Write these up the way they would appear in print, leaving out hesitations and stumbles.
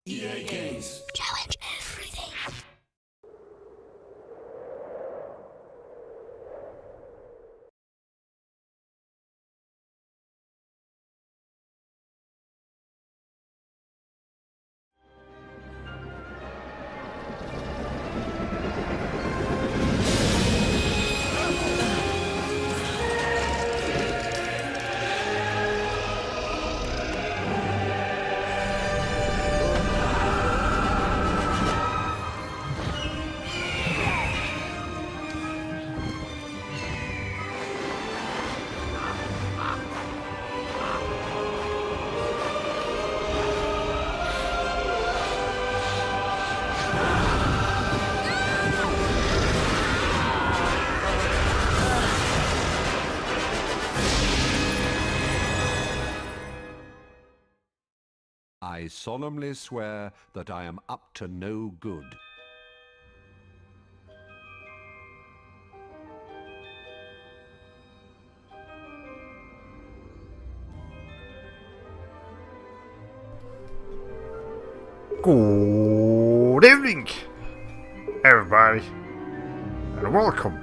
EA Games. Challenge everything. I solemnly swear that I am up to no good. Good evening, everybody, and welcome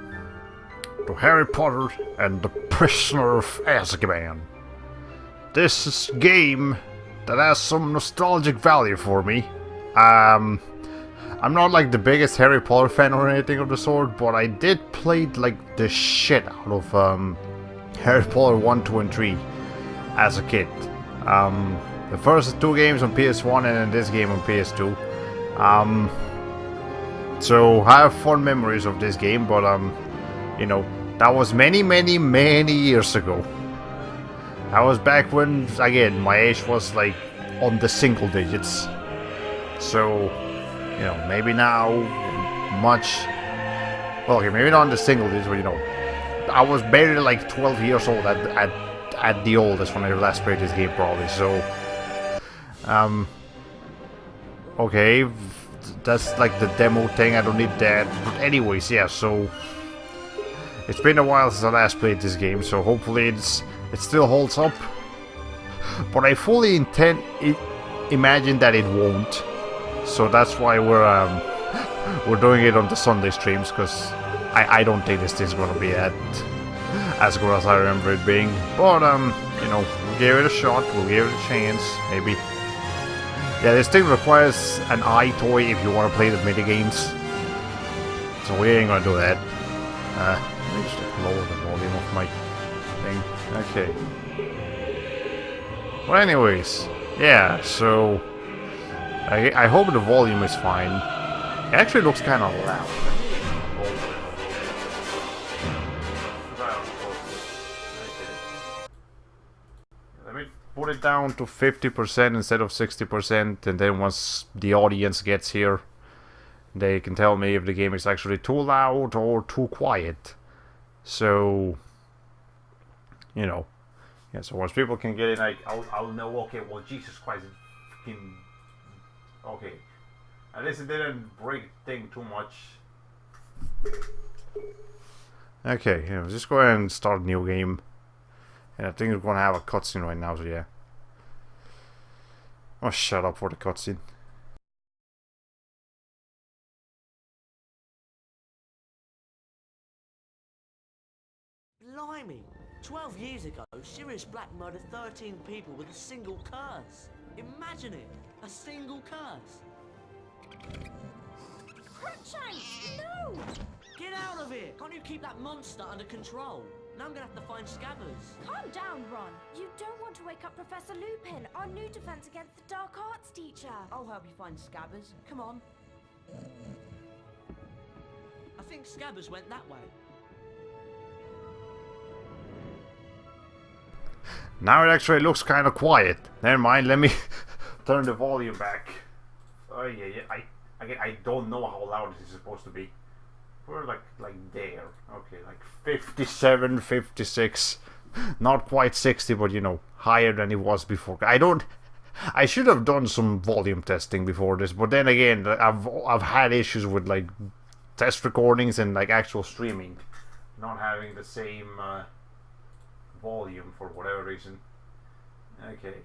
to Harry Potter and the Prisoner of Azkaban. This is a game that has some nostalgic value for me. I'm not like the biggest Harry Potter fan or anything of the sort, but I did play like the shit out of Harry Potter 1, 2, and 3 as a kid. The first two games on PS1 and then this game on PS2. So I have fond memories of this game, but you know, that was many years ago. That was back when, again, my age was like on the single digits. So, you know, maybe now much. Well, okay, maybe not on the single digits, but you know, I was barely like 12 years old at the oldest when I last played this game, probably. So, okay, that's like the demo thing. I don't need that. But anyways, yeah. So it's been a while since I last played this game, so hopefully it still holds up. But I fully imagine that it won't. So that's why we're doing it on the Sunday streams, because I don't think this thing's gonna be as good as I remember it being. But you know, we'll give it a shot. We'll give it a chance. Maybe. Yeah, this thing requires an iToy if you want to play the mini games. So we ain't gonna do that. Let me just lower the volume of my thing. Okay. Well, anyways, yeah. So I hope the volume is fine. It actually looks kind of loud. Let me put it down to 50% instead of 60%, and then once the audience gets here, they can tell me if the game is actually too loud or too quiet. So, you know, yeah. So once people can get in, I'll know. Okay, well, Jesus Christ, it fucking okay. At least it didn't break the thing too much. Okay, yeah, just go ahead and start a new game. And I think we're gonna have a cutscene right now, so yeah. Oh, shut up for the cutscene. Blimey! 12 years ago, Sirius Black murdered 13 people with a single curse. Imagine it! A single curse! Crookshanks, no! Get out of here! Can't you keep that monster under control? Now I'm gonna have to find Scabbers. Calm down, Ron. You don't want to wake up Professor Lupin, our new defense against the dark arts teacher. I'll help you find Scabbers. Come on. I think Scabbers went that way. Now it actually looks kind of quiet. Never mind, let me turn the volume back. Oh yeah, I don't know how loud this is supposed to be. We're like there. Okay, like 57, 56. Not quite 60, but you know, higher than it was before. I should have done some volume testing before this, but then again, I've had issues with like test recordings and like actual streaming not having the same volume for whatever reason. Okay.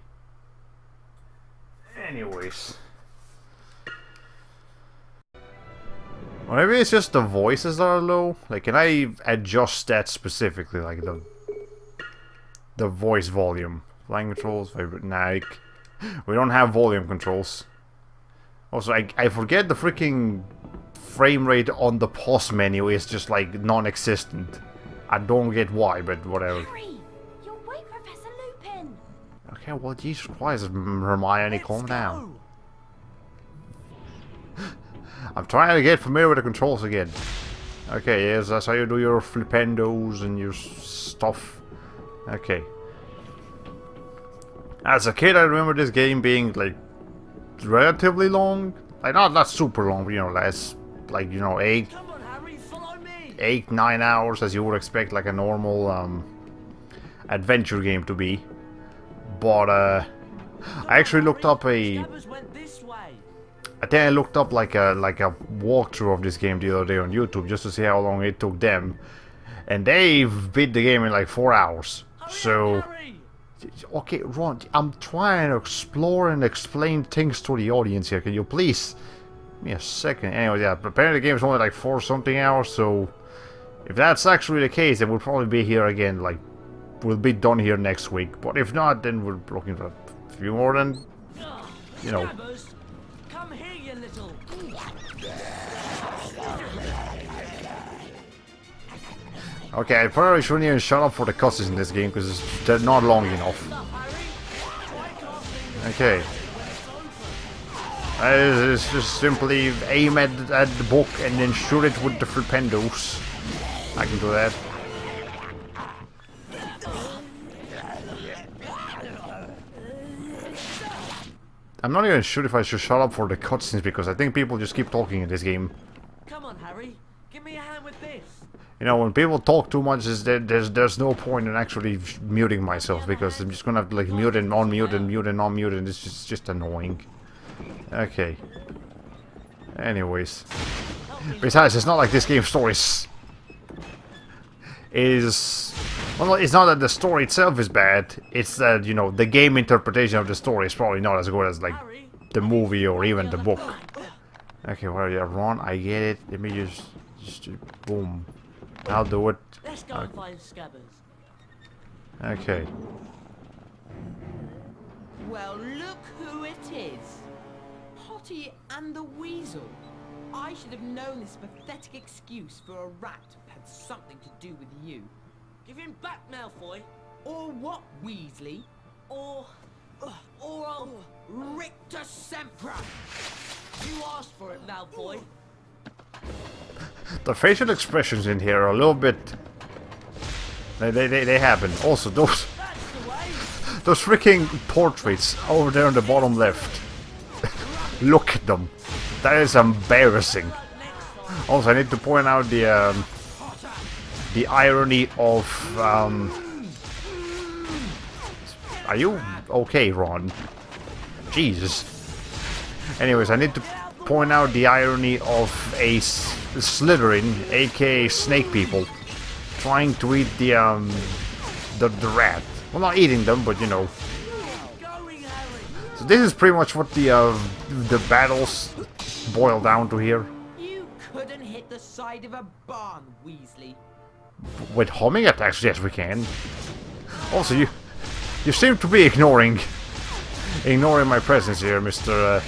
Anyways, Or maybe it's just the voices that are low. Like, can I adjust that specifically? Like the voice volume. Flying controls, favorite. Nah, we don't have volume controls. Also, I forget the freaking frame rate on the pause menu is just like non-existent. I don't get why, but whatever. Harry, you'll wake Professor Lupin. Okay, well, Jesus Christ, Hermione, calm down. I'm trying to get familiar with the controls again. Okay, yes, that's how you do your flipendos and your stuff. Okay. As a kid, I remember this game being, like, relatively long. Like, not super long, but, you know, less, like, you know, 8, Come on, Harry, follow me. 8, 9 hours, as you would expect, like a normal, adventure game to be. But, I actually looked up a... Scabbers went this way. I think I looked up like a walkthrough of this game the other day on YouTube just to see how long it took them, and they beat the game in like 4 hours. So, Harry. okay, Ron, I'm trying to explore and explain things to the audience here. Can you please give me a second? Anyway, yeah, apparently the game's only like 4 something hours. So, if that's actually the case, then we'll probably be here again. Like, we'll be done here next week. But if not, then we're looking for a few more than, you know. Scabbers, come here, you little. Okay, I probably shouldn't even shut up for the cutscenes in this game because they're not long enough. Okay. It's just simply aim at the book and then shoot it with the flipendos. I can do that. I'm not even sure if I should shut up for the cutscenes because I think people just keep talking in this game. Come on, Harry. Give me a hand with this. You know, when people talk too much, there's no point in actually muting myself because I'm just gonna have to like mute and unmute and mute and unmute and it's just annoying. Okay. Anyways. Besides, it's not like this game's story is... Well, it's not that the story itself is bad, it's that, you know, the game interpretation of the story is probably not as good as, like, the movie or even the book. Okay, well, yeah, Ron, I get it. Let me just boom. I'll do it. Let's go and find Scabbers. Okay. Well, look who it is. Potty and the Weasel. I should have known this pathetic excuse for a rat had something to do with you. Give him back, Malfoy. Or what, Weasley? Or I'll... Rictus Sempra! You asked for it, Malfoy. The facial expressions in here are a little bit... They happen. Also, those freaking portraits over there on the bottom left. Look at them. That is embarrassing. Also, I need to point out the irony of... Are you okay, Ron? Jesus. Anyways, I need to point out the irony of a Slytherin, aka Snake People, trying to eat the rat. Well, not eating them, but you know. So this is pretty much what the battles boil down to here. You couldn't hit the side of a barn, Weasley. With homing attacks, yes we can. Also, you seem to be ignoring my presence here, Mr.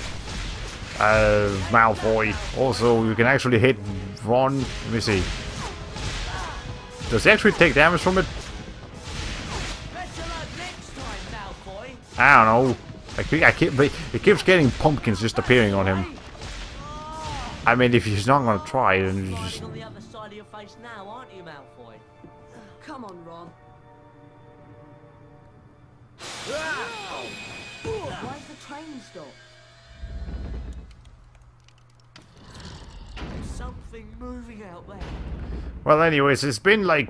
Malfoy. Also, you can actually hit Ron. Let me see. Does he actually take damage from it? I don't know. It keeps getting pumpkins just appearing on him. I mean, if he's not gonna try, then you just... on the other side of your face now, aren't you, Malfoy? Come on, Ron. Why's the train stop? There's something moving out there. Well, anyways, it's been like...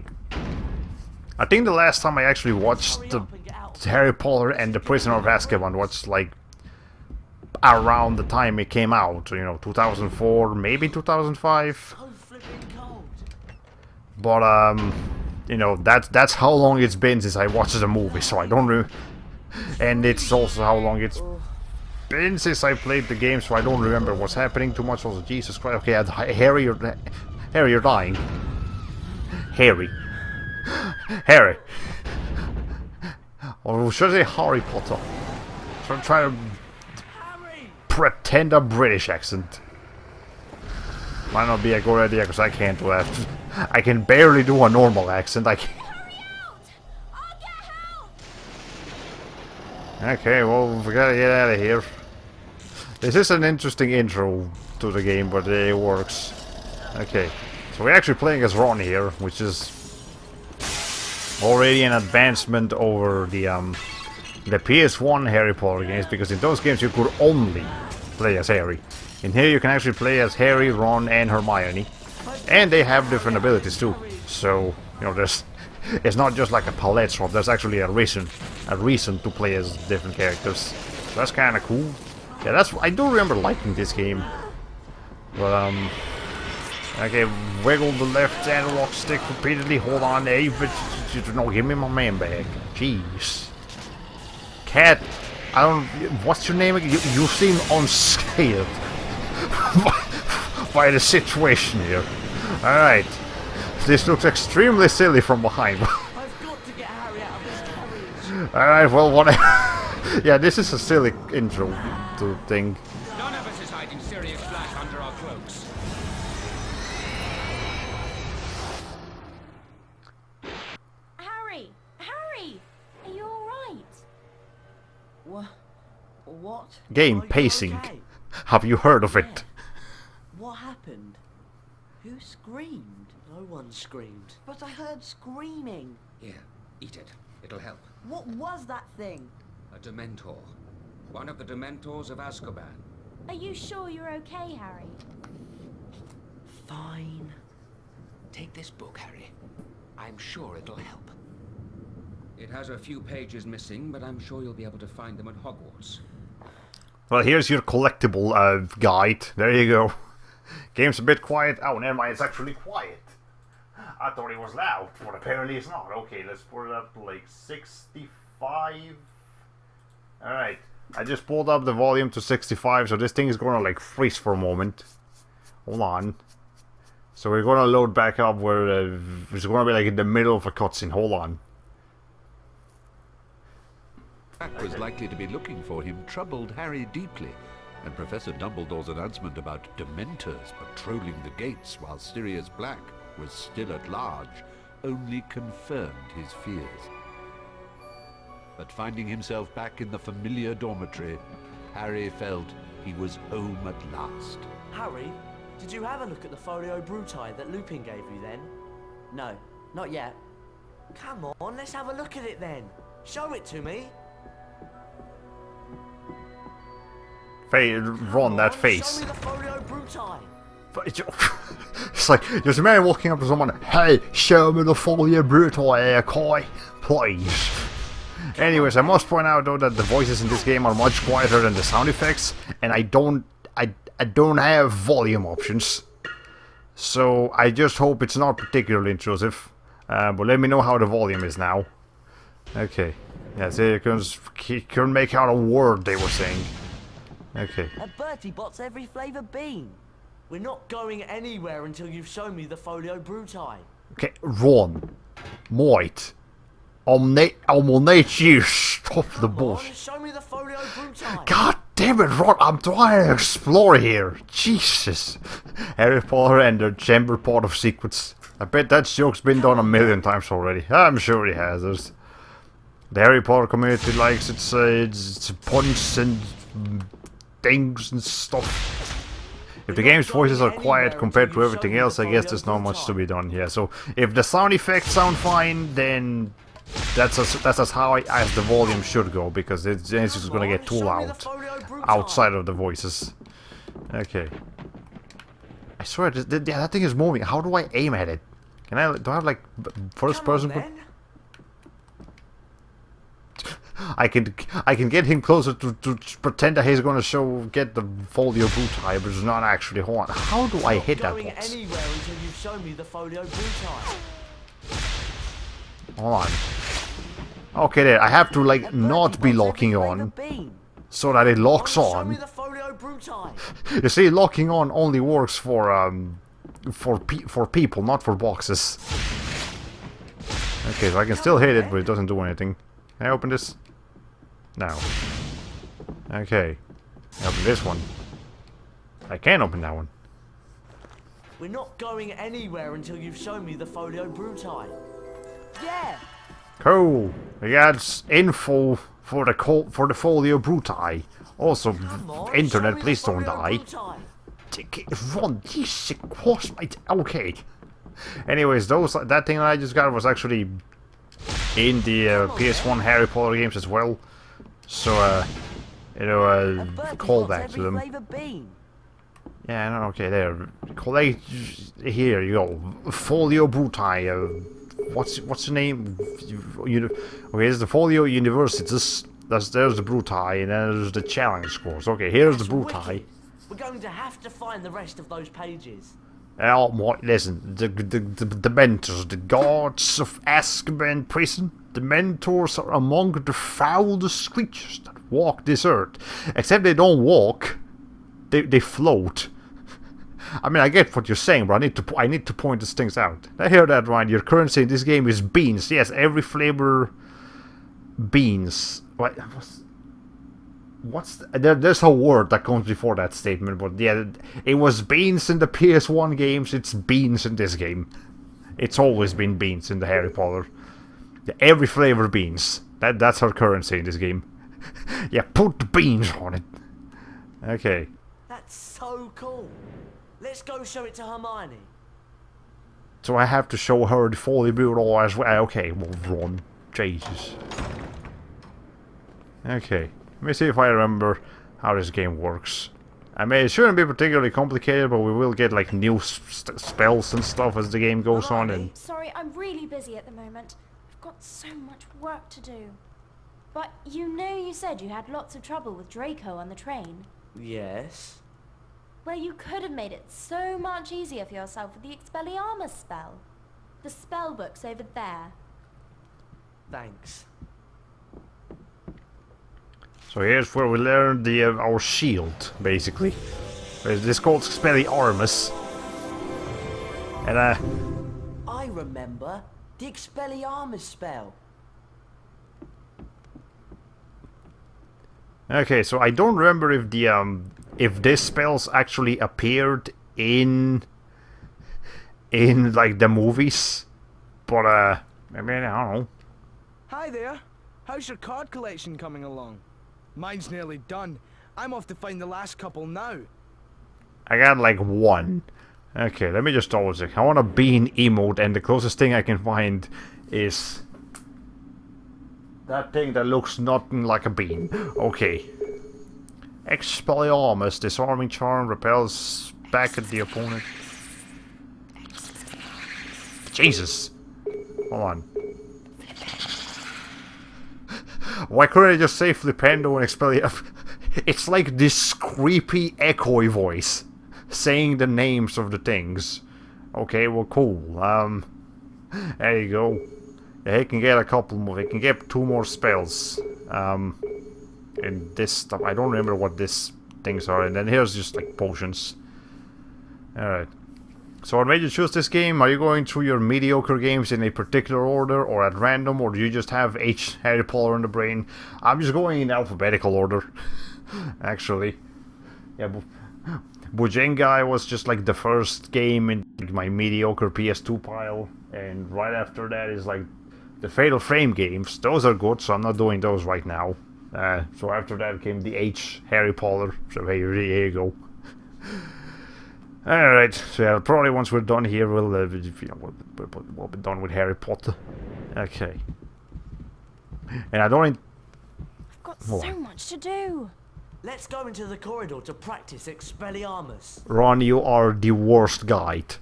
I think the last time I actually watched Hurry the up and get out. Harry Potter and the Prisoner of Azkaban was like around the time it came out, you know, 2004, maybe 2005. So flipping cold. But you know, that's how long it's been since I watched the movie, so I don't know. And it's also how long it's been since I played the game, so I don't remember what's happening too much. Also, Jesus Christ. Okay, Harry, you're dying. Harry. Harry. Or should I say Harry Potter? So I'm trying to pretend a British accent. Might not be a good idea because I can't do that. I can barely do a normal accent. I can't. Okay, well, we gotta get out of here. This is an interesting intro to the game, but it works. Okay, so we're actually playing as Ron here, which is already an advancement over the PS1 Harry Potter games, because in those games you could only play as Harry. In here you can actually play as Harry, Ron, and Hermione, and they have different abilities too. So you know, it's not just like a palette swap. There's actually a reason to play as different characters. So that's kind of cool. Yeah, I do remember liking this game. But okay, wiggle the left analog stick repeatedly. Hold on, Dave. No, give me my man back. Jeez. Cat, I don't. What's your name again? You seem unscathed by the situation here. All right. This looks extremely silly from behind. I've got to get Harry out of this carriage. Alright, well, whatever. Yeah, this is a silly intro to thing. None of us is hiding Sirius Black under our cloaks. Harry! Harry! Are you alright? What? Game Are you pacing. okay? Have you heard of it? What happened? Who screamed? No one screamed. But I heard screaming. Here, eat it. It'll help. What was that thing? A Dementor. One of the Dementors of Azkaban. Are you sure you're okay, Harry? Fine. Take this book, Harry. I'm sure it'll help. It has a few pages missing, but I'm sure you'll be able to find them at Hogwarts. Well, here's your collectible guide. There you go. Game's a bit quiet. Oh, never mind. It's actually quiet. I thought it was loud, but apparently it's not. Okay, let's put it up to like 65. Alright. I just pulled up the volume to 65, so this thing is gonna like freeze for a moment. Hold on. So we're gonna load back up where it's gonna be like in the middle of a cutscene. Hold on. Jack was likely to be looking for him troubled Harry deeply, and Professor Dumbledore's announcement about Dementors patrolling the gates while Sirius Black was still at large only confirmed his fears. But finding himself back in the familiar dormitory, Harry felt he was home at last. Harry, did you have a look at the Folio Bruti that Lupin gave you then? No, not yet. Come on, let's have a look at it then. Show it to me. Ron, that face. Show me the Folio Bruti. It's like, there's a man walking up to someone, hey, show me the Folio Bruti, Koi, please. Anyways, I must point out though that the voices in this game are much quieter than the sound effects, and I don't have volume options. So I just hope it's not particularly intrusive. But let me know how the volume is now. Okay. Yeah, so you couldn't make out a word they were saying. Okay. A Bertie Bot's every flavour bean. We're not going anywhere until you've shown me the Folio Bruti. Okay, Ron. Mate. I'll make you stop the bullshit. Show me the Folio Bruti. God damn it, Ron, I'm trying to explore here. Jesus. Harry Potter and the Chamber Pot of Secrets. I bet that joke's been done a million times already. I'm sure it has. The Harry Potter community likes its puns and things and stuff. If the game's voices are quiet compared to everything else, I guess there's not much to be done here. So if the sound effects sound fine, then that's as high as the volume should go, because it's just gonna get too loud outside of the voices. Okay. I swear, that thing is moving. How do I aim at it? Do I have like first person? I can get him closer to pretend that he's gonna get the Folio Bruti, but it's not actually. Hold on. How do I hit that box? Anywhere until you show me the Folio Bruti. Hold on. Okay, there. I have to like not be locking on. so that it locks Show me on. the folio bruti. You see, locking on only works for people, not for boxes. Okay, so I can still hit it, but it doesn't do anything. Can I open this? No. Okay. I open this one. I can open that one. We're not going anywhere until you've shown me the folio bruti. Yeah. Cool. We got info for the folio bruti. Also, Come on, show internet, me please the don't folio die. bruti. Ron, Jesus Christ, mate. Okay. Anyways, that thing that I just got was actually in the PS1 Harry Potter games as well. So, callback to them. Yeah, no, okay, there. Collect. Here you go. Folio bruti. What's the name? Okay, there's the Folio Universities. There's the bruti, and then there's the challenge scores. Okay, here's the bruti. We're going to have to find the rest of those pages. Oh, listen, the mentors, the guards of Azkaban prison, the mentors are among the foulest creatures that walk this earth. Except they don't walk, they float. I mean, I get what you're saying, but I need to point these things out. I hear that, Ryan. Your currency in this game is beans. Yes, every flavor beans. There's a word that comes before that statement, but yeah, it was beans in the PS1 games, it's beans in this game. It's always been beans in the Harry Potter. Yeah, every flavor beans. That's our currency in this game. Yeah, put the beans on it. Okay. That's so cool. Let's go show it to Hermione. So I have to show her the Folio Bureau as well. Okay, well, run. Jesus. Okay. Let me see if I remember how this game works. I mean, it shouldn't be particularly complicated, but we will get like new spells and stuff as the game goes on. And Sorry, I'm really busy at the moment. I've got so much work to do. But you said you had lots of trouble with Draco on the train. Yes. Well, you could have made it so much easier for yourself with the Expelliarmus spell. The spell book's over there. Thanks. so here's where we learn our shield, basically. This is called Expelliarmus. And I remember the Expelliarmus spell. okay, so I don't remember if this spells actually appeared in like the movies, but I mean, I don't know. Hi there. How's your card collection coming along? Mine's nearly done. I'm off to find the last couple now. I got like one. Okay, let me just double check. I want a bean emote, and the closest thing I can find is that thing that looks nothing like a bean. Okay. Expelliarmus, disarming charm, repels back at the opponent. Jesus. Hold on. Why couldn't I just say Flipendo and Expelliarmus? It's like this creepy echoey voice saying the names of the things. Okay, well, cool. There you go. Yeah, he can get a couple more. He can get 2 more spells. And this stuff, I don't remember what these things are. And then here's just like potions. Alright. So what made you choose this game? Are you going through your mediocre games in a particular order or at random, or do you just have Harry Potter in the brain? I'm just going in alphabetical order, actually. Yeah, Bujengai was just like the first game in my mediocre PS2 pile, and right after that is like the Fatal Frame games. Those are good, so I'm not doing those right now. So after that came the Harry Potter, so here you go. Alright, so yeah, probably once we're done here, we'll be done with Harry Potter. Okay. And I don't... I've got so much to do. Let's go into the corridor to practice Expelliarmus. Ron, you are the worst guide.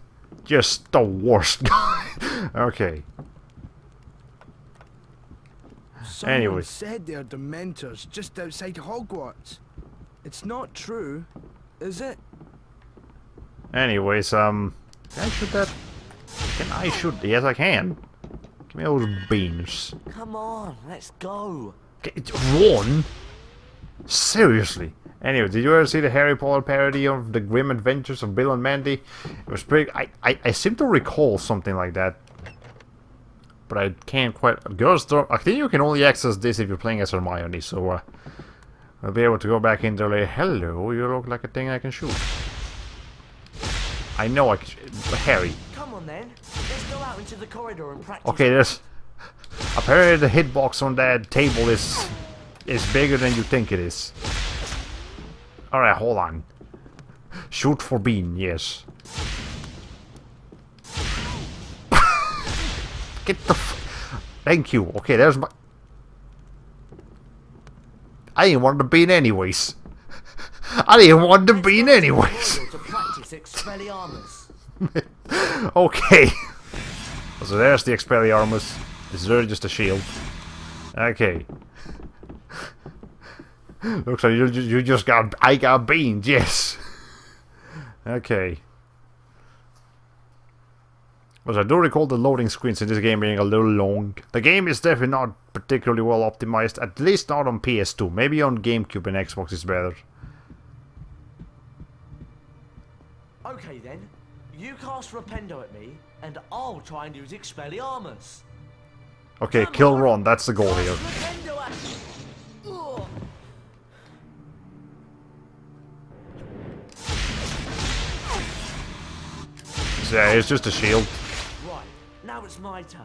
Just the worst guy. Okay. Someone Anyways. said they're Dementors just outside Hogwarts. It's not true, is it? Anyways, can I shoot that? Can I shoot? Yes, I can. Give me those beans. Come on, let's go. Okay, run! Seriously. Anyway, did you ever see the Harry Potter parody of The Grim Adventures of Bill and Mandy? It was pretty... I seem to recall something like that. But I can't quite... Girls don't... I think you can only access this if you're playing as Hermione, so... I'll be able to go back in there like, hello, you look like a thing I can shoot. I know I can... Harry. Come on then. Let's go out into the corridor and practice. Okay, there's... Apparently the hitbox on that table is bigger than you think it is. Alright, hold on. Shoot for Bean, yes. Get the Thank you. Okay, there's my... I didn't want the bean anyways. I didn't want the bean anyways. To practice Expelliarmus. Okay. So there's the Expelliarmus. This is really just a shield. Okay. Looks like you just got... I got beans, yes. Okay. But I do recall the loading screens in this game being a little long. The game is definitely not particularly well optimized, at least not on PS2. Maybe on GameCube and Xbox is better. Okay then, you cast Rependo at me, and I'll try and use Expelliarmus. Okay, kill Ron, that's the goal here. Rependo at me. Ugh. So yeah, it's just a shield. Right, now it's my turn.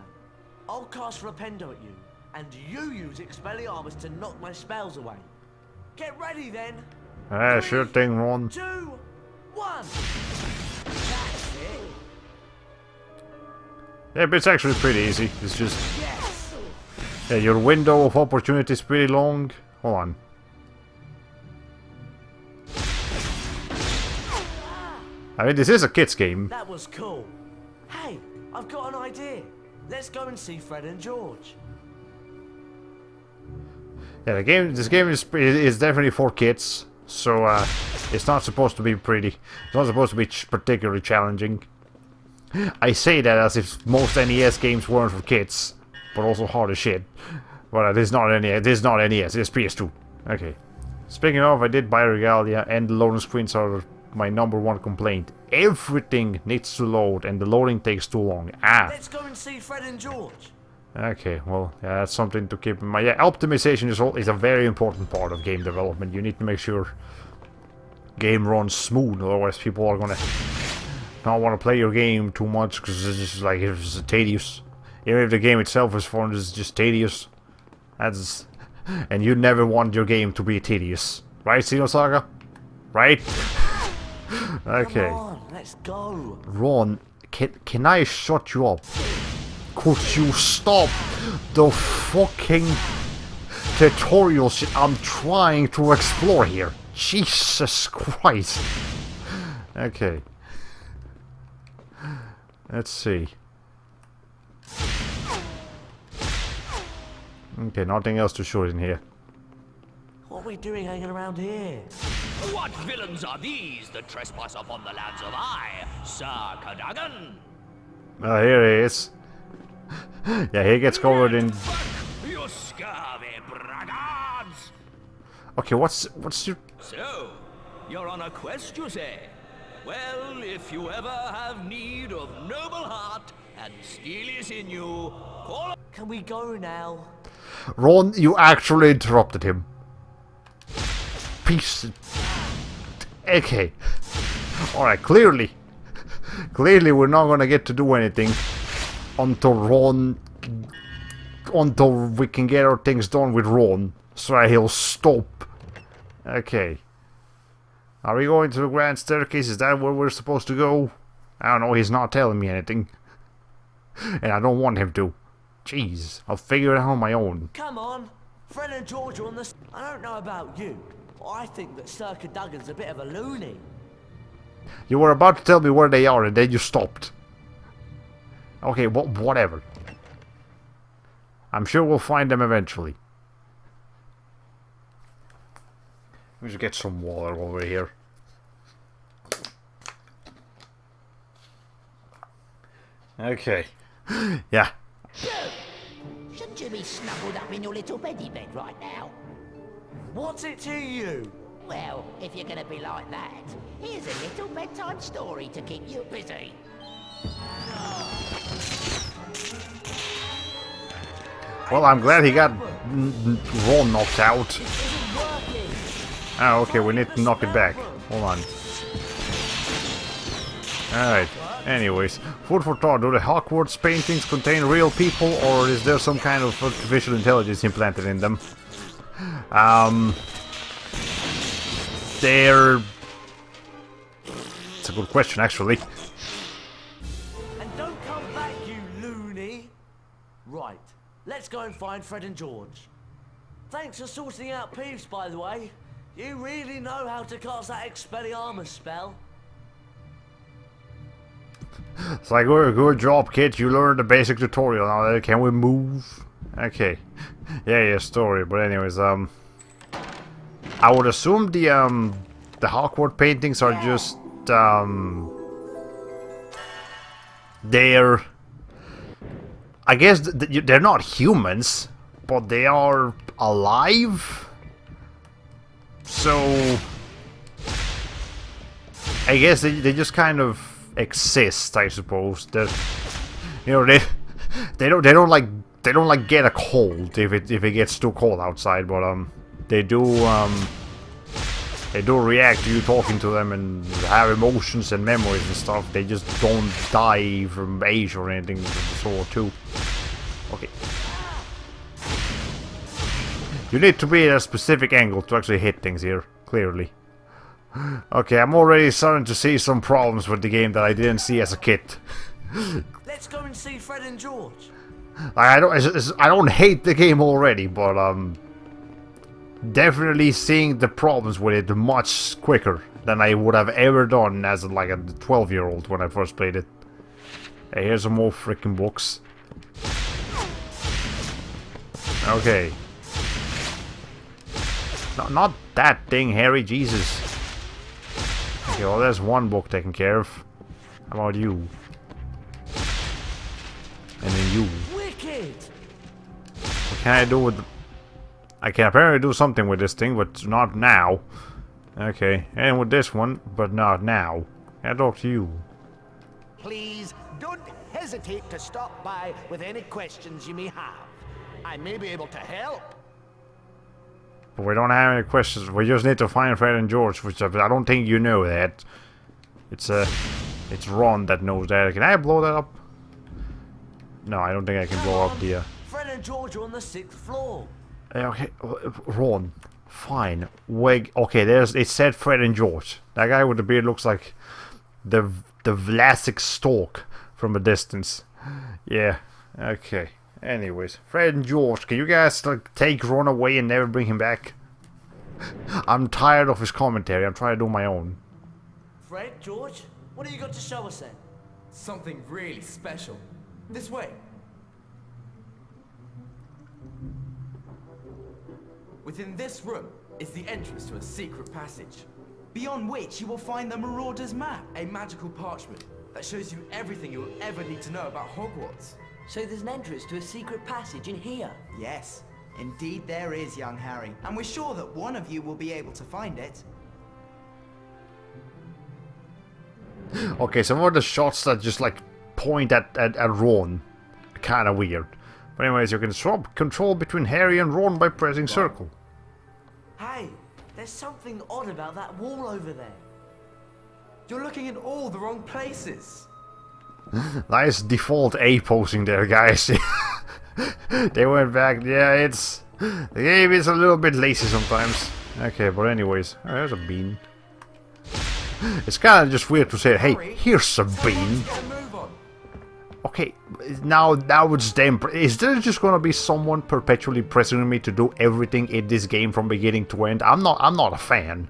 I'll cast Rependo at you, and you use Expelliarmus to knock my spells away. Get ready then. Ah, sure thing, Ron. 2, 1. That's it. Yeah, but it's actually pretty easy. It's just... Yes. Yeah, your window of opportunity is pretty long. Hold on. I mean, this is a kid's game. That was cool. Hey, I've got an idea. Let's go and see Fred and George. Yeah, this game is definitely for kids, so it's not supposed to be pretty. It's not supposed to be particularly challenging. I say that as if most NES games weren't for kids, but also hard as shit. But this is not NES. This is not NES. It's PS2. Okay. Speaking of, I did buy Regalia, and the loading screens are my #1 complaint. Everything needs to load, and the loading takes too long. Let's go and see Fred and George. Okay, well, yeah, that's something to keep in mind. Yeah, optimization is a very important part of game development. You need to make sure game runs smooth, otherwise people are gonna not want to play your game too much because it's just like it's tedious. Even if the game itself is fun, it's just tedious. And you never want your game to be tedious, right, Xenosaga? Right? Okay. Come on, let's go. Ron, can I shut you up? Could you stop the fucking tutorial shit I'm trying to explore here? Jesus Christ. Okay. Let's see. Okay, nothing else to shoot in here. What are we doing hanging around here? What villains are these that trespass upon the lands of Sir Cadogan? Oh, here he is. Yeah, he gets covered in... You scurvy braggarts! Okay, what's your... So, you're on a quest, you say? Well, if you ever have need of noble heart and steely sinew, call... Can we go now? Ron, you actually interrupted him. Piece... Okay. Alright, clearly we're not gonna get to do anything until we can get our things done with Ron, so he'll stop. Okay. Are we going to the grand staircase? Is that where we're supposed to go? I don't know, he's not telling me anything. And I don't want him to. Jeez, I'll figure it out on my own. Come on. Fred and George are on the... I don't know about you, but I think that Sir Cadogan's a bit of a loony. You were about to tell me where they are and then you stopped. Okay, whatever. I'm sure we'll find them eventually. Let me just get some water over here. Okay. Yeah. Shouldn't you be snuggled up in your little beddy bed right now? What's it to you? Well, if you're gonna be like that, here's a little bedtime story to keep you busy. Well, I'm glad he got Ron knocked out. Ah, okay, we need to knock it back. Hold on. Alright, anyways. Food for thought. Do the Hogwarts paintings contain real people, or is there some kind of artificial intelligence implanted in them? They're... It's a good question, actually. And don't come back, you loony! Right, let's go and find Fred and George. Thanks for sorting out Peeves, by the way. You really know how to cast that Expelliarmus spell. It's like, good job, kid. You learned the basic tutorial. Now, can we move? Okay. Yeah, story. But anyways, I would assume the Hogwarts paintings are just, they're... I guess they're not humans, but they are alive. So... I guess they just kind of exist, I suppose. That, you know, they don't like get a cold if it gets too cold outside, but they do react to you talking to them and have emotions and memories and stuff. They just don't die from age or anything of the sort too. Okay. You need to be at a specific angle to actually hit things here, clearly. Okay, I'm already starting to see some problems with the game that I didn't see as a kid. Let's go and see Fred and George. I don't hate the game already, but definitely seeing the problems with it much quicker than I would have ever done as like a 12-year-old when I first played it. Hey, here's some more freaking books. Okay. Not that thing, Harry, Jesus. Okay, well, there's one book taken care of. How about you? And then you. Wicked! What can I do with... I can apparently do something with this thing, but not now. Okay, and with this one, but not now. Can I talk to you? Please don't hesitate to stop by with any questions you may have. I may be able to help. But we don't have any questions. We just need to find Fred and George, which I don't think you know that. It's Ron that knows that. Can I blow that up? No, I don't think I can blow up the... Fred and George are on the 6th floor. Okay, Ron. Fine. Okay, it said Fred and George. That guy with the beard looks like the Vlasic Stork from a distance. Yeah, okay. Anyways, Fred and George, can you guys like take Ron away and never bring him back? I'm tired of his commentary. I'm trying to do my own. Fred, George, what have you got to show us then? Something really special. This way. Within this room is the entrance to a secret passage, beyond which you will find the Marauder's map, a magical parchment that shows you everything you will ever need to know about Hogwarts. So there's an entrance to a secret passage in here? Yes, indeed there is, young Harry, and we're sure that one of you will be able to find it. Okay, some of the shots that just like point at Ron, kind of weird. But anyways, you can swap control between Harry and Ron by pressing circle. Hey, there's something odd about that wall over there. You're looking in all the wrong places. Nice default A posing there, guys. They went back. Yeah, the game is a little bit lazy sometimes. Okay, but anyways, oh, there's a bean. It's kind of just weird to say, hey, here's a bean. Okay, now it's them. Is there just gonna be someone perpetually pressuring me to do everything in this game from beginning to end? I'm not a fan.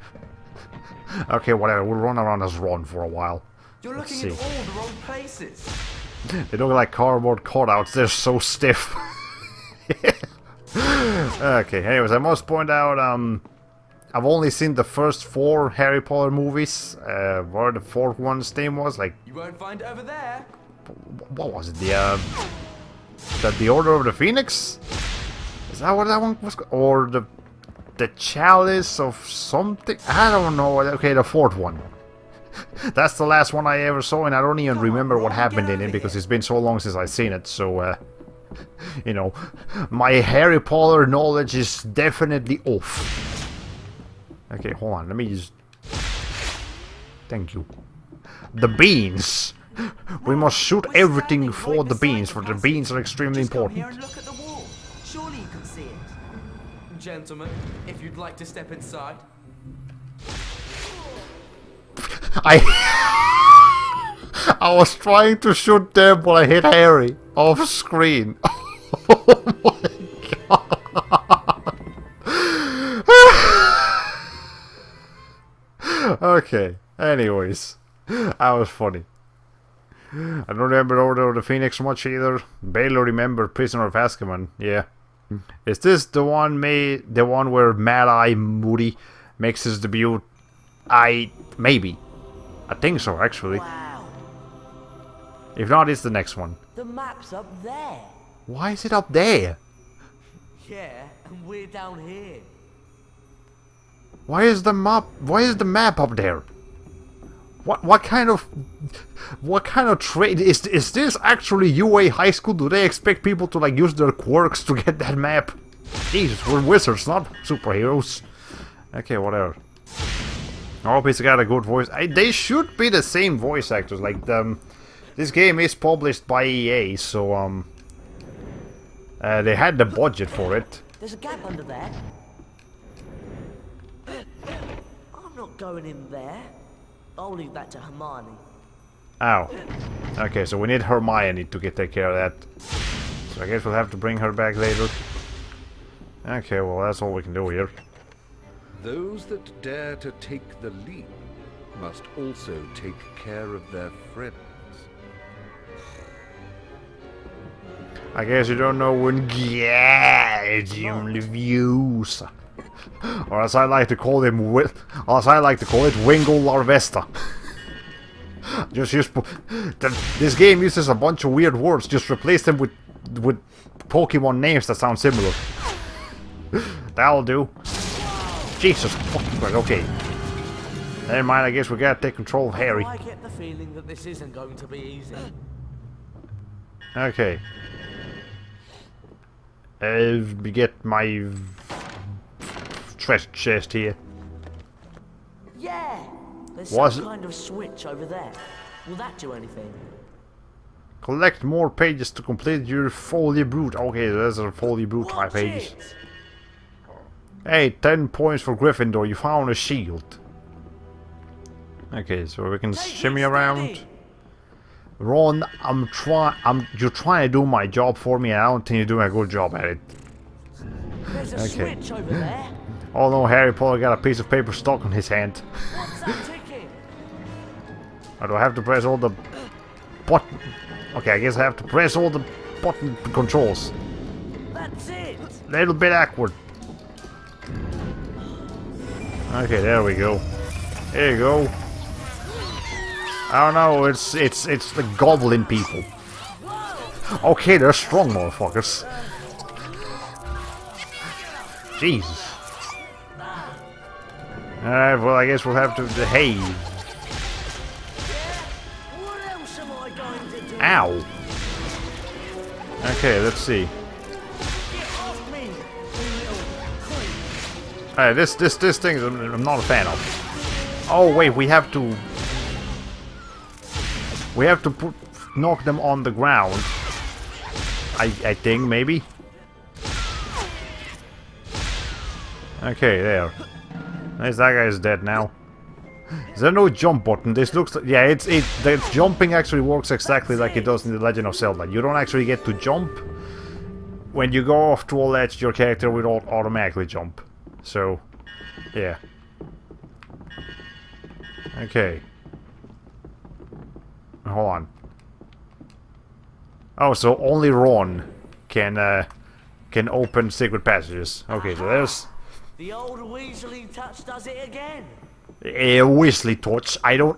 Okay, whatever. We'll run around as Ron for a while. You're looking in all the wrong places. They look like cardboard cutouts. They're so stiff. Okay, anyways, I must point out, I've only seen the first 4 Harry Potter movies. What the 4th one's name was, like... You won't find it over there. What was it? The Order of the Phoenix? Is that what that one was? Or the the chalice of something? I don't know. Okay, the fourth one. That's the last one I ever saw, and I don't even remember what happened in it because it's been so long since I've seen it, so, you know, my Harry Potter knowledge is definitely off. Okay, hold on, let me just... Thank you. The beans! We must shoot everything for the beans, for the beans are extremely important. Here and look at the wall. Surely you can see it. Gentlemen, if you'd like to step inside. I was trying to shoot them, but I hit Harry off screen. Oh my god. Okay, anyways. That was funny. I don't remember Order of the Phoenix much either. Barely remember Prisoner of Azkaban. Yeah. Is this the one where Mad Eye Moody makes his debut? Maybe. I think so, actually. Wow. If not, it's the next one. The map's up there. Why is it up there? Yeah, and we're down here. Why is the map up there? What kind of trade is this actually UA high school? Do they expect people to like use their quirks to get that map? Jesus, we're wizards, not superheroes. Okay, whatever. I hope he's got a good voice. They should be the same voice actors. Like this game is published by EA, so they had the budget for it. There's a gap under there. I'm not going in there. I'll leave that to Hermione. Ow. Okay, so we need Hermione to take care of that. So I guess we'll have to bring her back later. Okay, well that's all we can do here. Those that dare to take the leap must also take care of their friends. I guess you don't know Wingardium Leviosa. Or as I like to call it, Wingle Larvesta. This game uses a bunch of weird words. Just replace them with Pokemon names that sound similar. That'll do. Jesus fucking Christ, okay. Never mind, I guess we gotta take control of Harry. I get the feeling that this isn't going to be easy. Okay. We get my treasure chest here. Yeah! There's some kind of switch over there. Will that do anything? Collect more pages to complete your Folly Brute. Okay, there's a Folly Brute type pages. Hey, 10 points for Gryffindor. You found a shield. Okay, so we can shimmy around. Ron, you're trying to do my job for me, and I don't think you're doing a good job at it. There's a switch over there. Oh no, Harry Potter got a piece of paper stuck in his hand. What's that ticking? Or do I have to press all the button? Okay, I guess I have to press all the button controls. That's it. Little bit awkward. Okay, there we go. There you go. I don't know, it's the goblin people. Okay, they're strong motherfuckers. Jesus. Alright, well I guess we'll have to behave. What else am I going to do? Ow. Okay, let's see. Get off me, you little creep. Alright, this thing I'm not a fan of. Oh wait, we have to knock them on the ground. I think maybe. Okay, there. Nice, that guy's dead now. Is there no jump button? This looks like, yeah, the jumping actually works exactly like it does in The Legend of Zelda. You don't actually get to jump. When you go off to a ledge, your character will automatically jump. So, yeah. Okay. Hold on. Oh, so only Ron can open secret passages. Okay, so there's the old Weasley touch does it again. a Weasley touch. I don't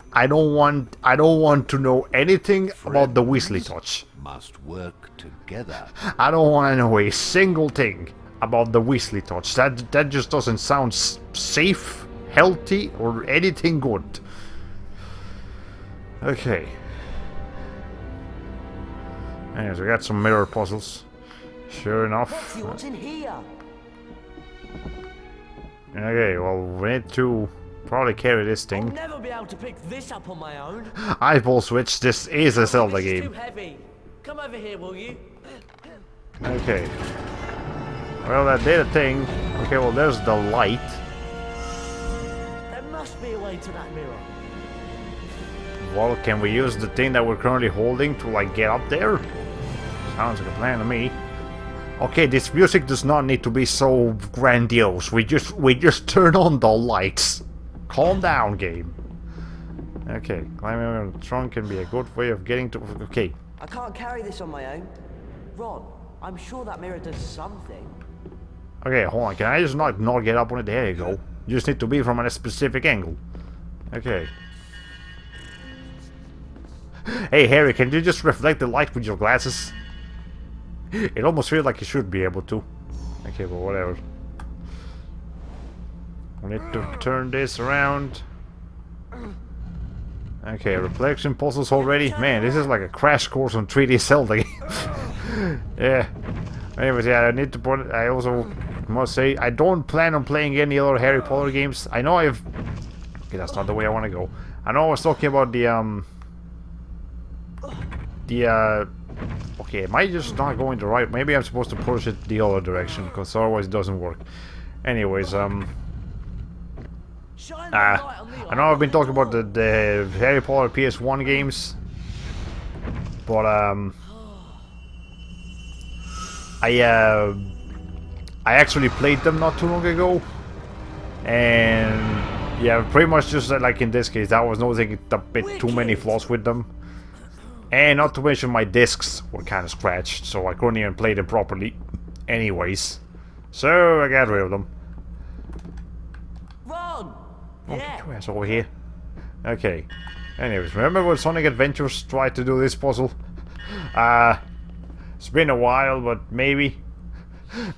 want to know anything about the Weasley touch. Must work together. I don't want to know a single thing about the Weasley touch. That just doesn't sound safe, healthy, or anything good. Okay. Anyways, we got some mirror puzzles. Sure enough. Let's see what's in here. Okay, well, we need to probably carry this I'll thing. never be able to pick this up on my own. Eyeball switch, this is a Zelda This is game. too heavy. Come over here, will you? Okay. Well, that did a thing. Okay, well, there's the light. There must be a way to that mirror. Well, can we use the thing that we're currently holding to, like, get up there? Sounds like a plan to me. Okay, this music does not need to be so grandiose. We just turn on the lights. Calm down, game. Okay, climbing on the trunk can be a good way of getting to... Okay. I can't carry this on my own. Ron, I'm sure that mirror does something. Okay, hold on. Can I just not get up on it? There you go. You just need to be from a specific angle. Okay. Hey, Harry, can you just reflect the light with your glasses? It almost feels like you should be able to. Okay, but whatever. We need to turn this around. Okay, reflection puzzles already. Man, this is like a crash course on 3D Zelda. Yeah. Anyways, yeah, I need to put it. I also must say, I don't plan on playing any other Harry Potter games. I know I've... Okay, that's not the way I want to go. I know I was talking about okay, am I just not going the right? Maybe I'm supposed to push it the other direction, because otherwise it doesn't work. Anyways, I know I've been talking about the Harry Potter PS1 games, but I actually played them not too long ago, and yeah, pretty much just like in this case, that was noticing a bit too many flaws with them. And not to mention my discs were kind of scratched, so I couldn't even play them properly anyways. So I got rid of them. Ron! Oh, Yeah. get your ass over here. Okay. Anyways, remember when Sonic Adventures tried to do this puzzle? It's been a while, but maybe.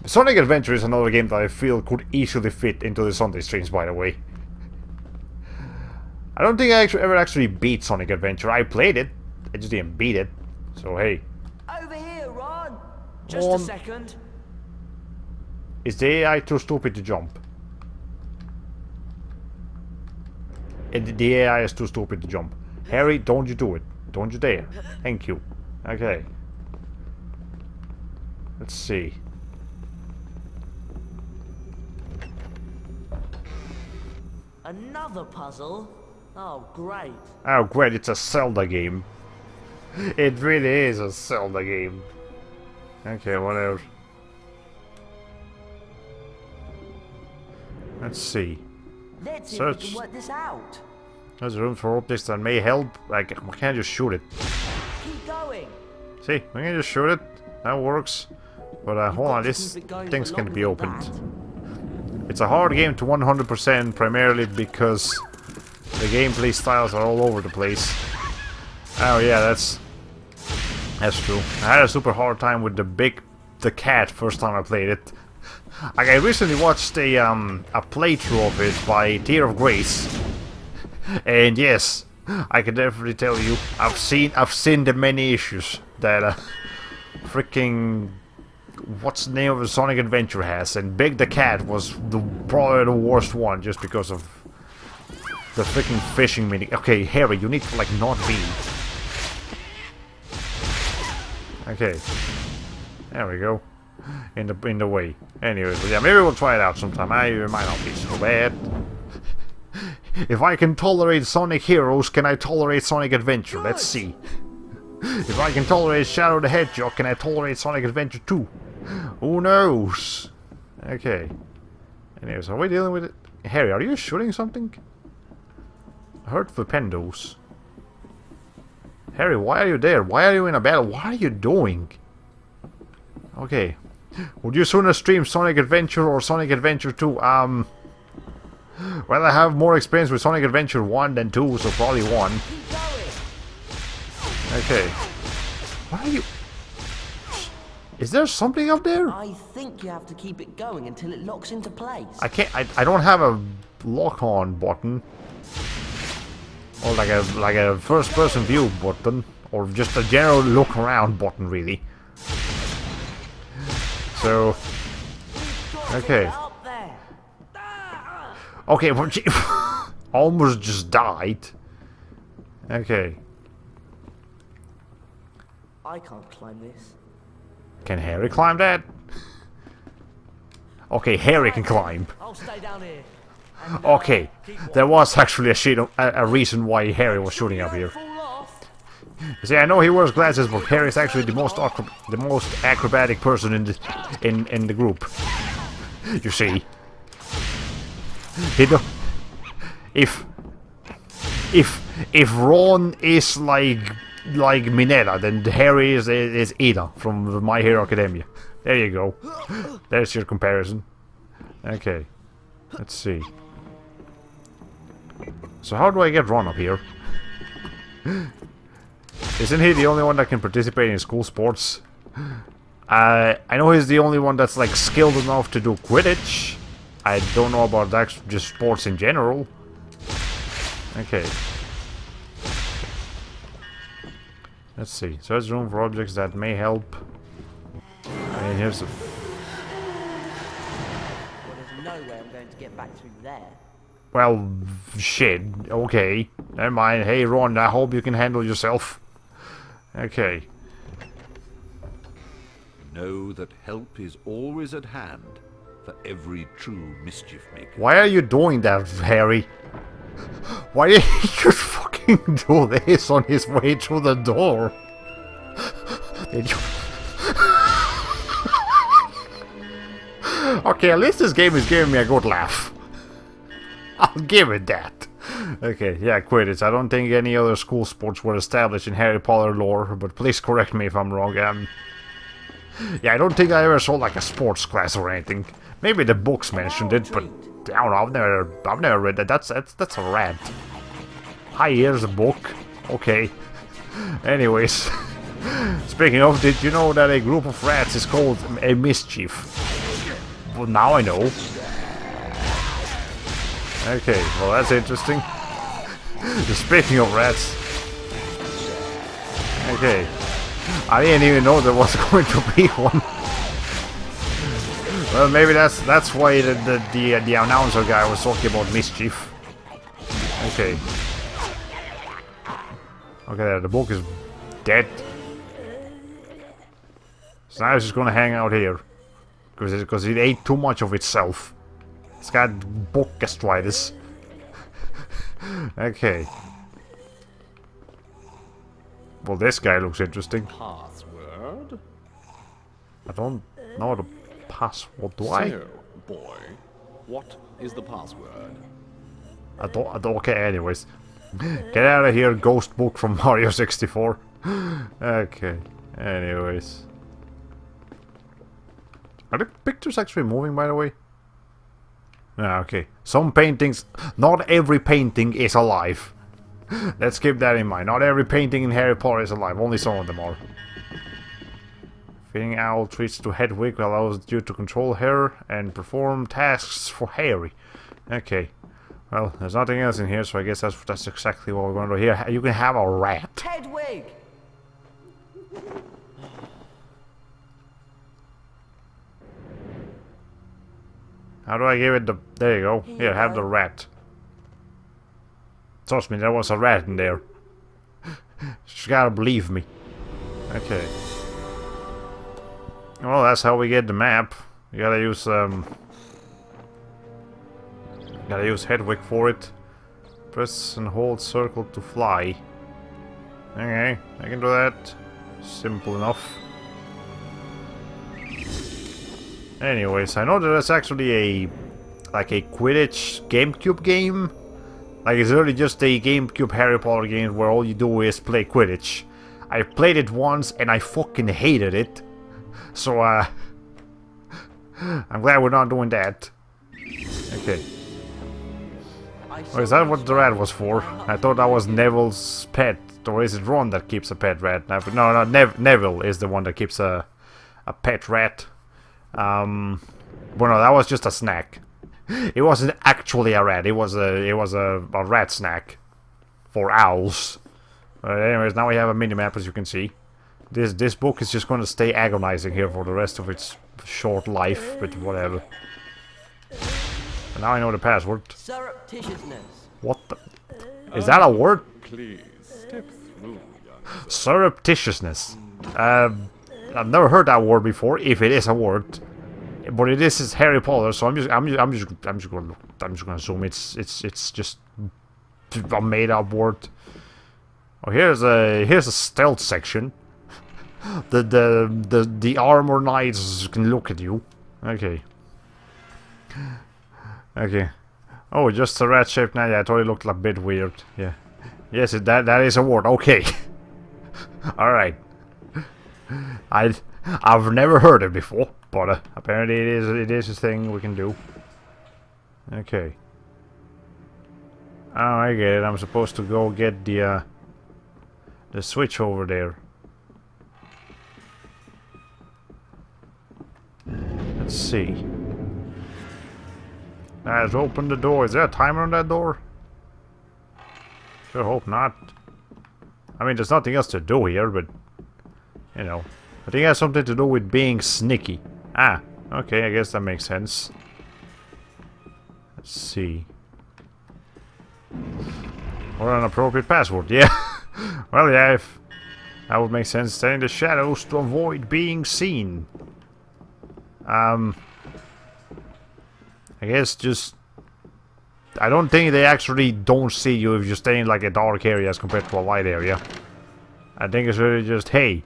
Sonic Adventure is another game that I feel could easily fit into the Sunday streams, by the way. I don't think I ever actually beat Sonic Adventure. I played it. I just didn't beat it. So, hey. Over here, Ron! Just a second. Is the AI too stupid to jump? The AI is too stupid to jump. Harry, don't you do it. Don't you dare. Thank you. Okay. Let's see. Another puzzle? Oh, great. Oh, great, it's a Zelda game. It really is a Zelda game. Okay, whatever. Let's see. Let's see if we Search. can work this out. There's room for objects that may help. Like, we can't just shoot it. Keep going. See, we can just shoot it. That works. But hold on, this thing's can be opened. It's a hard game to 100% primarily because the gameplay styles are all over the place. Oh yeah, that's true. I had a super hard time with the cat first time I played it. Like, I recently watched a playthrough of it by Tear of Grace, and yes, I can definitely tell you I've seen the many issues that freaking what's the name of the Sonic Adventure has, and Big the Cat was probably the worst one just because of the freaking fishing mini. Okay, Harry, you need to like not be. Okay, there we go. In the way. Anyways, but yeah, maybe we'll try it out sometime. It might not be so bad. If I can tolerate Sonic Heroes, can I tolerate Sonic Adventure? Let's see. If I can tolerate Shadow the Hedgehog, can I tolerate Sonic Adventure 2? Who knows? Okay. Anyways, are we dealing with it? Harry, are you shooting something? I heard Flipendos. Harry, why are you there? Why are you in a battle? What are you doing? Okay. Would you sooner stream Sonic Adventure or Sonic Adventure 2? Well, I have more experience with Sonic Adventure 1 than 2, so probably 1. Okay. Why are you... Is there something up there? I think you have to keep it going until it locks into place. I can't. I don't have a lock-on button, or like a first-person view button, or just a general look-around button, really. So, okay. Okay, well, almost just died. Okay. I can't climb this. Can Harry climb that? Okay, Harry can climb. I'll stay down here. Okay, there was actually a reason why Harry was shooting up here. You see, I know he wears glasses, but Harry is actually the most acrobatic person in the group. You see, if Ron is like Mineta, then Harry is Ada from My Hero Academia. There you go. There's your comparison. Okay, let's see. So how do I get Ron up here? Isn't he the only one that can participate in school sports? I know he's the only one that's like skilled enough to do Quidditch. I don't know about that, just sports in general. Okay. Let's see. Search room for objects that may help. And here's a... Well, there's no way I'm going to get back through there. Well, shit. Okay. Never mind. Hey, Ron, I hope you can handle yourself. Okay. Know that help is always at hand for every true mischief maker. Why are you doing that, Harry? Why did he just fucking do this on his way through the door? Okay, at least this game is giving me a good laugh. I'll give it that. Okay, yeah, Quidditch. I don't think any other school sports were established in Harry Potter lore, but please correct me if I'm wrong. Yeah, I don't think I ever saw like a sports class or anything. Maybe the books mentioned it, but I don't know. I've never read that. That's a rat. Hi, here's a book. Okay. Anyways, speaking of, did you know that a group of rats is called a mischief? Well, now I know. Okay, well that's interesting. Speaking of rats. Okay. I didn't even know there was going to be one. Well, maybe that's why the announcer guy was talking about mischief. Okay. Okay, there, the book is dead. So now it's just gonna hang out here. Because it ate too much of itself. It's got book gastritis. Okay. Well, this guy looks interesting. Password? I don't know the password, do I? So, boy, what is the password? I don't, okay, anyways. Get out of here, ghost book from Mario 64. Okay, anyways. Are the pictures actually moving, by the way? Ah, okay. Some paintings... Not every painting is alive. Let's keep that in mind. Not every painting in Harry Potter is alive. Only some of them are. Feeding owl treats to Hedwig allows you to control her and perform tasks for Harry. Okay. Well, there's nothing else in here, so I guess that's exactly what we're going to do here. You can have a rat. Hedwig! How do I give it the... There you go. Here, have the rat. Trust me, there was a rat in there. You gotta believe me. Okay. Well, that's how we get the map. You gotta use, Gotta use Hedwig for it. Press and hold circle to fly. Okay, I can do that. Simple enough. Anyways, I know that there's actually like a Quidditch GameCube game. Like, it's really just a GameCube Harry Potter game where all you do is play Quidditch. I played it once and I fucking hated it. So, I'm glad we're not doing that. Okay. Oh, is that what the rat was for? I thought that was Neville's pet. Or is it Ron that keeps a pet rat? No, Neville is the one that keeps a a pet rat. Well, no, that was just a snack. It wasn't actually a rat. It was a rat snack for owls. But anyways, now we have a mini-map, as you can see. This book is just going to stay agonizing here for the rest of its short life, but whatever. And now I know the password. Surreptitiousness. What the? Is that a word? Please, step through, young. Surreptitiousness. I've never heard that word before, if it is a word. But it is Harry Potter, so I'm just gonna assume it's just a made up word. Oh, here's a stealth section. The armor knights can look at you. Okay. Okay. Oh, just a rat shaped knight. Yeah, I thought it looked a bit weird. Yeah. Yes, that is a word. Okay. All right. I've never heard it before, but apparently it is a thing we can do. Okay. Oh, I get it. I'm supposed to go get the switch over there. Let's see. Let's open the door. Is there a timer on that door? Sure hope not. I mean, there's nothing else to do here, but you know, I think it has something to do with being sneaky. Ah, okay, I guess that makes sense. Let's see. Or an appropriate password, yeah. Well, yeah, if that would make sense. Stay in the shadows to avoid being seen. I guess just... I don't think they actually don't see you if you stay in like a dark area as compared to a light area. I think it's really just, hey,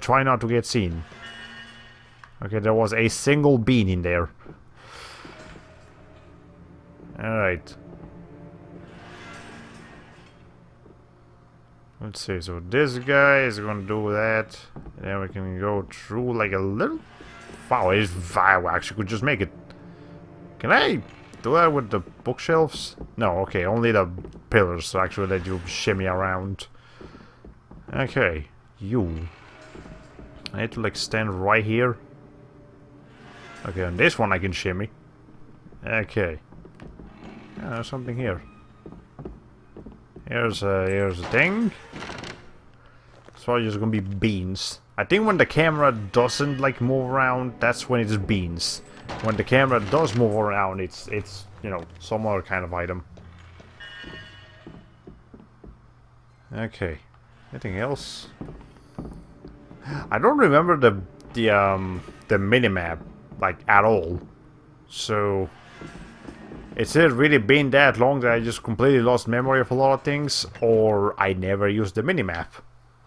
try not to get seen. Okay, there was a single bean in there. Alright. Let's see, so this guy is gonna do that. And then we can go through like a little... Wow, I actually could just make it. Can I do that with the bookshelves? No, okay, only the pillars so actually let you shimmy around. Okay, you. I need to like stand right here. Okay, on this one I can shimmy. Okay. Yeah, there's something here. Here's a thing. So just gonna be beans. I think when the camera doesn't like move around, that's when it's beans. When the camera does move around, it's you know, some other kind of item. Okay. Anything else? I don't remember the minimap like at all. So it's either really been that long that I just completely lost memory of a lot of things, or I never used the minimap,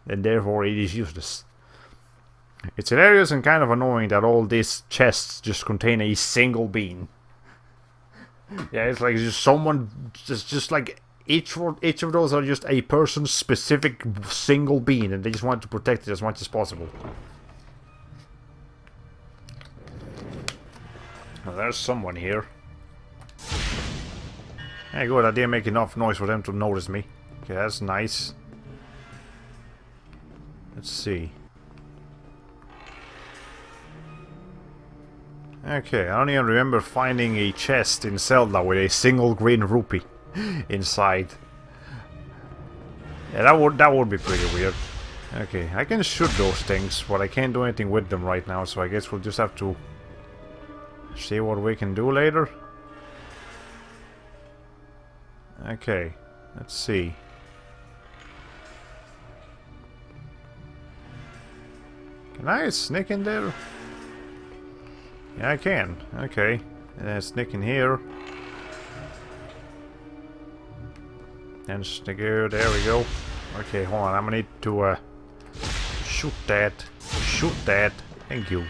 and therefore it is useless. It's hilarious and kind of annoying that all these chests just contain a single bean. Yeah, it's like just someone just like each of those are just a person's specific single bean, and they just want to protect it as much as possible. Well, there's someone here. Hey, good, I didn't make enough noise for them to notice me. Okay, that's nice. Let's see. Okay, I don't even remember finding a chest in Zelda with a single green rupee inside. Yeah, that would be pretty weird. Okay, I can shoot those things, but I can't do anything with them right now, so I guess we'll just have to see what we can do later. Okay, let's see. Can I sneak in there? Yeah, I can. Okay. And then sneak in here. And sneak here. There we go. Okay, hold on. I'm gonna need to shoot that. Shoot that. Thank you.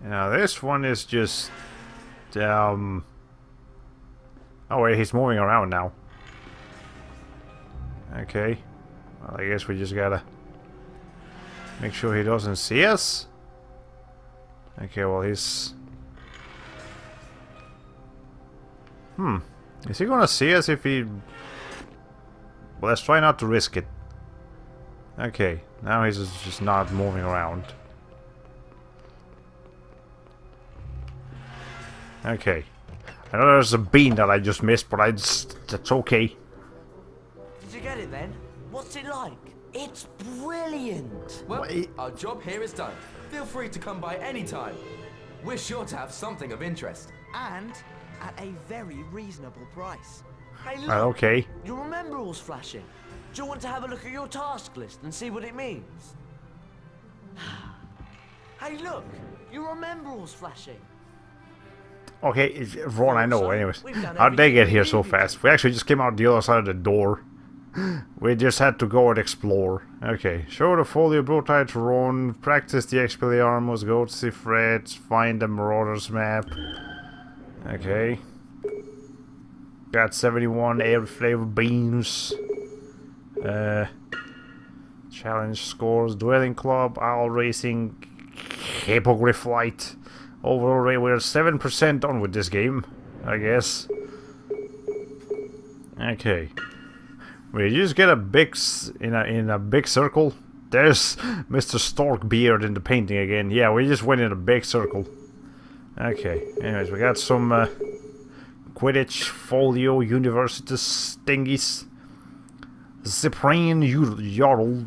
Now this one is just oh wait, he's moving around now. Okay. Well, I guess we just gotta make sure he doesn't see us. Okay, well he's... Is he gonna see us if he... Well, let's try not to risk it. Okay, now he's just not moving around. Okay. I know there's a bean that I just missed, but that's okay. Did you get it then? What's it like? It's brilliant. Well, our job here is done. Feel free to come by any time. We're sure to have something of interest. And at a very reasonable price. Hey, look. Okay. You remember all's flashing? Do you want to have a look at your task list and see what it means? Hey, look. You remember all's flashing. Okay, Ron, I know, So, anyways. we've done How'd they everything get we here so needed fast? We actually just came out the other side of the door. We just had to go and explore. Okay, show the folio prototype to Ron, practice the Expelliarmus, go to see Fred, find the Marauders map. Okay. Got 71 air flavor beans. Challenge scores, Dwelling Club, Owl Racing, Hippogriff Flight. Overall rate, we're 7% on with this game, I guess. Okay. We just get a big in a big circle. There's Mr. Storkbeard in the painting again. Yeah, we just went in a big circle. Okay. Anyways, we got some Quidditch Folio Universitas thingies. Cyprian Jarl,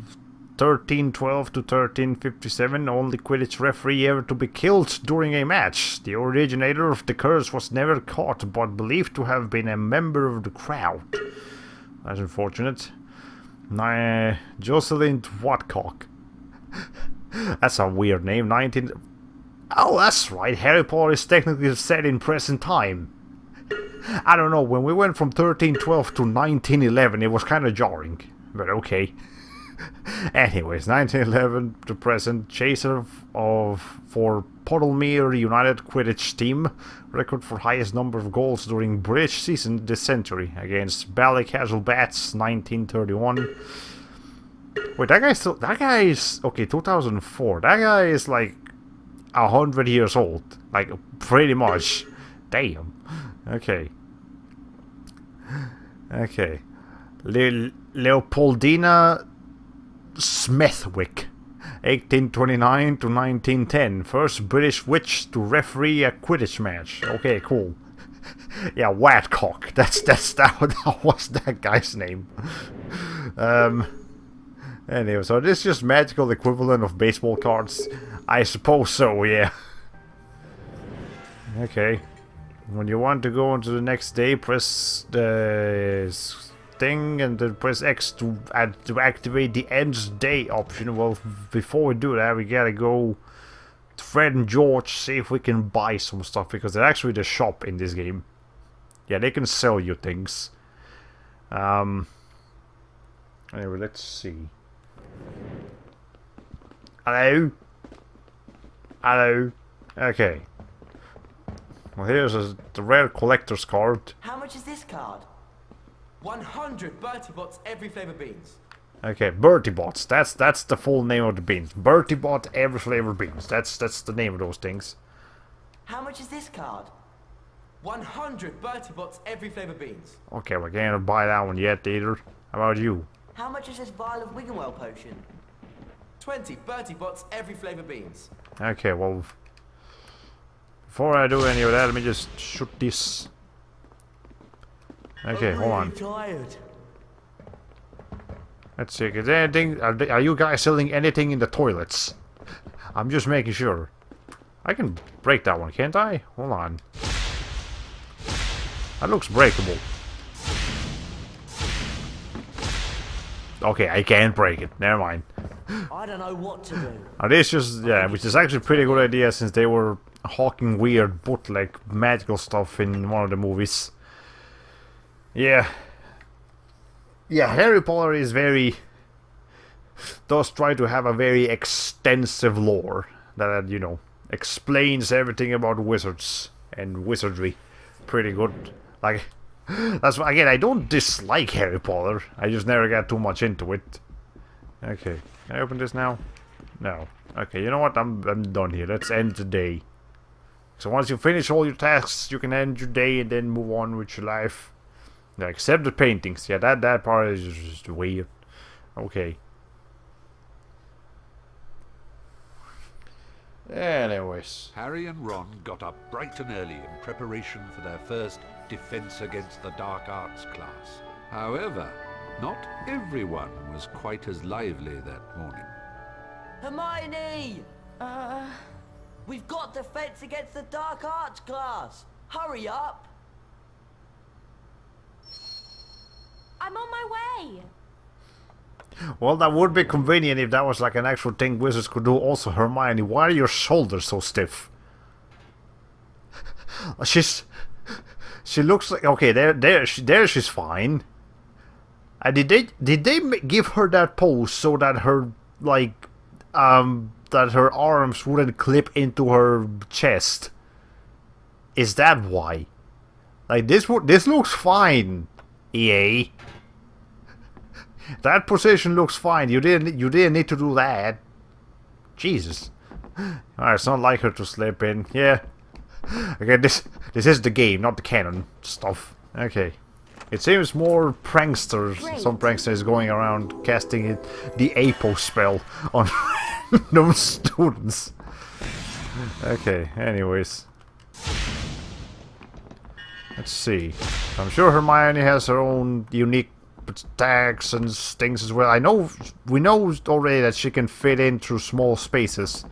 1312 to 1357, only Quidditch referee ever to be killed during a match. The originator of the curse was never caught, but believed to have been a member of the crowd. That's unfortunate. Jocelyn Watcock. That's a weird name. 19... Oh, that's right. Harry Potter is technically set in present time. I don't know. When we went from 1312 to 1911, it was kind of jarring. But okay. Anyways, 1911 to present, chaser for Puddlemere United Quidditch team, record for highest number of goals during British season this century against Ballycastle Bats 1931. Wait, that guy is okay. 2004. That guy is like 100 years old, like pretty much. Damn. Okay. Okay. Leopoldina Smithwick, 1829 to 1910. First British witch to referee a Quidditch match. Okay, cool. Yeah, Watcock. That was that guy's name. Anyway, so this is just magical equivalent of baseball cards. I suppose so, yeah. Okay. When you want to go into the next day, press the thing and then press X to activate the end day option. Well, before we do that, we gotta go to Fred and George, see if we can buy some stuff, because they're actually the shop in this game. Yeah, they can sell you things. Anyway, let's see. Hello? Hello? Okay. Well, here's the rare collector's card. How much is this card? 100 Bertie Bots every flavor beans. Okay, Bertie Bots. That's the full name of the beans. Bertie Bot every flavor beans. That's the name of those things. How much is this card? 100 Bertie Bots every flavor beans. Okay, we can't buy that one yet either. How about you? How much is this vial of Wiggenwell potion? 20 Bertie Bots every flavor beans. Okay, well, before I do any of that, let me just shoot this. Okay, hold on. Tired. Let's see. Is there anything? Are you guys selling anything in the toilets? I'm just making sure. I can break that one, can't I? Hold on. That looks breakable. Okay, I can't break it. Never mind. I don't know what to do. This just, yeah, which is actually a pretty good idea since they were hawking weird bootleg magical stuff in one of the movies. Yeah. Yeah, Harry Potter is does try to have a very extensive lore that, you know, explains everything about wizards and wizardry. Pretty good. Like, that's why, again, I don't dislike Harry Potter. I just never got too much into it. Okay, can I open this now? No. Okay, you know what? I'm done here. Let's end the day. So once you finish all your tasks, you can end your day and then move on with your life. Yeah, except the paintings. Yeah, that part is just weird. Okay. Anyways. Harry and Ron got up bright and early in preparation for their first Defense Against the Dark Arts class. However, not everyone was quite as lively that morning. Hermione! We've got Defense Against the Dark Arts class. Hurry up! I'm on my way. Well, that would be convenient if that was like an actual thing wizards could do. Also, Hermione, why are your shoulders so stiff? She looks like, okay, there she's fine. Did they give her that pose so that her like that her arms wouldn't clip into her chest? Is that why? Like this looks fine, EA. That position looks fine. You didn't need to do that. Jesus. Alright, it's not like her to slip in. Yeah. Okay, this is the game, not the canon stuff. Okay. It seems more pranksters. Great. Some pranksters going around casting the APO spell on random students. Okay, anyways. Let's see. I'm sure Hermione has her own unique attacks and things as well. We know already that she can fit in through small spaces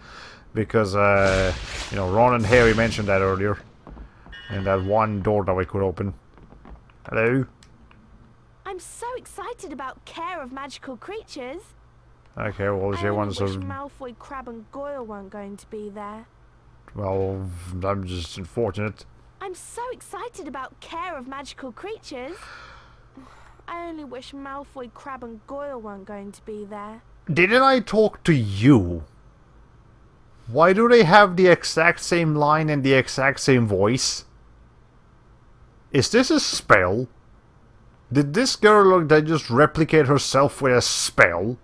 because you know, Ron and Harry mentioned that earlier, and that one door that we could open. Hello. I'm so excited about Care of Magical Creatures. Okay, well, she wants I wish to. Malfoy, Crabbe, and Goyle weren't going to be there. Well, I'm just unfortunate. I'm so excited about Care of Magical Creatures. I only wish Malfoy, Crabbe, and Goyle weren't going to be there. Didn't I talk to you? Why do they have the exact same line and the exact same voice? Is this a spell? Did this girl look that just replicate herself with a spell?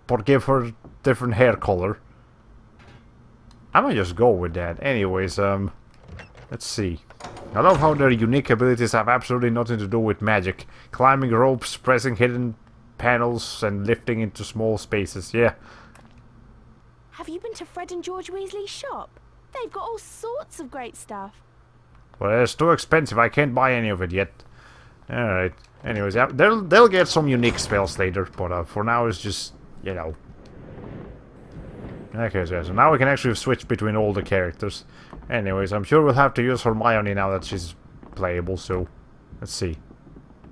But give her different hair color? I might just go with that. Anyways, let's see. I love how their unique abilities have absolutely nothing to do with magic. Climbing ropes, pressing hidden panels, and lifting into small spaces. Yeah. Have you been to Fred and George Weasley's shop? They've got all sorts of great stuff. Well, it's too expensive. I can't buy any of it yet. Alright. Anyways, yeah, they'll get some unique spells later, but for now it's just, you know. Okay, so now we can actually switch between all the characters. Anyways, I'm sure we'll have to use Hermione now that she's playable, so let's see.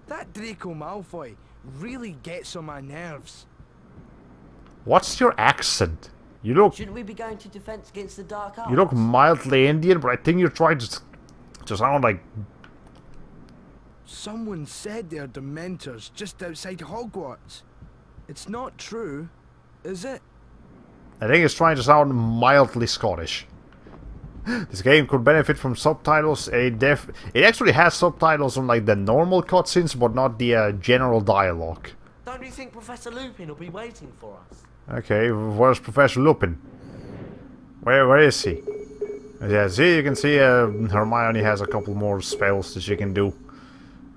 That Draco Malfoy really gets on my nerves. What's your accent? You look... Shouldn't we be going to Defense Against the Dark Arts? You look mildly Indian, but I think you're trying to sound like... Someone said they're Dementors just outside Hogwarts. It's not true, is it? I think it's trying to sound mildly Scottish. This game could benefit from subtitles. It actually has subtitles on like the normal cutscenes, but not the general dialogue. Don't you think Professor Lupin will be waiting for us? Okay, where's Professor Lupin? Where is he? Yeah, see, you can see Hermione has a couple more spells that she can do.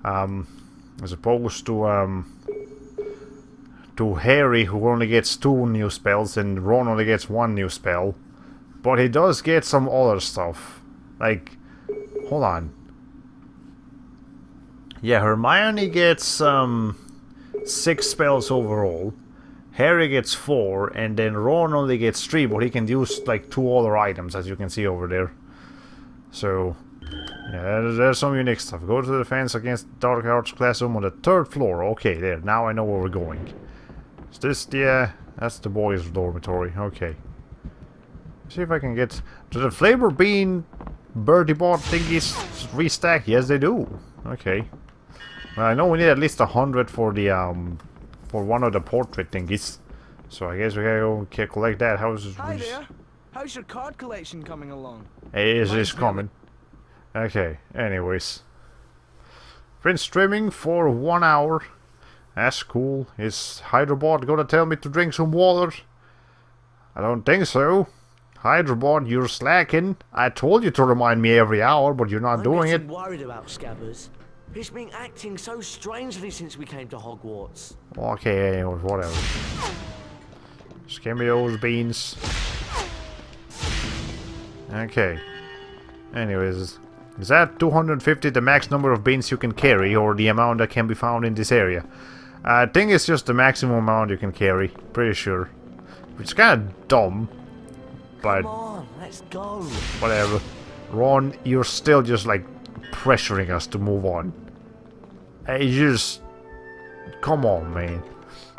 As opposed to Harry, who only gets 2 new spells, and Ron only gets 1 new spell. But he does get some other stuff. Like, hold on. Yeah, Hermione gets 6 spells overall. Harry gets 4, and then Ron only gets 3, but he can use like 2 other items, as you can see over there. So, yeah, there's some unique stuff. Go to the Defense Against Dark Arts classroom on the 3rd floor. Okay, there. Now I know where we're going. Is this the... that's the boys' dormitory. Okay. See if I can get... Do the Flavor Bean Birdie Bot thingies restack? Yes, they do. Okay. Well, I know we need at least 100 for the, for one of the portrait thingies. So I guess we gotta go collect that. Hi there. How's your card collection coming along? It is coming. Okay, anyways. Prince streaming for 1 hour. That's cool. Is Hydrobot gonna tell me to drink some water? I don't think so. Hydrobot, you're slacking. I told you to remind me every hour, but you're not doing it. I'm worried about Scabbers. He's been acting so strangely since we came to Hogwarts. Okay, anyways, whatever. Just give me those beans. Okay. Anyways, is that 250 the max number of bins you can carry, or the amount that can be found in this area? I think it's just the maximum amount you can carry. Pretty sure. Which is kind of dumb. But Come on, let's go. whatever. Ron, you're still just like pressuring us to move on. You just... Come on, man.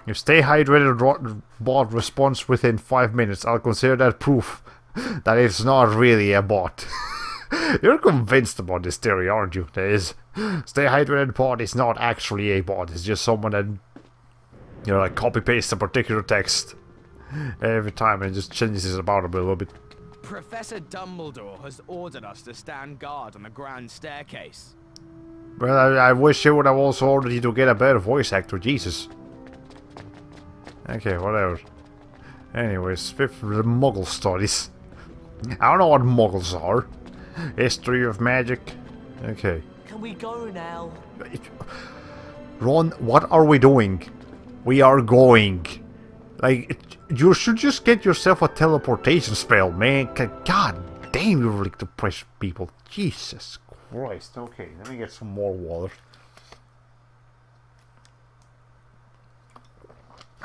If stay hydrated bot responds within 5 minutes, I'll consider that proof that it's not really a bot. You're convinced about this theory, aren't you? That is, stay hydrated bot is not actually a bot. It's just someone that, you know, like copy-pastes a particular text every time and just changes it about a little bit. Professor Dumbledore has ordered us to stand guard on the grand staircase. Well, I wish he would have also ordered you to get a better voice actor, Jesus. Okay, whatever. Anyways, fifth, the Muggle studies. I don't know what Muggles are. History of magic. Okay. Can we go now? Ron, what are we doing? We are going. Like, you should just get yourself a teleportation spell, man. God damn, you like to press people. Jesus Christ. Okay, let me get some more water.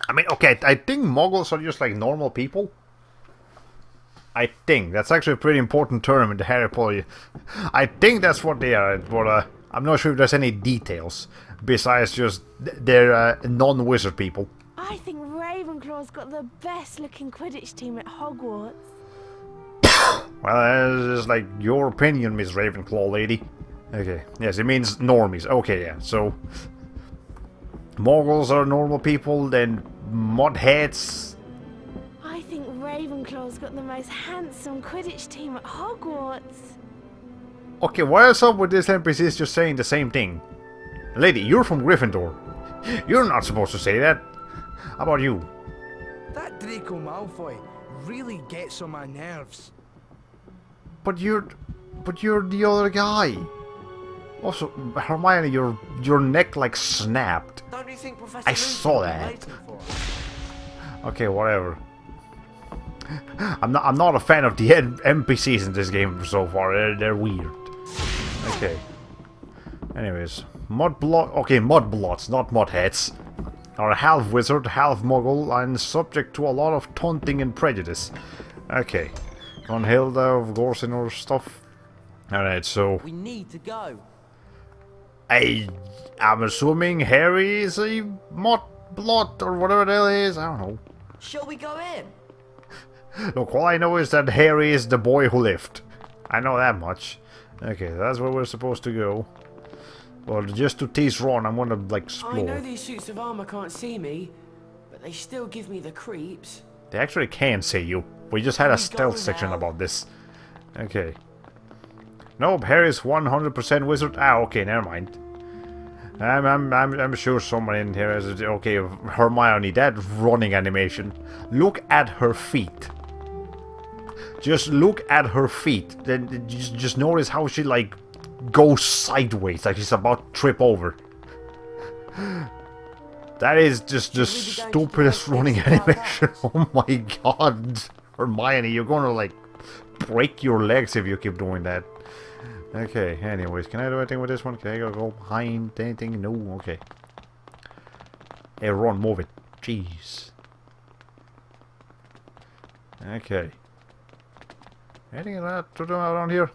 I mean, okay, I think Muggles are just like normal people. I think. That's actually a pretty important term in the Harry Potter. I think that's what they are, but I'm not sure if there's any details. Besides just, they're non-wizard people. I think Ravenclaw's got the best looking Quidditch team at Hogwarts. Well, that's just like your opinion, Miss Ravenclaw lady. Okay, yes, it means normies. Okay, yeah, so... Muggles are normal people, then Mudheads... I think Ravenclaw's got the most handsome Quidditch team at Hogwarts. Okay, why is up with this NPCs just saying the same thing? Lady, you're from Gryffindor. You're not supposed to say that. How about you? That Draco Malfoy really gets on my nerves. But you're the other guy. Also, Hermione, your neck like snapped. Don't you think Professor I Luke's saw been that. waiting for us? Okay, whatever. I'm not a fan of the NPCs in this game so far. They're weird. Okay. Anyways, Mudblots, not Mudheads, are half wizard, half muggle, and subject to a lot of taunting and prejudice. Okay. Gunhilda of Gorsinor stuff. Alright, so... We need to go. I'm assuming Harry is a Mudblot or whatever the hell it is. I don't know. Shall we go in? Look, all I know is that Harry is the boy who lived. I know that much. Okay, that's where we're supposed to go. Well, just to tease Ron, I'm gonna, like, explore. I know these suits of armor can't see me, but they still give me the creeps. They actually can see you. We just had a stealth section about this. Okay. Nope, Harry's 100% wizard. Ah, okay, never mind. I'm sure someone in here is... Okay, Hermione, that running animation. Look at her feet. Just look at her feet. Then just notice how she, like, goes sideways, like she's about to trip over. That is just the stupidest running animation. Oh my god. Hermione, you're gonna, like, break your legs if you keep doing that. Okay, anyways, can I do anything with this one? Can I go behind anything? No, okay. Hey, Ron, move it. Jeez. Okay. Anything to do around here?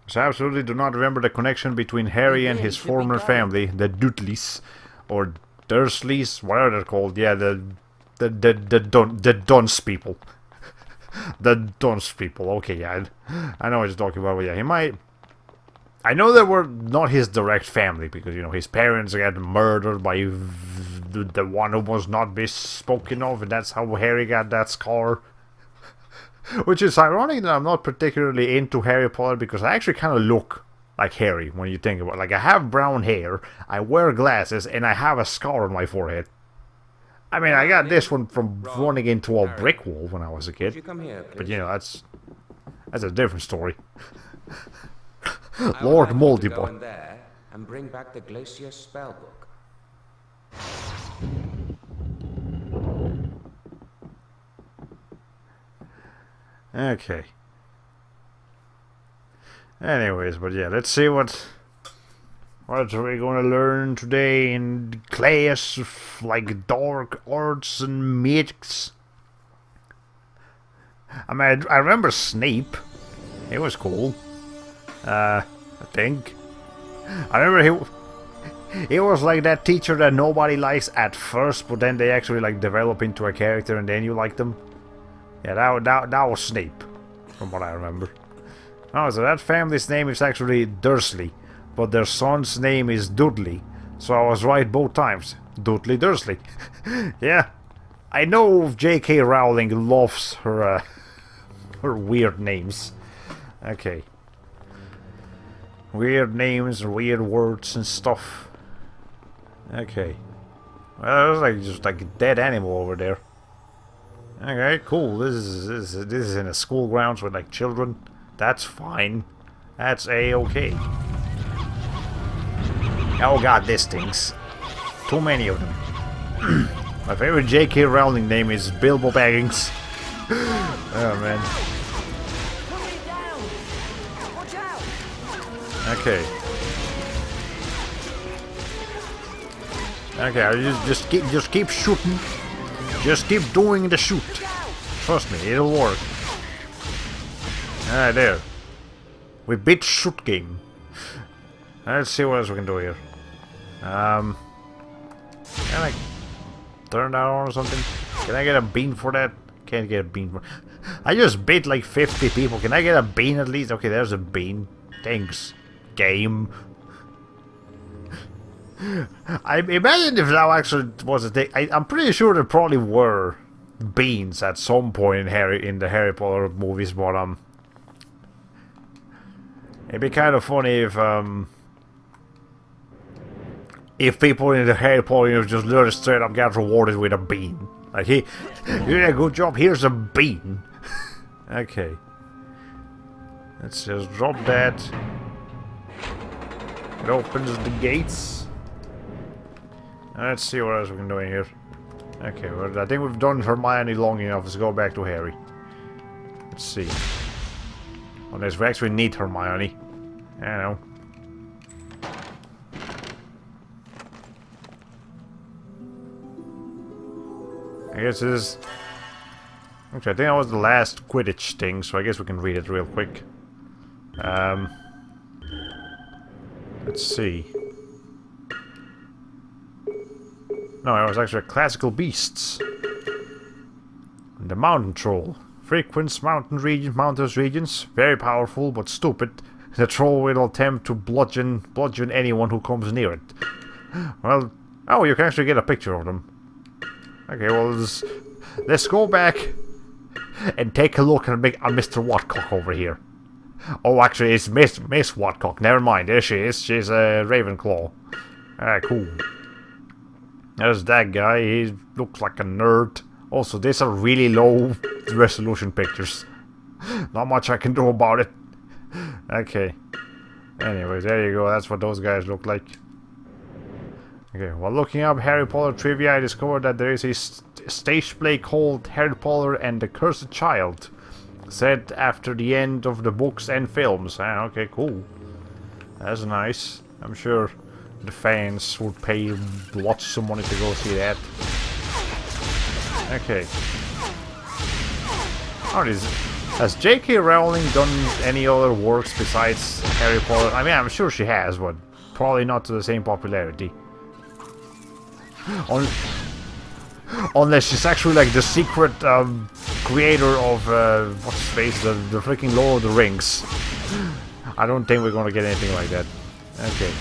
So I absolutely do not remember the connection between Harry and his former family, the Dudleys, or Dursleys, whatever they're called. Yeah, the Dunce people. The Dunce people. Okay, yeah, I know what you're talking about. But yeah, he might. I know they were not his direct family because, you know, his parents got murdered by the one who must not be spoken of, and that's how Harry got that scar. Which is ironic that I'm not particularly into Harry Potter because I actually kind of look like Harry when you think about it. Like, I have brown hair, I wear glasses, and I have a scar on my forehead. I mean, I got this one from running into a brick wall when I was a kid. But, you know, that's a different story. Lord Moldybot. There and bring back the Glacier spellbook. Okay. Anyways, but yeah, let's see what are we gonna learn today in class of, like, dark arts and magics. I mean, I remember Snape. He was cool. I think. I remember he was like that teacher that nobody likes at first, but then they actually like develop into a character and then you like them. Yeah, that was Snape, from what I remember. Oh, so that family's name is actually Dursley, but their son's name is Dudley. So I was right both times. Dudley Dursley. Yeah. I know J.K. Rowling loves her her weird names. Okay. Weird names, weird words and stuff. Okay. Well, there's like just like a dead animal over there. Okay, cool. This is in a school grounds with like children. That's fine. That's a-okay. Oh god, this stinks. Too many of them. My favorite J.K. Rowling name is Bilbo Baggins. Oh man. Okay. Okay, just keep shooting. Just keep doing the shoot. Trust me, it'll work. Alright, there. We beat shoot game. Let's see what else we can do here. Can I turn that on or something? Can I get a bean for that? Can't get a bean for... I just beat like 50 people. Can I get a bean at least? Okay, there's a bean. Thanks, game. I imagine if that actually was a thing. I'm pretty sure there probably were beans at some point in the Harry Potter movies, but it'd be kind of funny if people in the Harry Potter just literally straight up got rewarded with a bean. Like, hey, you did a good job, here's a bean. Okay. Let's just drop that. It opens the gates. Let's see what else we can do in here. Okay, well, I think we've done Hermione long enough. Let's go back to Harry. Let's see. Unless we actually need Hermione. I don't know. I guess this is... Okay, I think that was the last Quidditch thing, so I guess we can read it real quick. Let's see. No, it was actually classical beasts. The mountain troll. Frequents mountainous regions. Very powerful, but stupid. The troll will attempt to bludgeon anyone who comes near it. Well, oh, you can actually get a picture of them. Okay, well, let's go back and take a look at Mr. Watcock over here. Oh, actually, it's Miss Watcock. Never mind, there she is. She's a Ravenclaw. Alright, cool. There's that guy. He looks like a nerd. Also, these are really low resolution pictures. Not much I can do about it. Okay. Anyways, there you go. That's what those guys look like. Okay, while looking up Harry Potter trivia, I discovered that there is a stage play called Harry Potter and the Cursed Child, set after the end of the books and films. Ah, okay, cool. That's nice. I'm sure the fans would pay lots of money to go see that. Okay. Has J.K. Rowling done any other works besides Harry Potter? I mean, I'm sure she has, but probably not to the same popularity. Unless she's actually like the secret creator of what's his face, the freaking Lord of the Rings. I don't think we're gonna get anything like that. Okay.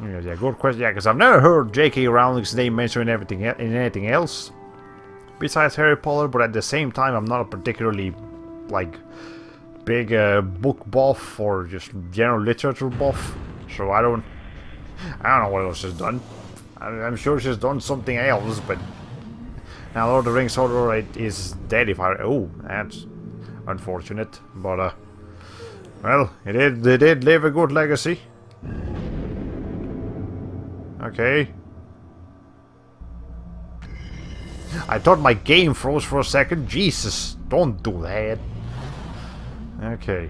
Yeah, good question. Yeah, because I've never heard J.K. Rowling's name mentioned in anything else besides Harry Potter. But at the same time, I'm not a particularly like big book buff or just general literature buff, so I don't know what else she's done. I'm sure she's done something else, but now Lord of the Rings alright is dead. If I that's unfortunate, but well, they did leave a good legacy. Okay. I thought my game froze for a second. Jesus, don't do that. Okay.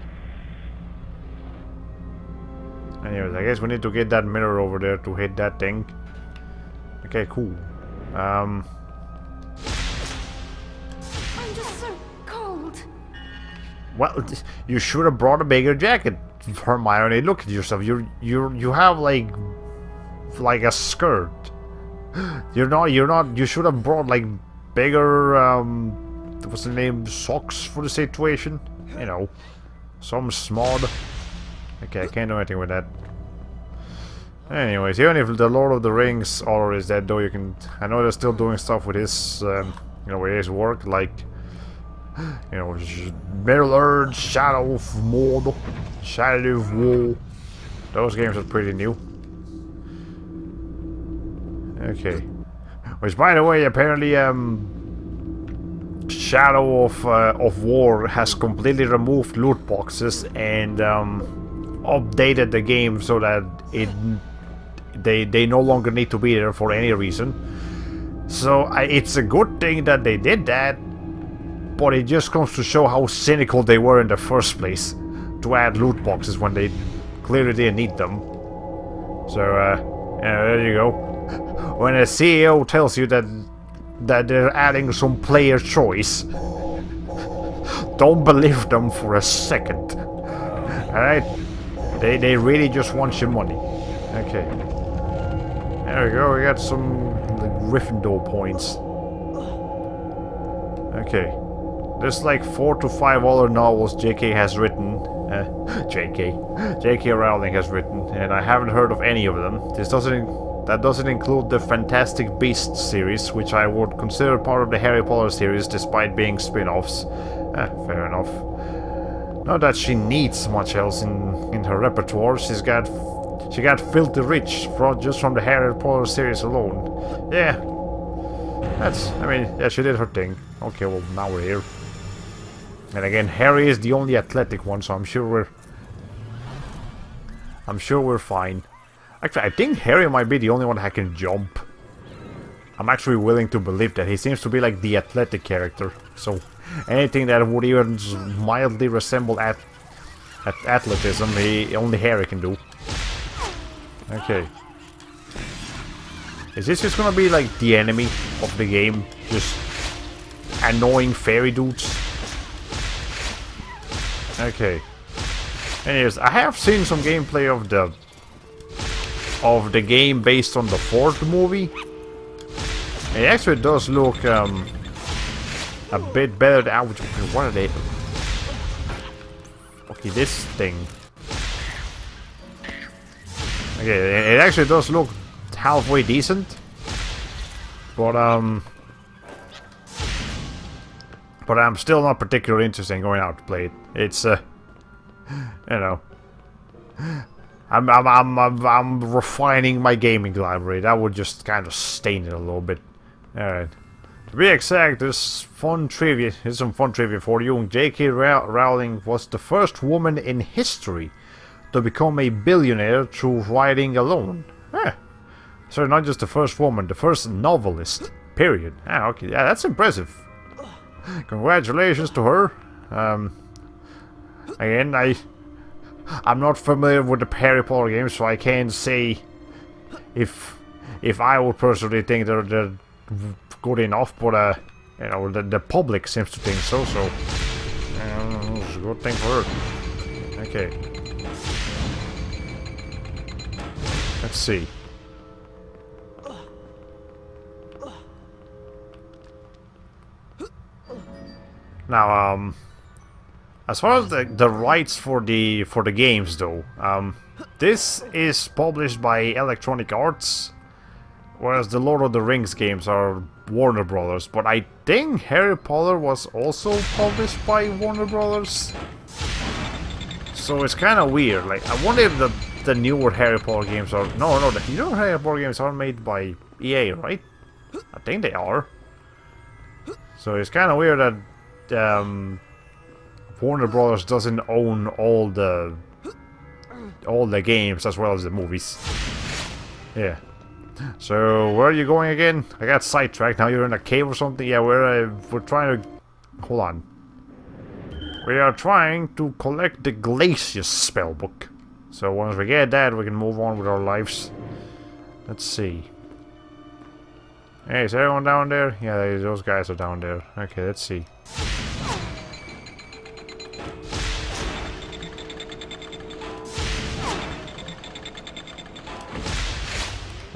Anyways, I guess we need to get that mirror over there to hit that thing. Okay, cool. I'm just so cold. Well, you should have brought a bigger jacket, Hermione. Look at yourself. You have like a skirt. You're not. You should have brought like bigger what's the name? Socks for the situation. You know, some small. Okay, I can't do anything with that. Anyways, even if the Lord of the Rings order is dead, though, you can. I know they're still doing stuff with his, you know, with his work, like, you know, Middle Earth, Shadow of Mordor, Shadow of War. Those games are pretty new. Okay, which, by the way, apparently, Shadow of War has completely removed loot boxes and updated the game so that they no longer need to be there for any reason. So it's a good thing that they did that, but it just comes to show how cynical they were in the first place to add loot boxes when they clearly didn't need them. So yeah, there you go. When a CEO tells you that they're adding some player choice, don't believe them for a second. Alright? They really just want your money. Okay. There we go, we got some Gryffindor points. Okay. There's like 4 to 5 other novels JK has written. JK Rowling has written, and I haven't heard of any of them. That doesn't include the Fantastic Beasts series, which I would consider part of the Harry Potter series despite being spin-offs. Fair enough. Not that she needs much else in her repertoire. She got filthy rich just from the Harry Potter series alone. Yeah. Yeah, she did her thing. Okay, well, now we're here. And again, Harry is the only athletic one, so I'm sure we're fine. Actually, I think Harry might be the only one that can jump. I'm actually willing to believe that. He seems to be like the athletic character. So anything that would even mildly resemble athleticism, only Harry can do. Okay. Is this just gonna be like the enemy of the game? Just annoying fairy dudes? Okay. Anyways, I have seen some gameplay of the game based on the 4th movie. It actually does look a bit better than what are they? Okay, this thing. Okay, it actually does look halfway decent, but I'm still not particularly interested in going out to play it. It's you know, I'm refining my gaming library. That would just kind of stain it a little bit. All right. To be exact, here's some fun trivia for you. J.K. Rowling was the first woman in history to become a billionaire through writing alone. So not just the first woman, the first novelist. Period. Okay, yeah, that's impressive. Congratulations to her. Again, I'm not familiar with the Harry Potter games, so I can't say if I would personally think they're good enough, but you know, the public seems to think so. So it's a good thing for her. Okay. Let's see. Now, as far as the rights for the games, though, this is published by Electronic Arts, whereas the Lord of the Rings games are Warner Brothers. But I think Harry Potter was also published by Warner Brothers, so it's kind of weird. Like, I wonder if the newer Harry Potter games are the newer Harry Potter games are made by EA, right? I think they are. So it's kind of weird that Warner Brothers doesn't own all the games as well as the movies. Yeah. So where are you going again? I got sidetracked. Now you're in a cave or something. Yeah, we're trying to. Hold on. We are trying to collect the Glacius spellbook. So once we get that, we can move on with our lives. Let's see. Hey, is everyone down there? Yeah, those guys are down there. Okay, let's see.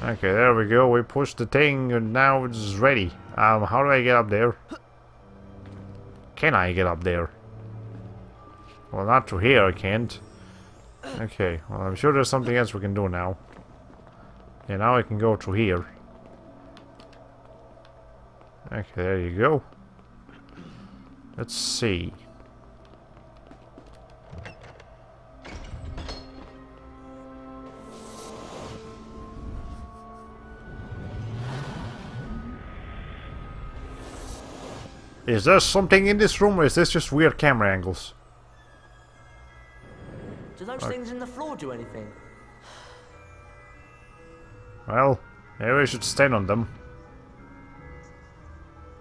Okay, there we go. We pushed the thing and now it's ready. How do I get up there? Can I get up there? Well, not through here, I can't. Okay, well, I'm sure there's something else we can do now. Yeah, now I can go through here. Okay, there you go. Let's see. Is there something in this room, or is this just weird camera angles? Do those things in the floor do anything? Well, maybe I should stand on them.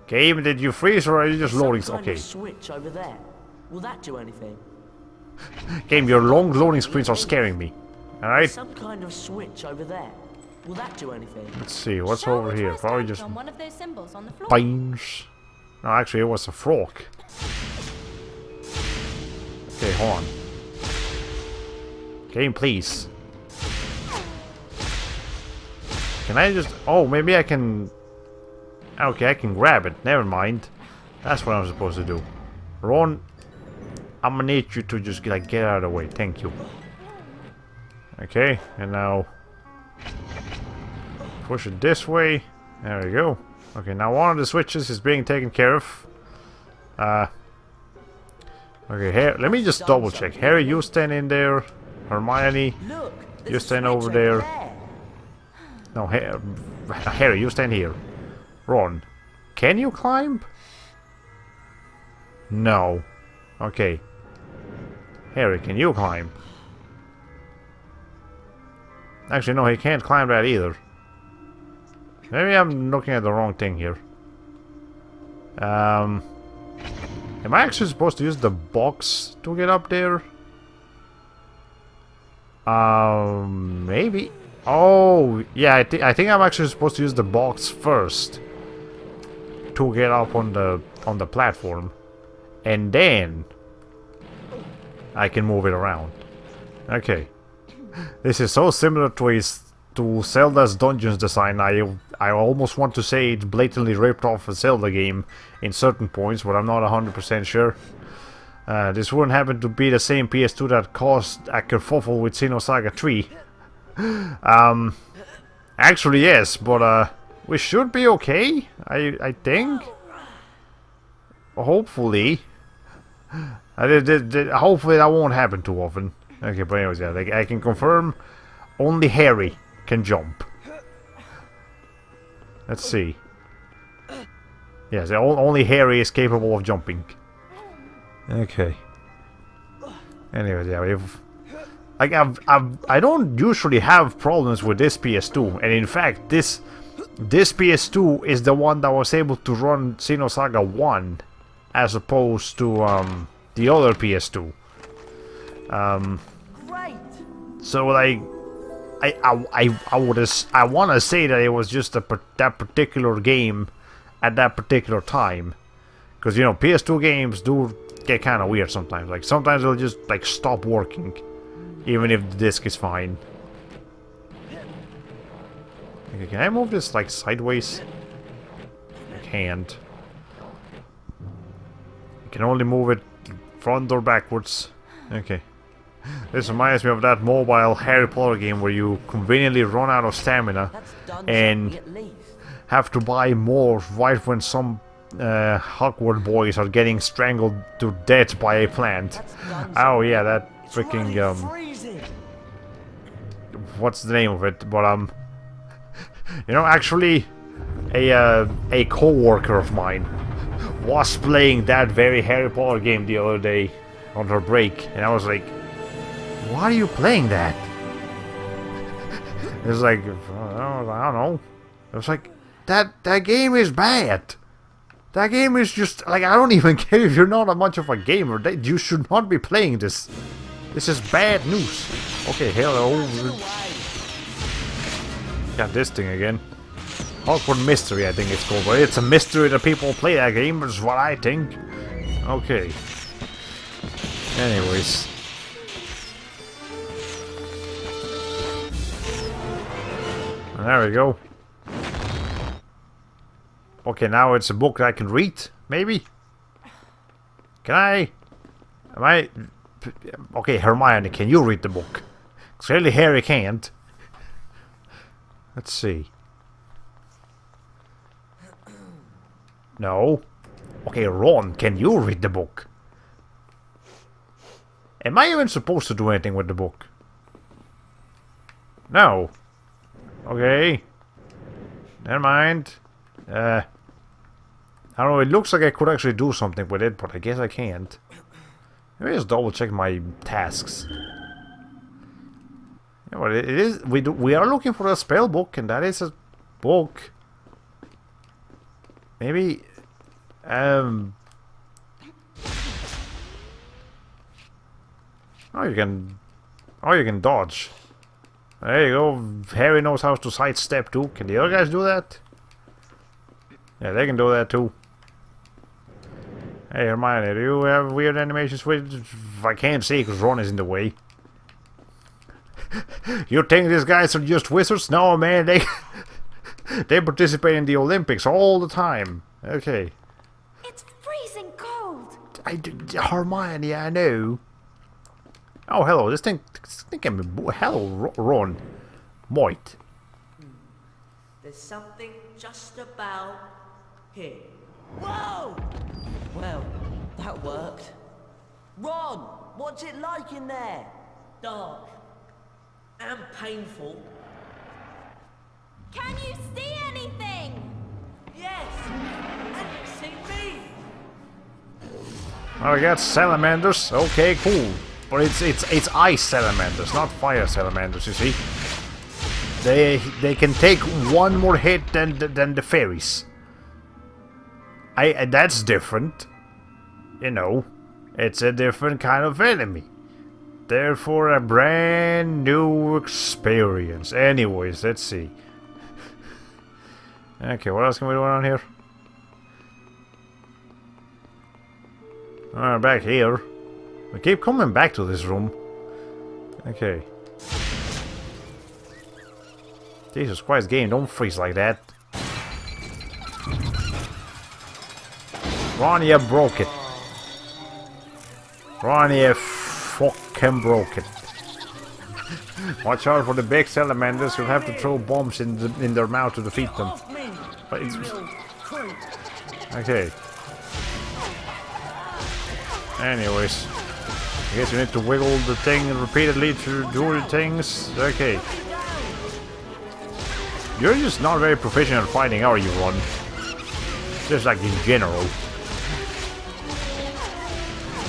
Game, did you freeze or are you just loading? Some kind Okay. of switch over there. Will that do anything? Game, your long loading screens are scaring me. Alright? Some kind of switch over there. Will that do anything? Let's see, what's Shall over we here? try Probably standing just on one of those symbols on the floor? pines. No, actually it was a frog. Okay, hold on. Game, please. Can I just... Oh, maybe I can... Okay, I can grab it. Never mind. That's what I'm supposed to do. Ron, I'm gonna need you to just like get out of the way. Thank you. Okay, and now... push it this way. There we go. Okay, now one of the switches is being taken care of. Okay, here, let me just double check. Harry, you stand in there. Hermione, you stand over there. No, Harry, you stand here. Ron, can you climb? No. Okay. Harry, can you climb? Actually, no, he can't climb that either. Maybe I'm looking at the wrong thing here. Am I actually supposed to use the box to get up there? Maybe. Oh, yeah, I think I'm actually supposed to use the box first to get up on the platform, and then I can move it around. Okay, this is so similar to Zelda's dungeons design. I almost want to say it blatantly ripped off a Zelda game in certain points, but I'm not 100% sure. This wouldn't happen to be the same PS2 that caused a kerfuffle with Xenosaga 3. Actually yes, but we should be okay, I think. Hopefully. Hopefully that won't happen too often. Okay, but anyways, yeah, I can confirm only Harry can jump. Let's see. Yes, only Harry is capable of jumping. Okay. Anyways, yeah, I don't usually have problems with this PS2, and in fact, this PS2 is the one that was able to run Xenosaga 1, as opposed to the other PS2. Great. So like, I want to say that it was just that particular game at that particular time, because you know PS2 games do get kind of weird sometimes. Like sometimes they'll just like stop working, even if the disc is fine. Okay, can I move this like sideways? I can't. I can only move it front or backwards. Okay. This reminds me of that mobile Harry Potter game where you conveniently run out of stamina and have to buy more right when some Hogwarts boys are getting strangled to death by a plant. Oh yeah, that freaking what's the name of it? But you know, actually, a co-worker of mine was playing that very Harry Potter game the other day on her break, and I was like, why are you playing that? It's like, I don't know. It was like, that game is bad. That game is just, like, I don't even care if you're not a much of a gamer. You should not be playing this. This is bad news. Okay, hello. Got this thing again. Hogwarts Mystery, I think it's called. But it's a mystery that people play that game, is what I think. Okay. Anyways. And there we go. Okay, now it's a book that I can read, maybe? Can I? Am I? Okay, Hermione, can you read the book? Clearly Harry can't. Let's see. No. Okay, Ron, can you read the book? Am I even supposed to do anything with the book? No. Okay. Never mind. I don't know, it looks like I could actually do something with it, but I guess I can't. Let me just double check my tasks. Yeah, but it is, we are looking for a spell book, and that is a book. Maybe, oh, you can dodge. There you go. Harry knows how to sidestep too. Can the other guys do that? Yeah, they can do that too. Hey Hermione, do you have weird animations with? I can't see because Ron is in the way. You think these guys are just wizards? No, man, they participate in the Olympics all the time. Okay. It's freezing cold. Hermione, I know. Oh, hello. This thing can be. Hello, Ron. Moit. There's something just about here. Whoa! Well, that worked. Ron, what's it like in there? Dark. And painful. Can you see anything? Yes! And you see me! Oh, we got salamanders. Okay, cool. But it's ice salamanders, not fire salamanders, you see. They can take one more hit than the fairies. That's different. You know, it's a different kind of enemy. Therefore, a brand new experience. Anyways, let's see. Okay, what else can we do around here? Alright, back here. We keep coming back to this room. Okay. Jesus Christ, game, don't freeze like that. Ron, you broke it. Ron, you fucking broke it. Watch out for the big salamanders. You'll have to throw bombs in their mouth to defeat them. But it's... Okay. Anyways. I guess you need to wiggle the thing repeatedly to do the things. Okay. You're just not very proficient at fighting, are you, Ron? Just like in general.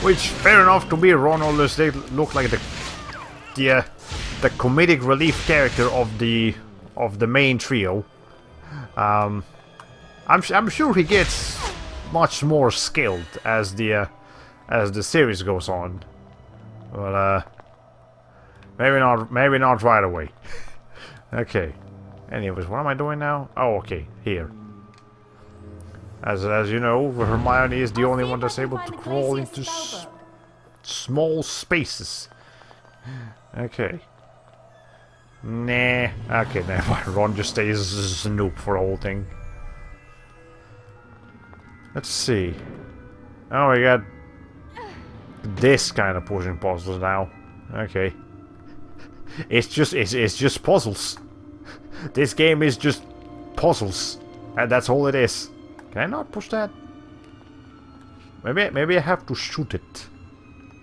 Which, fair enough to be Ron, although they look like the comedic relief character of the main trio. I'm sure he gets much more skilled as the series goes on. But maybe not right away. Okay. Anyways, what am I doing now? Oh, okay, here. As you know, Hermione is the only one that's able to crawl into small spaces. Okay. Nah. Okay, never mind. Ron just stays as a noob for the whole thing. Let's see. Oh, we got this kind of pushing puzzles now. Okay. It's just puzzles. This game is just puzzles, and that's all it is. Can I not push that? Maybe I have to shoot it.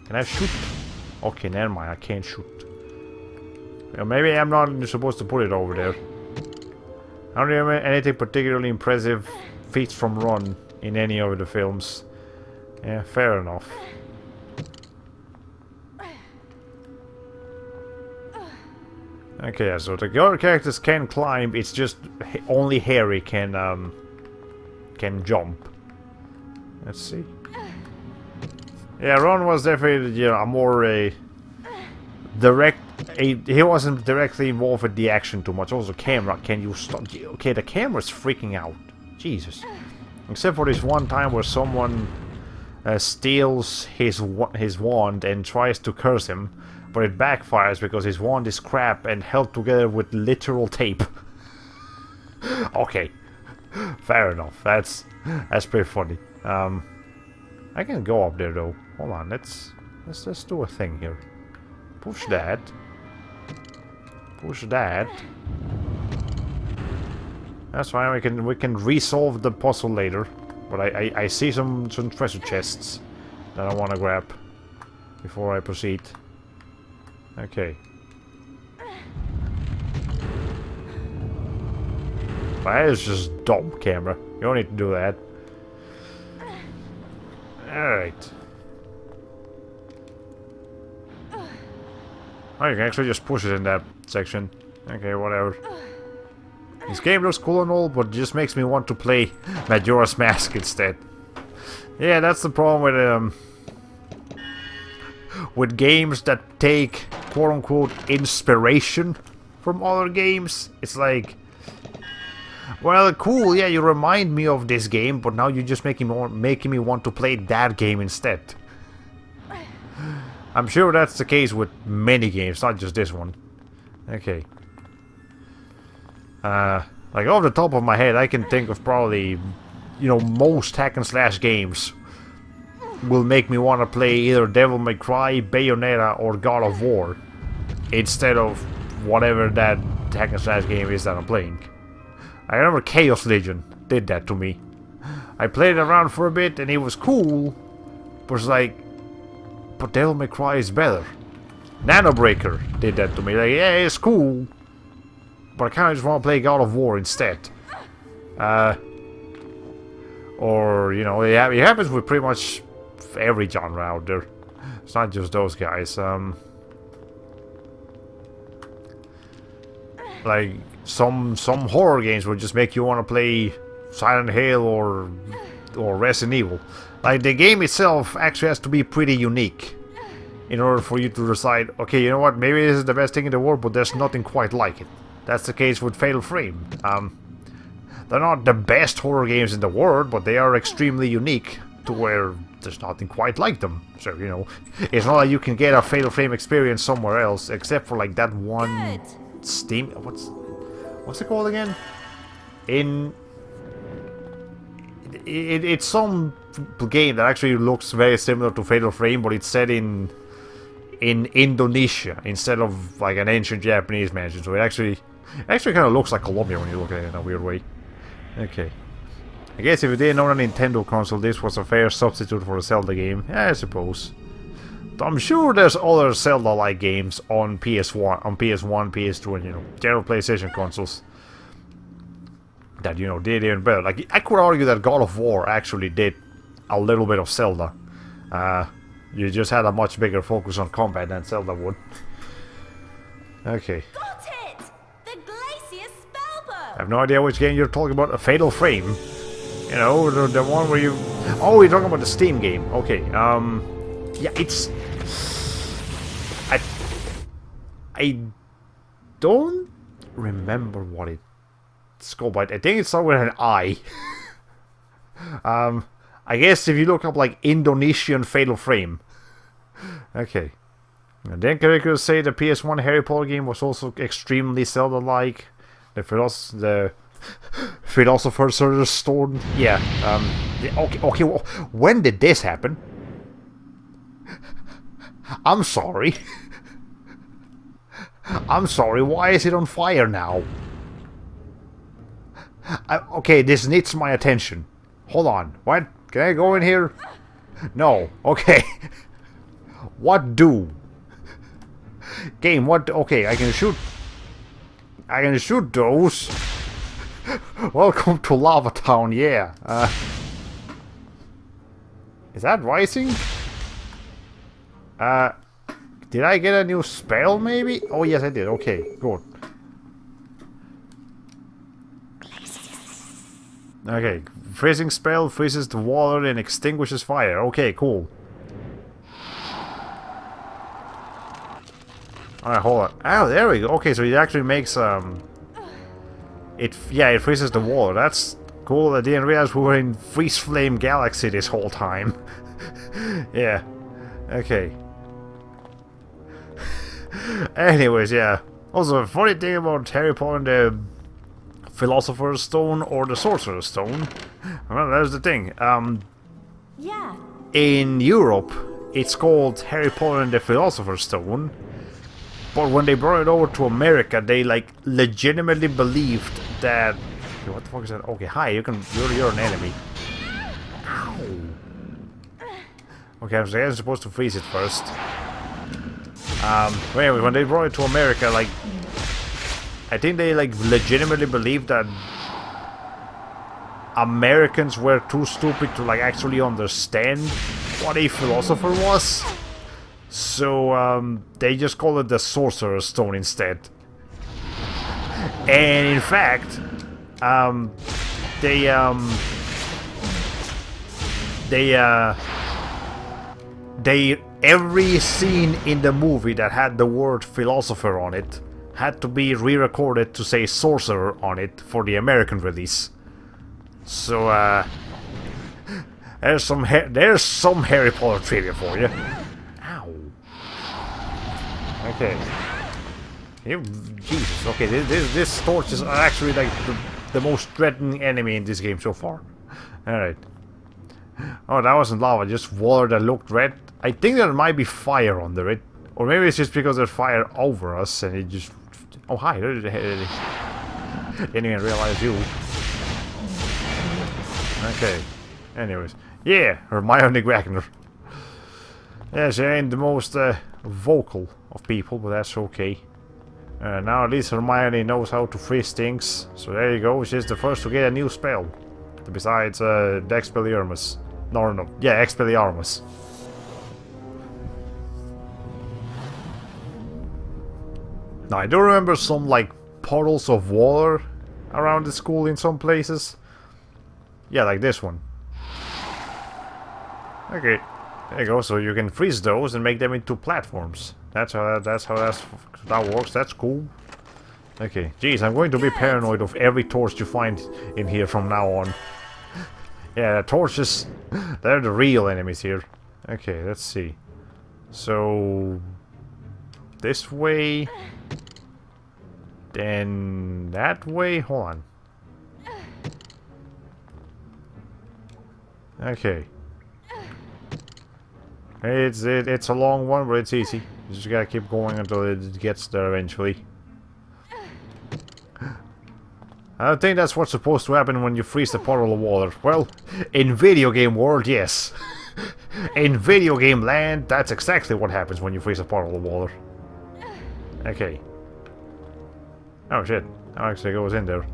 Can I shoot? Okay, never mind. I can't shoot. Well, maybe I'm not supposed to put it over there. I don't remember anything particularly impressive feats from Ron in any of the films. Yeah, fair enough. Okay, yeah, so the other characters can climb. It's just only Harry can jump. Let's see. Yeah, Ron was definitely, you know, a more he wasn't directly involved with the action too much. Also, camera, can you stop? Okay, the camera's freaking out. Jesus. Except for this one time where someone steals his wand and tries to curse him, but it backfires because his wand is crap and held together with literal tape. Okay, fair enough. That's pretty funny. I can go up there though. Hold on, let's do a thing here. Push that. Push that. That's fine. We can resolve the puzzle later. But I see some treasure chests that I want to grab before I proceed. Okay. That is just dumb, camera. You don't need to do that. Alright. Oh, you can actually just push it in that section. Okay, whatever. This game looks cool and all, but it just makes me want to play Majora's Mask instead. Yeah, that's the problem with games that take quote-unquote inspiration from other games. It's like, well, cool, yeah, you remind me of this game, but now you're just making me want to play that game instead. I'm sure that's the case with many games, not just this one. Okay. Like off the top of my head, I can think of probably, you know, most hack and slash games will make me want to play either Devil May Cry, Bayonetta, or God of War instead of whatever that hack and slash game is that I'm playing. I remember Chaos Legion did that to me. I played around for a bit and it was cool, but it's like, but Devil May Cry is better. Nano Breaker did that to me. Like, yeah, it's cool, but I kind of just want to play God of War instead. Or, you know, it happens with pretty much every genre out there. It's not just those guys. Like, some horror games will just make you want to play Silent Hill or Resident Evil. Like, the game itself actually has to be pretty unique in order for you to decide, okay, you know what, maybe this is the best thing in the world, but there's nothing quite like it. That's the case with Fatal Frame. They're not the best horror games in the world, but they are extremely unique to where there's nothing quite like them. So, you know, it's not like you can get a Fatal Frame experience somewhere else, except for like that one Steam... What's it called again? It's some game that actually looks very similar to Fatal Frame, but it's set in Indonesia instead of like an ancient Japanese mansion. So it actually kind of looks like Colombia when you look at it in a weird way. Okay. I guess if you didn't own a Nintendo console, this was a fair substitute for a Zelda game. Yeah, I suppose. I'm sure there's other Zelda-like games on PS1, PS2, and, you know, general PlayStation consoles that, you know, did even better. Like, I could argue that God of War actually did a little bit of Zelda. You just had a much bigger focus on combat than Zelda would. Okay. Got it! The Glacier Spellbow! I have no idea which game you're talking about. A Fatal Frame. You know, the one where you... Oh, you're talking about the Steam game. Okay, yeah, it's... I don't remember what it's called, but I think it's somewhere with an I. I guess if you look up, like, Indonesian Fatal Frame. Okay. And then can I say the PS1 Harry Potter game was also extremely Zelda-like. The Philosopher's Stone. Yeah. Okay, well, when did this happen? I'm sorry. I'm sorry, why is it on fire now? Okay, this needs my attention. Hold on, what? Can I go in here? No, okay. What do? Game, what? Okay, I can shoot those. Welcome to Lava Town, yeah. Is that rising? Did I get a new spell, maybe? Oh, yes, I did. Okay, good. Okay, freezing spell freezes the water and extinguishes fire. Okay, cool. Alright, hold on. Oh, there we go. Okay, so it actually makes, it freezes the water. That's cool. I didn't realize we were in Freeze Flame Galaxy this whole time. Yeah. Okay. Anyways, yeah. Also, a funny thing about Harry Potter and the Philosopher's Stone or the Sorcerer's Stone. Well, that's the thing. Yeah. In Europe, it's called Harry Potter and the Philosopher's Stone. But when they brought it over to America, they like legitimately believed that. Okay, what the fuck is that? Okay, hi. You're an enemy. Ow. Okay, I was supposed to freeze it first. But anyway, when they brought it to America, like, I think they like legitimately believed that Americans were too stupid to like actually understand what a philosopher was. So they just call it the Sorcerer's Stone instead. And in fact, every scene in the movie that had the word philosopher on it had to be re-recorded to say sorcerer on it for the American release. So there's some Harry Potter trivia for you. Ow. Okay. Jesus. Okay, this torches are actually like the most threatening enemy in this game so far. All right. Oh, that wasn't lava, just water that looked red. I think there might be fire under it. Or maybe it's just because there's fire over us and it just... Oh, hi. Didn't even realize you. Okay. Anyways. Yeah, Hermione Wagner. Yeah, she ain't the most vocal of people, but that's okay. Now at least Hermione knows how to freeze things. So there you go, she's the first to get a new spell. Besides the Expelliarmus. No. Yeah, Expelliarmus. Now I do remember some like puddles of water around the school in some places. Yeah, like this one. Okay, there you go. So you can freeze those and make them into platforms. That's how that works. That's cool. Okay, geez, I'm going to be paranoid of every torch you find in here from now on. Yeah, the torches, they're the real enemies here. Okay, let's see. So this way, then that way. Hold on. Okay. It's a long one, but it's easy. You just gotta keep going until it gets there eventually. I don't think that's what's supposed to happen when you freeze the puddle of water. Well, in video game world, yes. In video game land, that's exactly what happens when you freeze a puddle of water. Okay. Oh shit, that actually goes in there.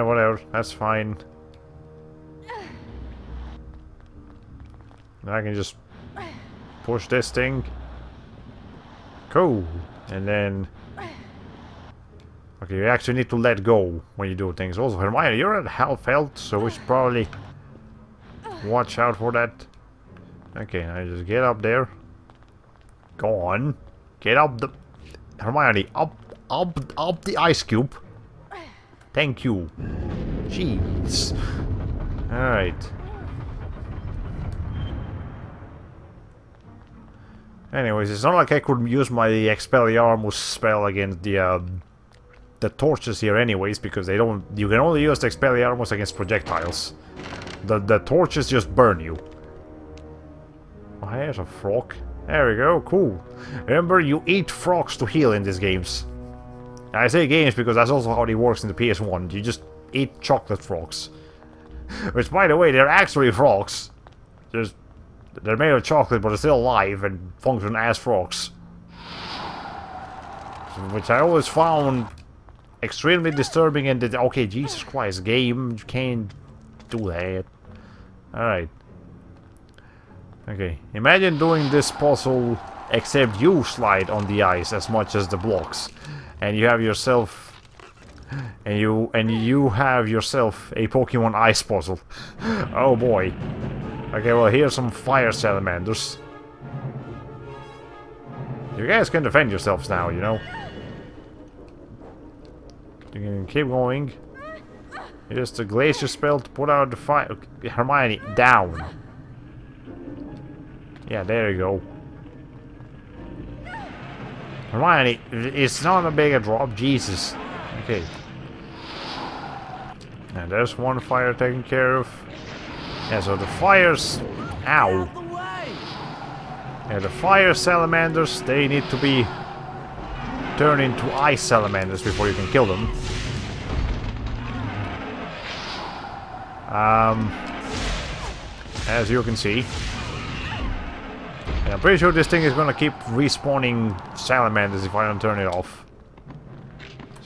Whatever, that's fine. I can just push this thing. Cool. And then... Okay, you actually need to let go when you do things. Also, Hermione, you're at half health, so we should probably watch out for that. Okay, now just get up there. Go on. Get up the... Hermione, up the ice cube. Thank you. Jeez. Alright. Anyways, it's not like I could use my Expelliarmus spell against the torches here anyways, because they don't... You can only use the Expelliarmus against projectiles. The torches just burn you. Oh, there's a frog. There we go, cool. Remember, you eat frogs to heal in these games. I say games because that's also how it works in the PS1. You just eat chocolate frogs. Which, by the way, they're actually frogs. They're made of chocolate, but they're still alive and function as frogs. Which I always found extremely disturbing and that, okay, Jesus Christ, game, you can't do that. Alright. Okay, imagine doing this puzzle except you slide on the ice as much as the blocks. And you have yourself... And you have yourself a Pokemon Ice puzzle. Oh boy. Okay, well, here's some fire salamanders. You guys can defend yourselves now, you know. You can keep going. Here's the glacier spell to put out the fire. Okay, Hermione, down. Yeah, there you go. Hermione, it's not a big a drop, Jesus. Okay. And there's one fire taken care of. Yeah, so the fires... Ow. Yeah, the fire salamanders, they need to be turned into ice salamanders before you can kill them. As you can see. And I'm pretty sure this thing is gonna keep respawning salamanders if I don't turn it off.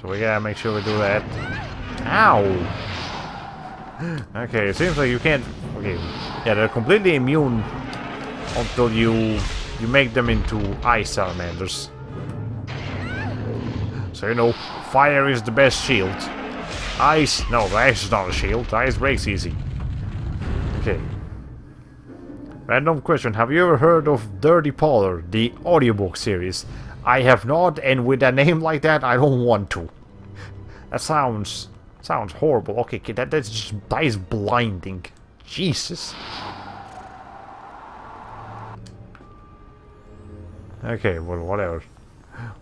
So we gotta make sure we do that. Ow! Okay, it seems like you can't... Okay, yeah, they're completely immune until you make them into ice salamanders. So, you know, fire is the best shield. Ice... No, ice is not a shield. Ice breaks easy. Okay. Random question. Have you ever heard of Dirty Polar, the audiobook series? I have not, and with a name like that, I don't want to. That sounds horrible. Okay, that is blinding. Jesus. Okay, well, whatever.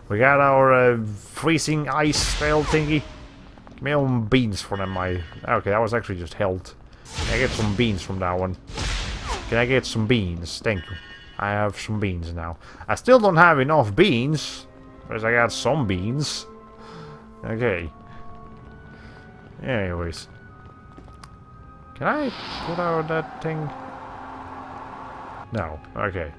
We got our freezing ice spell thingy. Give me some beans for them. Okay, that was actually just health. Can I get some beans from that one? Can I get some beans? Thank you. I have some beans now. I still don't have enough beans. But I got some beans. Okay. Anyways. Can I put out that thing? No. Okay.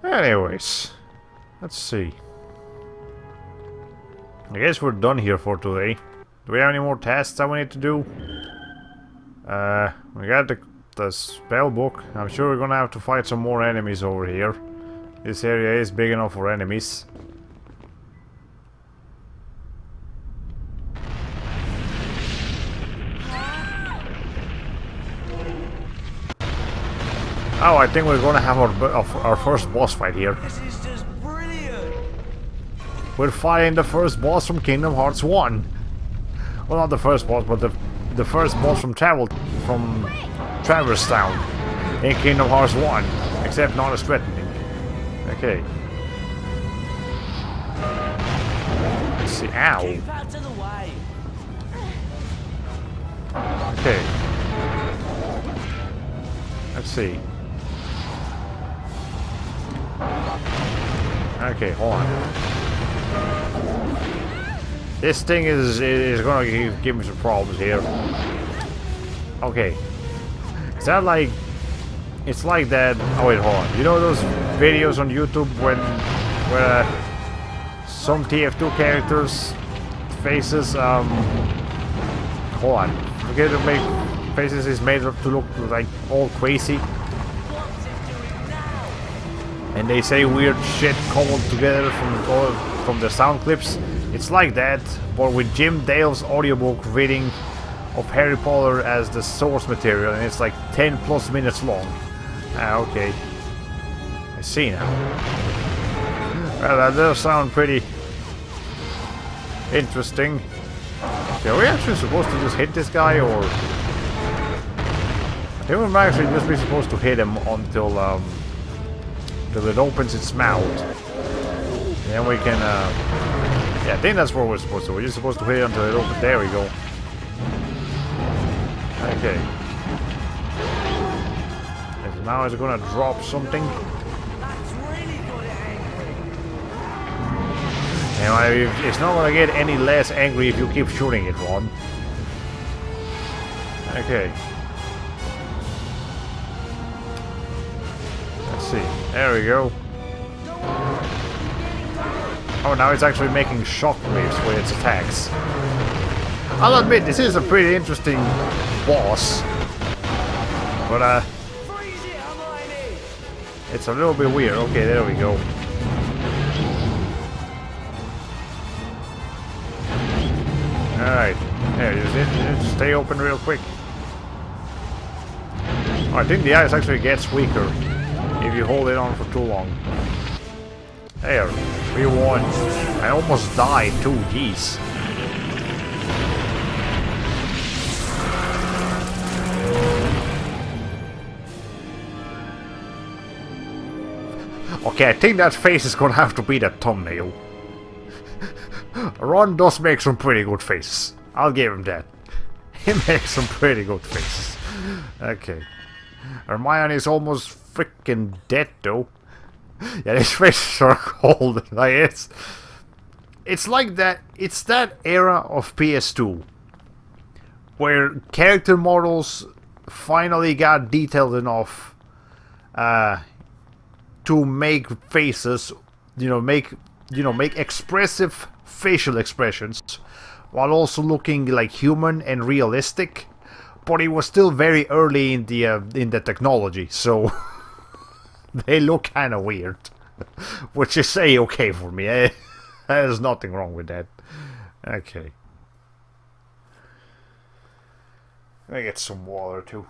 Anyways. Let's see. I guess we're done here for today. Do we have any more tasks that we need to do? We got the spell book. I'm sure we're gonna have to fight some more enemies over here. This area is big enough for enemies. Oh, I think we're gonna have our first boss fight here. This is just brilliant. We're fighting the first boss from Kingdom Hearts 1. Well, not the first boss, but the first boss from Traverse Town in Kingdom Hearts 1, except not as threatening. Okay. Let's see. Ow. Keep out of the way. Okay. Let's see. Okay, hold on. This thing is gonna give me some problems here. Okay. Is that like... It's like that... Oh wait, hold on. You know those videos on YouTube where some TF2 characters faces hold on. Forget to make faces is made up to look like all crazy. And they say weird shit cobbled together from the sound clips. It's like that, but with Jim Dale's audiobook reading of Harry Potter as the source material, and it's like 10 plus minutes long. Ah, okay. I see now. Well, that does sound pretty interesting. Okay, are we actually supposed to just hit this guy, or... I think we might actually just be supposed to hit him until it opens its mouth. And then we can, yeah, I think that's what we're supposed to. We're just supposed to hit it until it opens. There we go. Okay. And now it's gonna drop something. Anyway, it's not gonna get any less angry if you keep shooting it, Ron. Okay. Let's see. There we go. Oh, now it's actually making shockwaves with its attacks. I'll admit, this is a pretty interesting boss. But, it's a little bit weird. Okay, there we go. Alright. There, just stay open real quick. I think the ice actually gets weaker if you hold it on for too long. There, we won. I almost died too, jeez. Okay, I think that face is gonna have to be the thumbnail. Ron does make some pretty good faces. I'll give him that. He makes some pretty good faces. Okay. Hermione is almost freaking dead though. Yeah, his faces are cold. Like it's like that. It's that era of PS2 where character models finally got detailed enough to make faces, make expressive facial expressions while also looking like human and realistic. But it was still very early in the technology, so they look kind of weird, which is okay for me. There's nothing wrong with that. Okay, let me get some water too.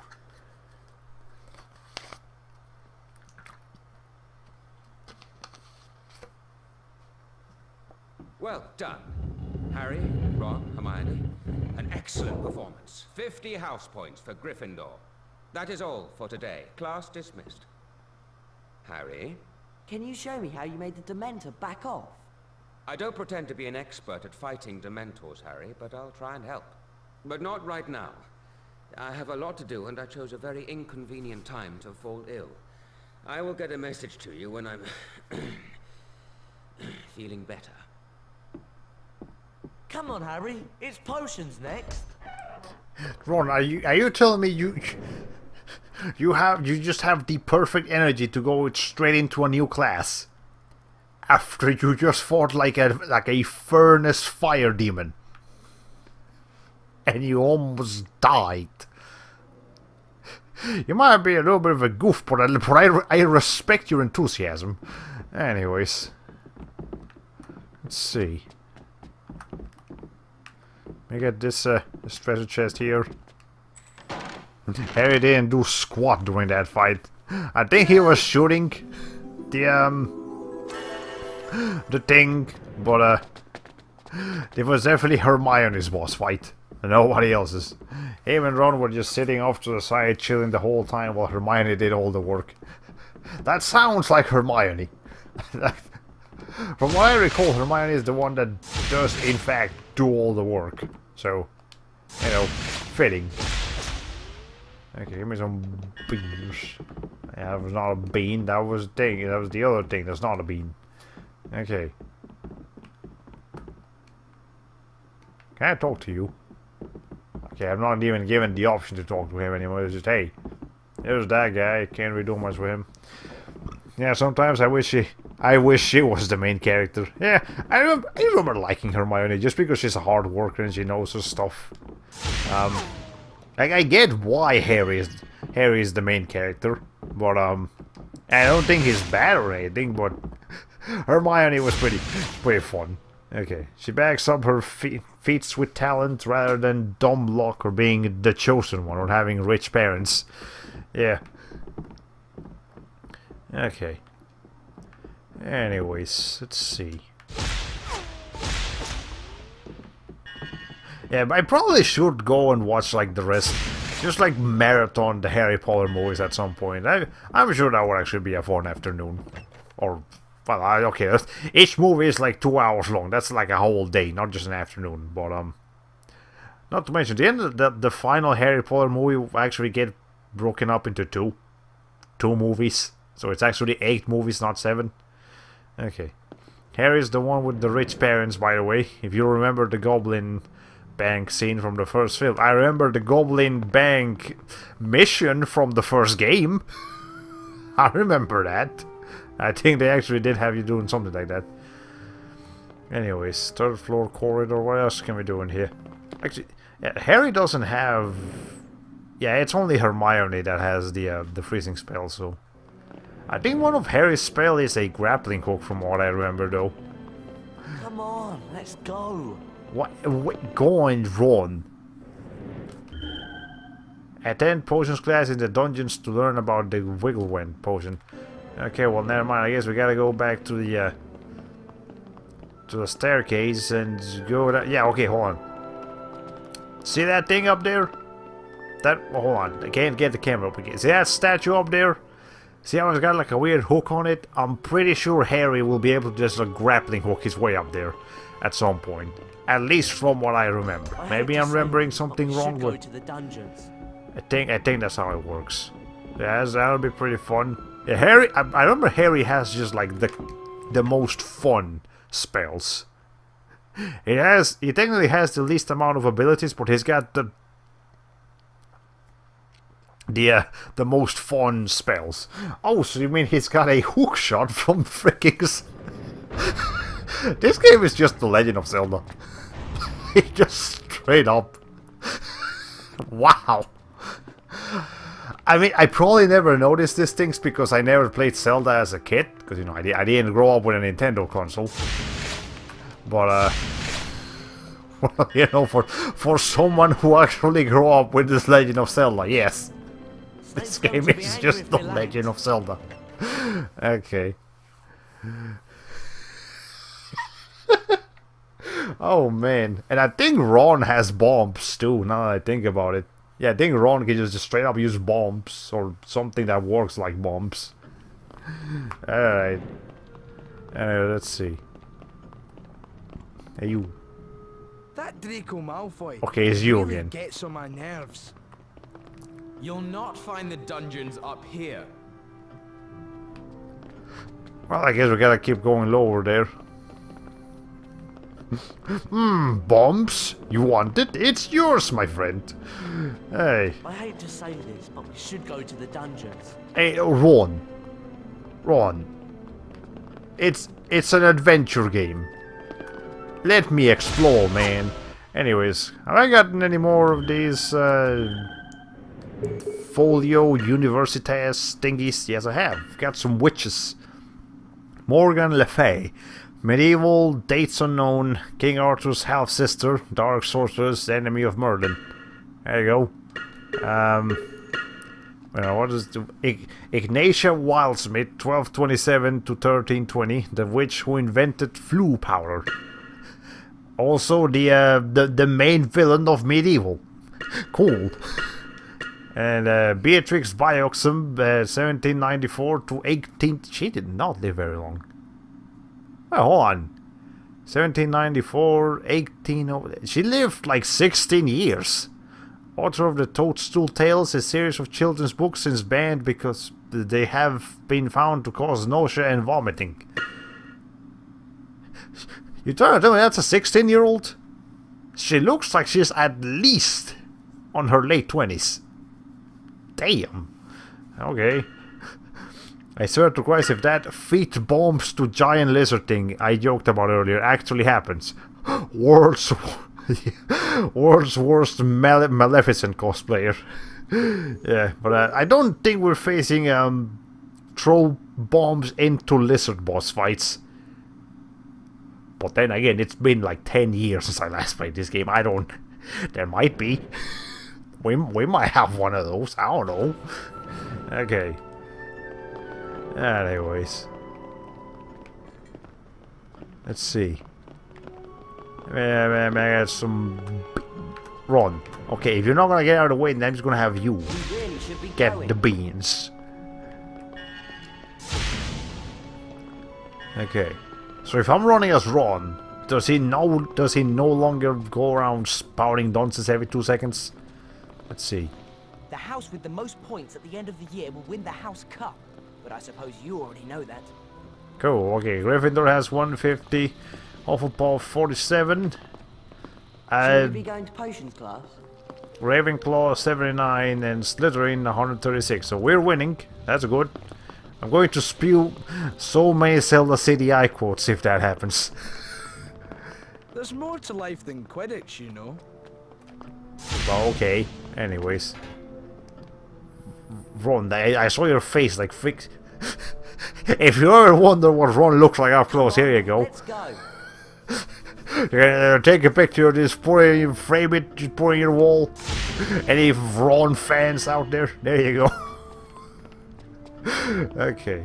Well done. Harry, Ron, Hermione. An excellent performance. 50 house points for Gryffindor. That is all for today. Class dismissed. Harry? Can you show me how you made the Dementor back off? I don't pretend to be an expert at fighting Dementors, Harry, but I'll try and help. But not right now. I have a lot to do, and I chose a very inconvenient time to fall ill. I will get a message to you when I'm feeling better. Come on, Harry. It's potions next. Ron, are you telling me you just have the perfect energy to go straight into a new class after you just fought like a furnace fire demon and you almost died? You might be a little bit of a goof, but I respect your enthusiasm. Anyways, let's see. Let me get this treasure chest here. Harry didn't do squat during that fight. I think he was shooting the thing, but it was definitely Hermione's boss fight, and nobody else's. Him and Ron were just sitting off to the side, chilling the whole time while Hermione did all the work. That sounds like Hermione. From what I recall, Hermione is the one that does, in fact, do all the work. So, fitting. Okay, give me some beans. Yeah, that was not a bean. That was the thing. That was the other thing. That's not a bean. Okay. Can I talk to you? Okay, I'm not even given the option to talk to him anymore. It's just, hey, there's that guy. Can't really do much with him. Yeah, sometimes I wish she was the main character. Yeah, I remember liking Hermione just because she's a hard worker and she knows her stuff. I get why Harry is the main character, but I don't think he's bad or anything. But Hermione was pretty fun. Okay, she backs up her feats with talent rather than dumb luck or being the chosen one or having rich parents. Yeah. Okay. Anyways, let's see. Yeah, but I probably should go and watch like the rest. Just like marathon the Harry Potter movies at some point. I'm sure that would actually be a fun afternoon. Or, well, okay, each movie is like 2 hours long. That's like a whole day, not just an afternoon. But, not to mention, the end of the final Harry Potter movie will actually get broken up into two movies. So it's actually 8 movies, not 7. Okay. Harry's the one with the rich parents, by the way. If you remember the Goblin Bank scene from the first film. I remember the Goblin Bank mission from the first game. I remember that. I think they actually did have you doing something like that. Anyways, 3rd floor corridor. What else can we do in here? Actually, yeah, Harry doesn't have... Yeah, it's only Hermione that has the freezing spell, so... I think one of Harry's spell is a grappling hook from what I remember, though. Come on, let's go. What? Go and run. Attend potions class in the dungeons to learn about the Wigglewend potion. Okay, well, never mind. I guess we gotta go back to the staircase and go down. Yeah, okay, hold on. See that thing up there? That, oh, hold on. I can't get the camera up again. See that statue up there? See how it's got like a weird hook on it? I'm pretty sure Harry will be able to just like grappling hook his way up there at some point. At least from what I remember. Maybe I'm remembering something wrong, go but to the dungeons. I think that's how it works. Yeah, that'll be pretty fun. Yeah, Harry. I remember Harry has just like the most fun spells. He technically has the least amount of abilities, but he's got the most fun spells. Oh, so you mean he's got a hook shot from freaking... This game is just The Legend of Zelda. He just straight up... Wow. I mean, I probably never noticed these things because I never played Zelda as a kid. Because, you know, I didn't grow up with a Nintendo console. But, well, you know, for someone who actually grew up with this Legend of Zelda, yes. This game is just The Legend of Zelda. Okay. Oh man, and I think Ron has bombs too, now that I think about it. Yeah, I think Ron can just straight up use bombs, or something that works like bombs. Alright. Let's see. Hey, you. That Draco Malfoy. Okay, it's you really again. Gets on my nerves. You'll not find the dungeons up here. Well, I guess we gotta keep going lower there. Bombs? You want it? It's yours, my friend. Hey. I hate to say this, but we should go to the dungeons. Hey, Ron. Ron. It's an adventure game. Let me explore, man. Anyways, have I gotten any more of these, Folio Universitas thingies? Yes, I have. Got some witches. Morgan Le Fay. Medieval, dates unknown, King Arthur's half-sister, dark sorceress, enemy of Merlin. There you go. What is the... Ignatia Wildsmith, 1227 to 1320, the witch who invented flue powder. Also the main villain of Medieval. Cool. And Beatrix Bioxum, 1794 to 18... She did not live very long. Well, hold on. 1794, 18... She lived like 16 years. Author of the Toadstool Tales, a series of children's books since banned because they have been found to cause nausea and vomiting. You trying to tell me that's a 16-year-old? She looks like she's at least on her late 20s. Damn. Okay. I swear to Christ, if that feet bombs to giant lizard thing I joked about earlier actually happens. World's worst Maleficent cosplayer. Yeah, but I don't think we're facing throw bombs into lizard boss fights. But then again, it's been like 10 years since I last played this game. I don't... There might be. We might have one of those. I don't know. Okay. Anyways. Let's see. I got some... Run. Okay, if you're not gonna get out of the way, then I'm just gonna have you get the beans. Okay. So if I'm running as Ron, does he no longer go around spouting nonsense every 2 seconds? Let's see. The house with the most points at the end of the year will win the House Cup. But I suppose you already know that. Cool, okay. Gryffindor has 150. Hufflepuff 47. Should we be going to potions class? Ravenclaw 79 and Slytherin 136. So we're winning. That's good. I'm going to spew so many Zelda City I quotes if that happens. There's more to life than Quidditch, you know. Well, okay. Anyways. Ron, I saw your face like fix. If you ever wonder what Ron looks like up close, here you go. Let's go. You're gonna take a picture of this, put it in, frame it, just put it in your wall. Any Ron fans out there? There you go. Okay.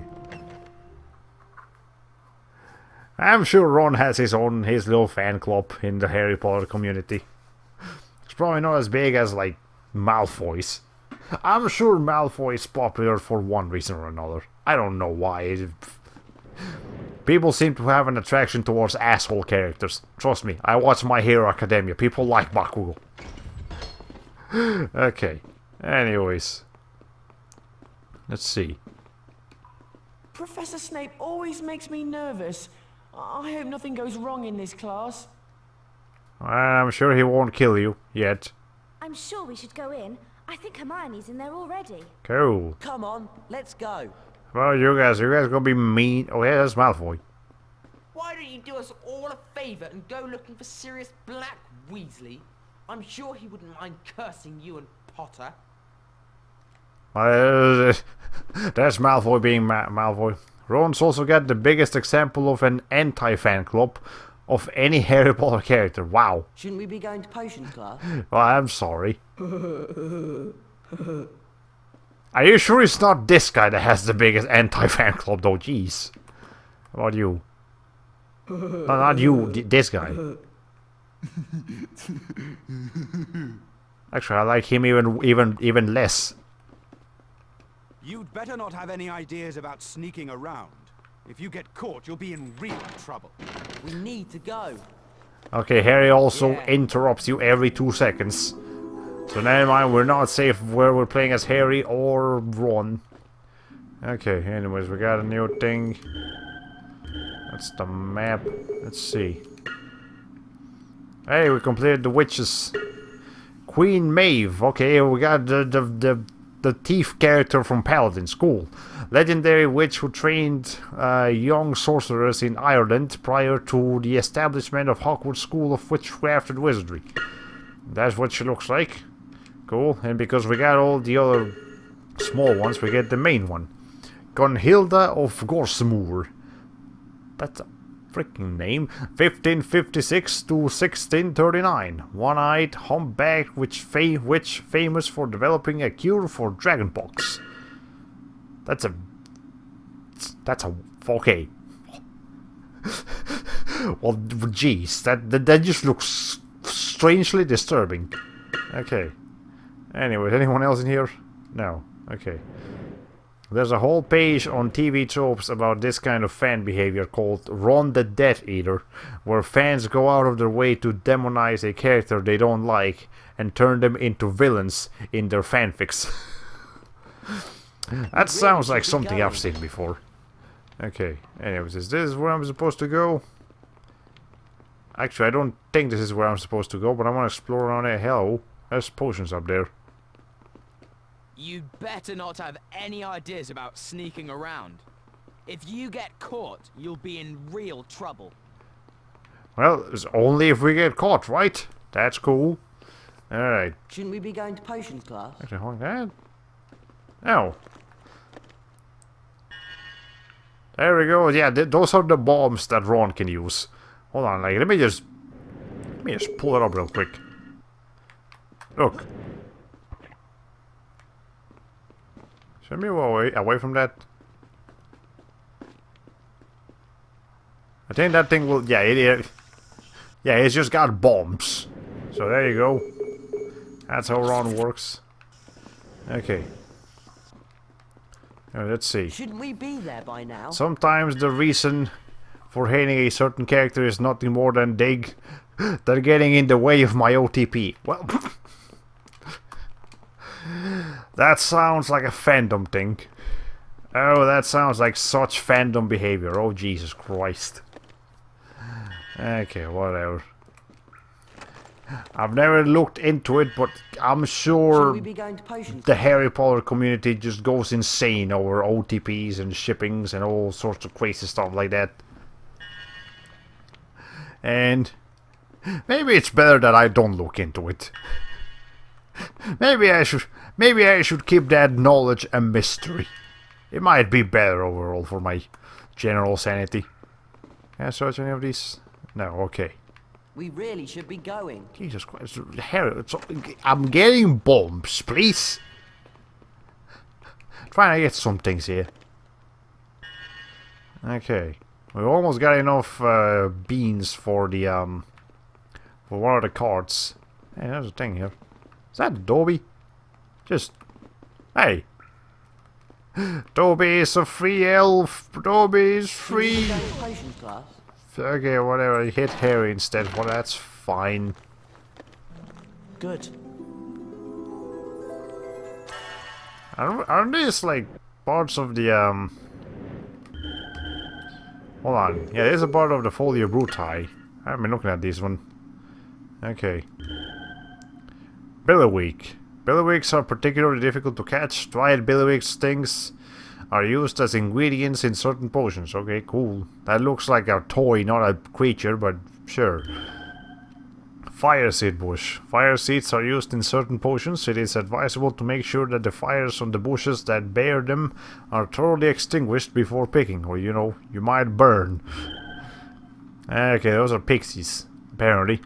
I'm sure Ron has his little fan club in the Harry Potter community. It's probably not as big as, like, Malfoy's. I'm sure Malfoy is popular for one reason or another. I don't know why. People seem to have an attraction towards asshole characters. Trust me, I watch My Hero Academia. People like Bakugo. Okay. Anyways. Let's see. Professor Snape always makes me nervous. I hope nothing goes wrong in this class. I'm sure he won't kill you yet. I'm sure we should go in. I think Hermione's in there already. Cool. Come on, let's go. Well, you guys gonna be mean. Oh yeah, that's Malfoy. Why don't you do us all a favour and go looking for Sirius Black, Weasley? I'm sure he wouldn't mind cursing you and Potter. That's Malfoy being Malfoy. Ron's also got the biggest example of an anti-fan club of any Harry Potter character. Wow. Shouldn't we be going to potions class? Well, I'm sorry. Are you sure it's not this guy that has the biggest anti-fan club though? Jeez. How about you? No, not you, this guy. Actually, I like him even less. You'd better not have any ideas about sneaking around. If you get caught, you'll be in real trouble. We need to go. Okay, Harry also interrupts you every 2 seconds. So never mind, we're not safe where we're playing as Harry or Ron. Okay, anyways, we got a new thing. That's the map. Let's see. Hey, we completed the witches. Queen Maeve. Okay, we got the thief character from Paladin School. Legendary witch who trained young sorcerers in Ireland prior to the establishment of Hogwarts School of Witchcraft and Wizardry. That's what she looks like. Cool. And because we got all the other small ones, we get the main one. Gunhilda of Gorsmoor. That's a freaking name. 1556 to 1639. One-eyed, humpbacked witch famous for developing a cure for dragonpox. That's a okay. Well, jeez, that just looks strangely disturbing. Okay. Anyway, anyone else in here? No. Okay. There's a whole page on TV tropes about this kind of fan behavior called Ron the Death Eater, where fans go out of their way to demonize a character they don't like and turn them into villains in their fanfics. That sounds like something I've seen before. Okay, anyways, is this where I'm supposed to go? Actually, I don't think this is where I'm supposed to go, but I want to explore around there. Hello, there's potions up there. You'd better not have any ideas about sneaking around. If you get caught, you'll be in real trouble. Well, it's only if we get caught, right? That's cool. Alright. Shouldn't we be going to potions class? Actually, hold on. Oh. There we go. Yeah, those are the bombs that Ron can use. Hold on, like, let me just pull it up real quick. Look. Should we move away from that? I think that thing will... Yeah, it's just got bombs. So there you go. That's how Ron works. Okay. Let's see. Shouldn't we be there by now? Sometimes the reason for hating a certain character is nothing more than they're getting in the way of my OTP. Well... That sounds like a fandom thing. Oh, that sounds like such fandom behavior. Oh, Jesus Christ. Okay, whatever. I've never looked into it, but I'm sure the Harry Potter community just goes insane over OTPs and shippings and all sorts of crazy stuff like that. And maybe it's better that I don't look into it. Maybe I should keep that knowledge a mystery. It might be better overall for my general sanity. Can I search any of these? No, okay. We really should be going. Jesus Christ, Harry, I'm getting bombs, please. Trying to get some things here. Okay, we almost got enough beans for the for one of the cards. Hey, there's a thing here. Is that Dobby? Just hey. Dobby is a free elf. Dobby is free. Potions class. Okay, whatever. I hit Harry instead. Well, that's fine. Good. Aren't these like parts of the Hold on. Yeah, there's a part of the Folio Brutai. I haven't been looking at this one. Okay. Billyweek. Billyweeks are particularly difficult to catch. Dried billyweek stings are used as ingredients in certain potions. Okay, cool. That looks like a toy, not a creature, but sure. Fire seed bush. Fire seeds are used in certain potions. It is advisable to make sure that the fires on the bushes that bear them are thoroughly extinguished before picking, or you know, you might burn. Okay, those are pixies, apparently.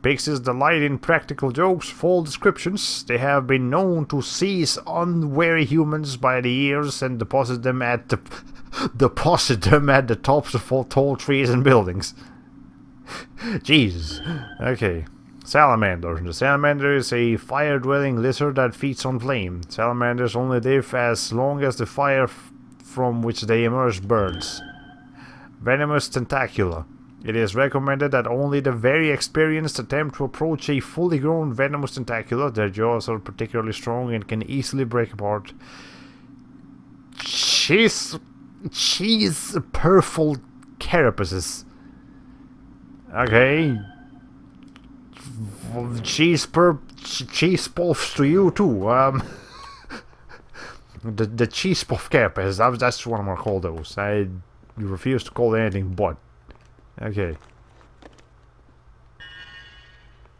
Pixies delight in practical jokes, full descriptions. They have been known to seize unwary humans by the ears and deposit them at the tops of all tall trees and buildings. Jesus. Okay. Salamander. The salamander is a fire-dwelling lizard that feeds on flame. Salamanders only live as long as the fire from which they emerge burns. Venomous tentacula. It is recommended that only the very experienced attempt to approach a fully grown venomous tentacula. Their jaws are particularly strong and can easily break apart. Cheese purple carapaces. Okay. Cheese puffs to you too. The cheese puff carapaces. That's what I'm gonna call those. I refuse to call it anything but. Okay.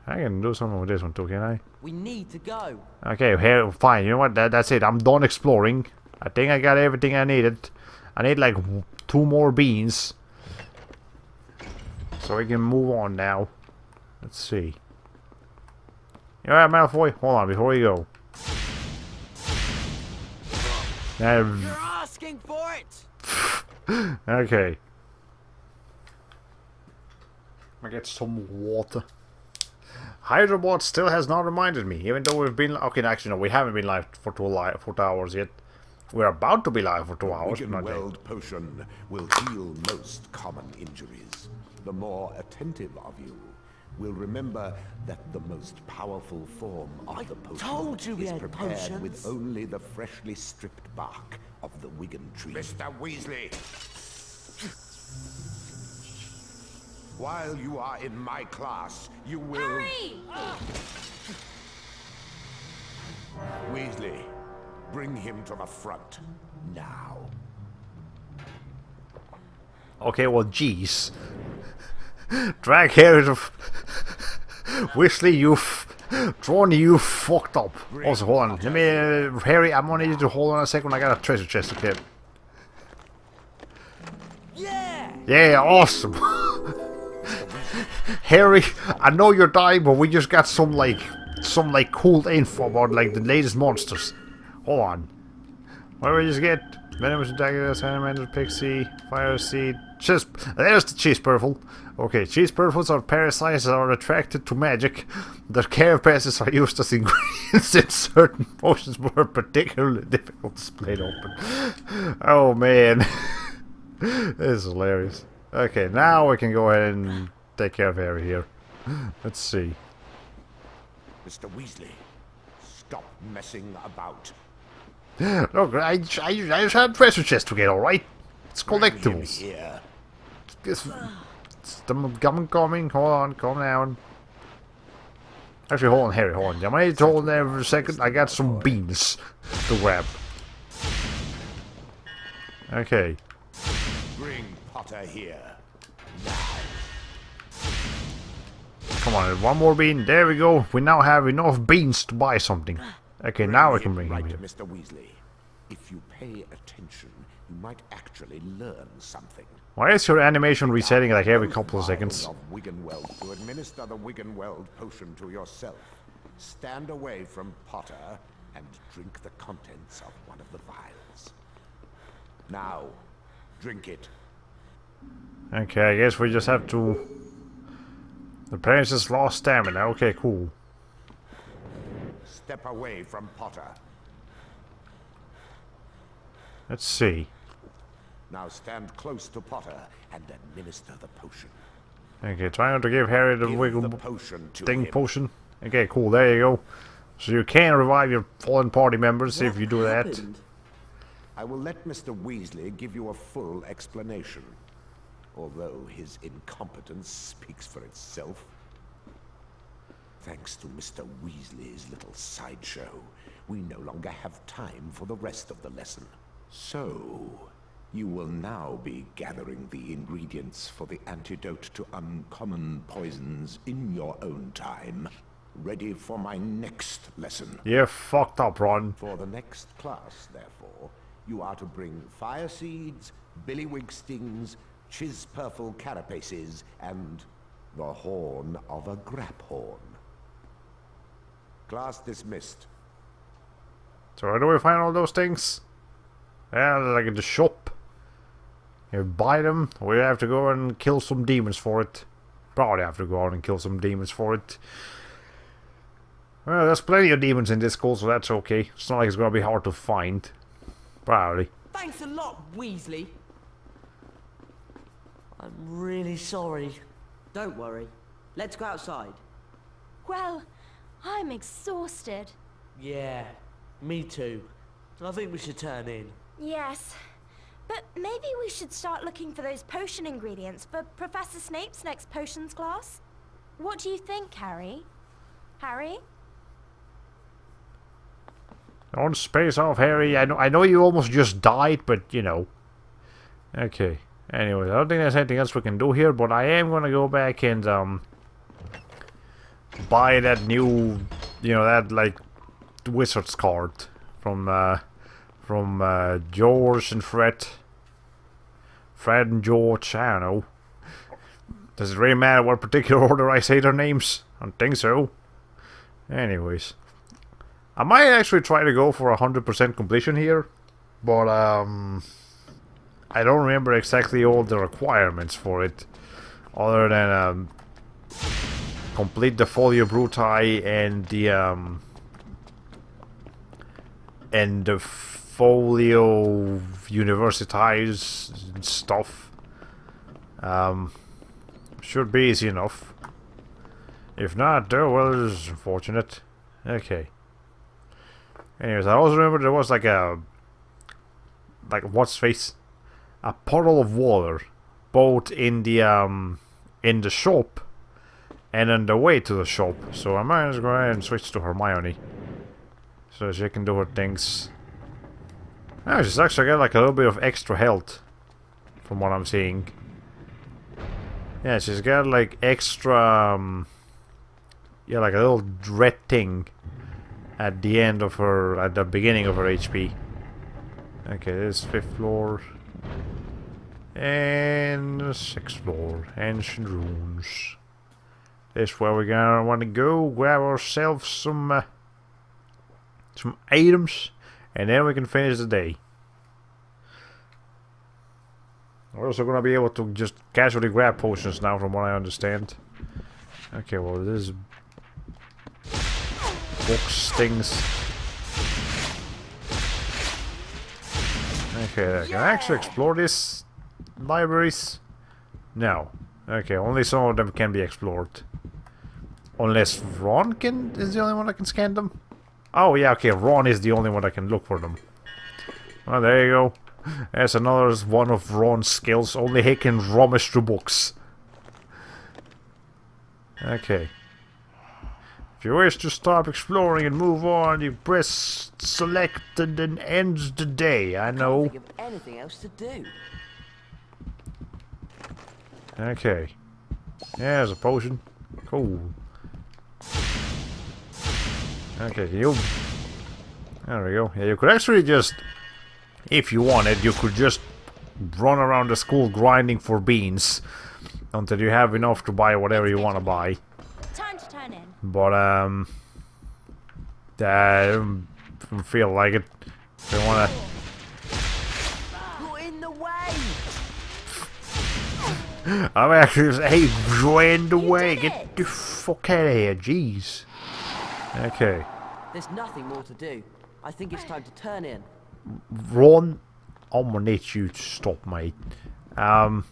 I can do something with this one too, can I? We need to go. Okay, here, fine. You know what? That's it. I'm done exploring. I think I got everything I needed. I need like 2 more beans. So we can move on now. Let's see. You alright, Malfoy? Hold on, before we go. You're asking for it! Okay. I get some water. Hydrobot still has not reminded me, even though we've been... Okay, actually, no, we haven't been live for 2 hours yet. We're about to be live for 2 hours. Weld potion will heal most common injuries. The more attentive of you will remember that the most powerful form of the potion is prepared with only the freshly stripped bark of the Wigan tree. Mr. Weasley! While you are in my class, you will... Hurry! Weasley, bring him to the front, now. Okay, well, jeez. Drag Harry to... Weasley, you fucked up. Also, hold on. Let me... Harry, I'm gonna need you to hold on a second. I got a treasure chest, okay? Yeah! Yeah, awesome. Harry, I know you're dying, but we just got some cool info about like the latest monsters. Hold on. What did we just get? Venomous Dagger, Salamander, Pixie, Fire Seed, there's the Cheese Purple. Okay, Cheese Purples are parasites that are attracted to magic. Their carapaces are used as ingredients in certain potions, but are particularly difficult to split open. Oh man. This is hilarious. Okay, now we can go ahead and take care of Harry here. Let's see. Mr. Weasley, stop messing about. Look, I just had a treasure chest to get, alright? It's collectibles. I'm coming. Hold on, calm down. Actually, hold on, Harry, hold on. I'm gonna need to hold on there for a second. I got some beans to grab. Okay. Bring Potter here. Come on, one more bean. There we go. We now have enough beans to buy something. Okay, now we can bring him here. Mr. Weasley. If you pay attention, you might actually learn something. Why is your animation resetting like every couple of seconds? Of Wiggenweld to administer the Wiggenweld potion to yourself. Stand away from Potter and drink the contents of one of the vials. Now, drink it. Okay, I guess we just have to... The princess lost stamina. Okay, cool. Step away from Potter. Let's see. Now stand close to Potter and administer the potion. Okay, try not to give Harry the wiggle potion to thing him. potion. Okay, cool, there you go. So you can revive your fallen party members if you do that. I will let Mr. Weasley give you a full explanation. Although his incompetence speaks for itself. Thanks to Mr. Weasley's little sideshow, we no longer have time for the rest of the lesson. So, you will now be gathering the ingredients for the antidote to uncommon poisons in your own time. Ready for my next lesson. You're fucked up, Ron. For the next class, therefore, you are to bring fire seeds, billywig stings, chispurple carapaces, and the horn of a graphorn. Class dismissed. So where do we find all those things? Yeah, like in the shop. You buy them, we have to go and kill some demons for it. Probably have to go out and kill some demons for it. Well, there's plenty of demons in this school, so that's okay. It's not like it's gonna be hard to find. Probably. Thanks a lot, Weasley. I'm really sorry. Don't worry. Let's go outside. Well, I'm exhausted. Yeah, me too. I think we should turn in. Yes. But maybe we should start looking for those potion ingredients for Professor Snape's next potions class. What do you think, Harry? Harry? Don't space off, Harry. I know you almost just died, but you know. Okay. Anyway, I don't think there's anything else we can do here, but I am gonna go back and buy that new, you know, that like wizard's card from George and Fred. Fred and George, I don't know. Does it really matter what particular order I say their names? I don't think so. Anyways. I might actually try to go for 100% completion here. But, I don't remember exactly all the requirements for it. Other than, complete the Folio Bruti and the Folio Universitas stuff. Should be easy enough. If not, though, well, it's unfortunate. Okay. Anyways, I also remember there was like a... what's face? A puddle of water. Both in the shop and on the way to the shop. So I might as well go ahead and switch to Hermione. So she can do her things. Oh, she's actually got like a little bit of extra health. From what I'm seeing. Yeah, she's got like extra... yeah, like a little dread thing. At the end of her... at the beginning of her HP. Okay, this is 5th floor. And 6th floor. Ancient Runes. This is where we're gonna want to go. Grab ourselves some items. And then we can finish the day. We're also gonna be able to just casually grab potions now, from what I understand. Okay, well, this box things. Okay, can I actually explore these libraries? No. Okay, only some of them can be explored. Unless Ron is the only one that can scan them? Oh yeah, okay, Ron is the only one that can look for them. Well, there you go. That's another one of Ron's skills. Only he can rummage through books. Okay. If you wish to stop exploring and move on, you press select and then ends the day. I know. Can't think of anything else to do. Okay. Yeah, there's a potion. Cool. Okay, you... there we go. Yeah, you could actually just... if you wanted, you could just run around the school grinding for beans until you have enough to buy whatever you want to buy. Time to turn in. But I don't feel like it. They wanna. You're in the way! I'm actually. Hey, you're in the way. Get the fuck out of here, jeez. Okay. There's nothing more to do. I think it's time to turn in. Ron, I'm gonna need you to stop, mate. Oh,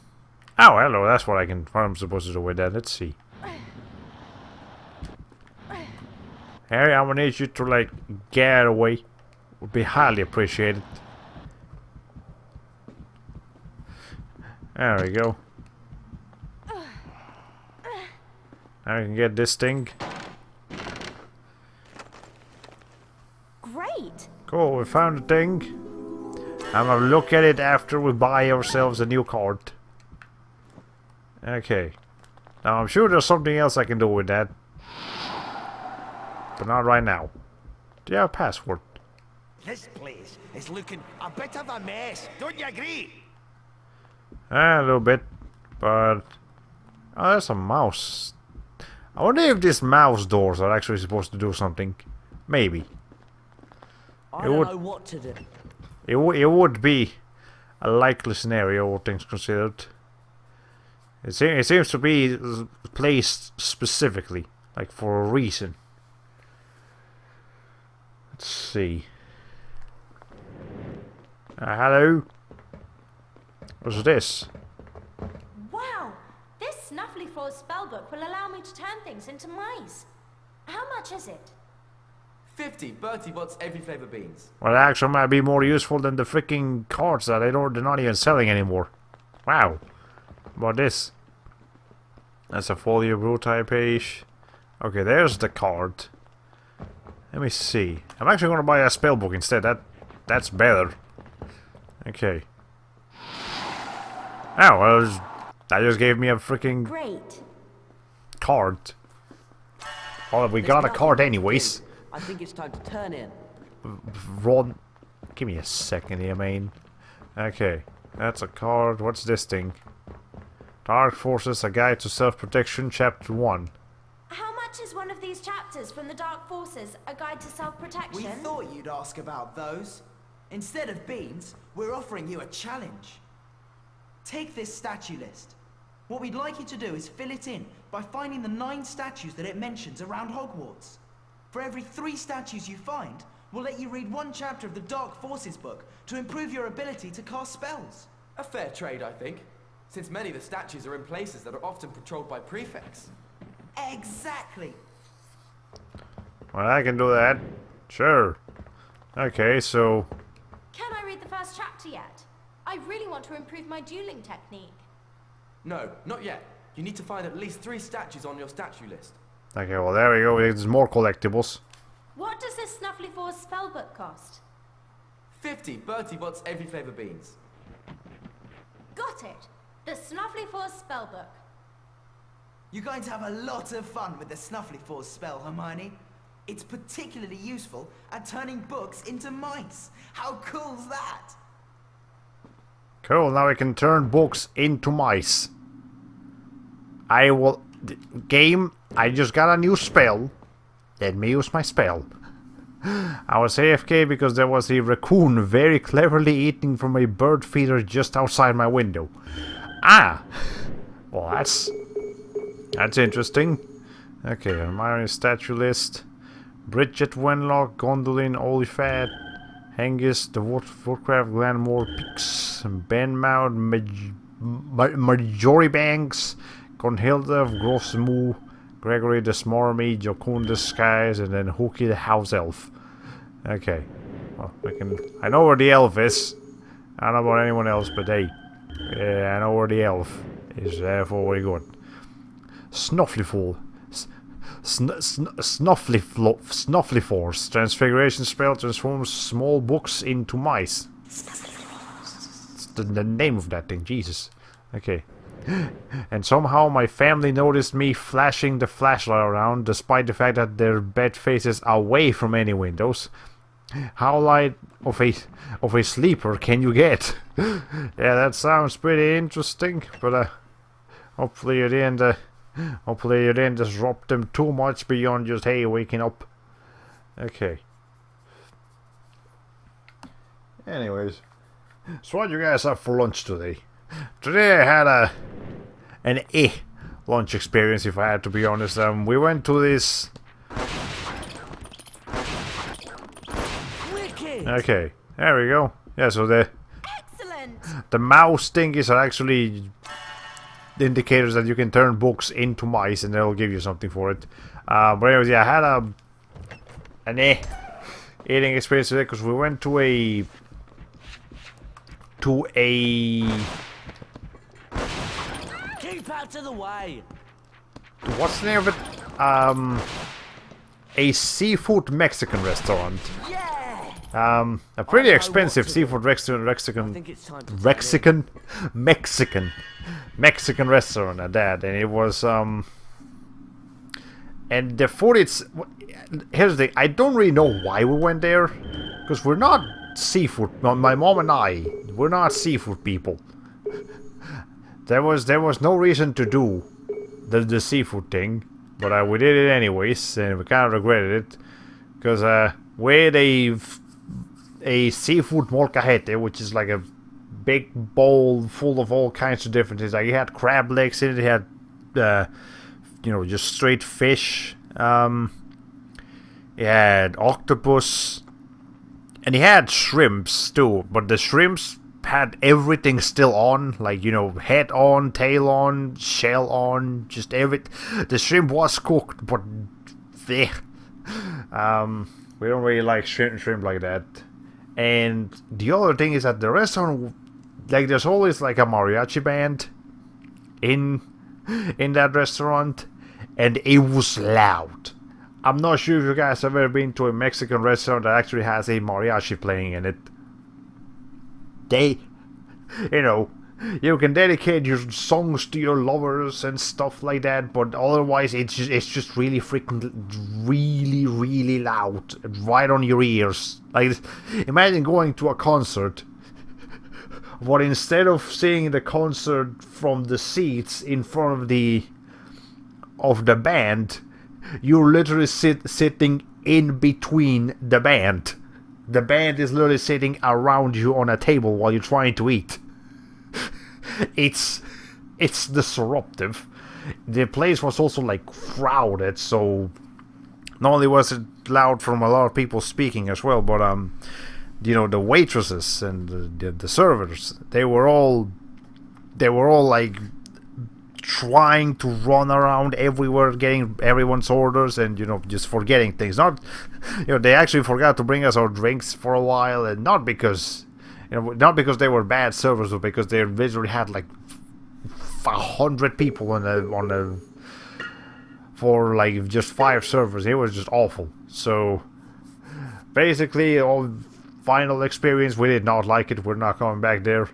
hello. That's what I'm supposed to do with that. Let's see. Harry, I'm gonna need you to like get away. Would be highly appreciated. There we go. Now we can get this thing. Great. Cool, we found the thing. I'm gonna look at it after we buy ourselves a new card. Okay. Now I'm sure there's something else I can do with that. But not right now. Do you have a password? This place is looking a bit of a mess, don't you agree? A little bit. But... oh, there's a mouse. I wonder if these mouse doors are actually supposed to do something. Maybe. I don't know what to do. It would be a likely scenario, all things considered. It seems to be placed specifically, like for a reason. Let's see. Hello? What's this? Wow! This Snuffly Falls spellbook will allow me to turn things into mice. How much is it? 50 Bertie Bott's every flavor beans. Well, it actually might be more useful than the freaking cards that they're not even selling anymore. Wow. What this? That's a folio brutai page. Okay, there's the card. Let me see. I'm actually gonna buy a spellbook instead. That's better. Okay. Oh, well, that just gave me a freaking Great. card. Well, we got a card anyways. I think it's time to turn in. Ron, give me a second here, man. Okay, that's a card. What's this thing? Dark Forces, A Guide to Self-Protection, Chapter 1. How much is one of these chapters from the Dark Forces, A Guide to Self-Protection? We thought you'd ask about those. Instead of beans, we're offering you a challenge. Take this statue list. What we'd like you to do is fill it in by finding the 9 statues that it mentions around Hogwarts. For every 3 statues you find, we'll let you read 1 chapter of the Dark Forces book to improve your ability to cast spells. A fair trade, I think, since many of the statues are in places that are often patrolled by prefects. Exactly. Well, I can do that. Sure. Okay, so... Can I read the first chapter yet? I really want to improve my dueling technique. No, not yet. You need to find at least 3 statues on your statue list. okay, well, there we go. There's more collectibles. What does this Snuffly Falls spellbook cost? 50 Bertie Bott's every flavor beans. Got it. The Snuffly Falls spellbook. You're going to have a lot of fun with the Snuffly Falls spell, Hermione. It's particularly useful at turning books into mice. How cool's that? Cool, now I can turn books into mice. I will... game, I just got a new spell. Let me use my spell. I was AFK because there was a raccoon very cleverly eating from a bird feeder just outside my window. Ah! Well, that's interesting. Okay, Hermione statue list. Bridget Wenlock, Gondolin, Oliphant, Hengist, the Woodcraft, Glenmore, Pix, Benmouth, Marjorie Banks, Gunhilda, Grosmoo, Gregory the Smarmy, Jocunda Skies, and then Hookie the House Elf. Okay. Well, I know where the elf is. I don't know about anyone else, but hey. Yeah, I know where the elf is, therefore very good. Snufflyful. Snuffly Force. Transfiguration spell transforms small books into mice. It's the name of that thing, Jesus. Okay. And somehow my family noticed me flashing the flashlight around, despite the fact that their bed faces away from any windows. How light of a sleeper can you get? Yeah, that sounds pretty interesting, but hopefully you didn't disrupt them too much beyond just hey waking up. Okay. Anyways, so what you guys have for lunch today? Today I had an lunch experience, if I had to be honest. We went to this. Okay, there we go. Yeah, so the mouse thingies are actually indicators that you can turn books into mice, and they'll give you something for it. But anyways, yeah, I had an eating experience today because we went to a Keep out of the way. What's the name of it? A seafood Mexican restaurant. A pretty expensive seafood Mexican restaurant at that, and it was and the food. Here's the thing. I don't really know why we went there, because we're not seafood. My mom and I, we're not seafood people. There was no reason to do the seafood thing, but we did it anyways, and we kind of regretted it, because we had a seafood molcajete, which is like a big bowl full of all kinds of different things. Like it had crab legs in it, it had just straight fish, it had octopus, and he had shrimps too, but the shrimps had everything still on, like, head on, tail on, shell on, just everything. The shrimp was cooked, but we don't really like shrimp like that. And the other thing is that the restaurant, like, there's always like a mariachi band in that restaurant, and it was loud. I'm not sure if you guys have ever been to a Mexican restaurant that actually has a mariachi playing in it. You can dedicate your songs to your lovers and stuff like that, but otherwise it's just really freaking, really loud, right on your ears. Like, imagine going to a concert, but instead of seeing the concert from the seats in front of the band, you're literally sitting in between the band. The band is literally sitting around you on a table while you're trying to eat. It's disruptive. The place was also like crowded, so not only was it loud from a lot of people speaking as well, but the waitresses and the servers, they were all like trying to run around everywhere getting everyone's orders and just forgetting things. Not they actually forgot to bring us our drinks for a while, and not because they were bad servers, but because they literally had like 100 people for like just 5 servers. It was just awful. So basically, all final experience, we did not like it. We're not coming back there.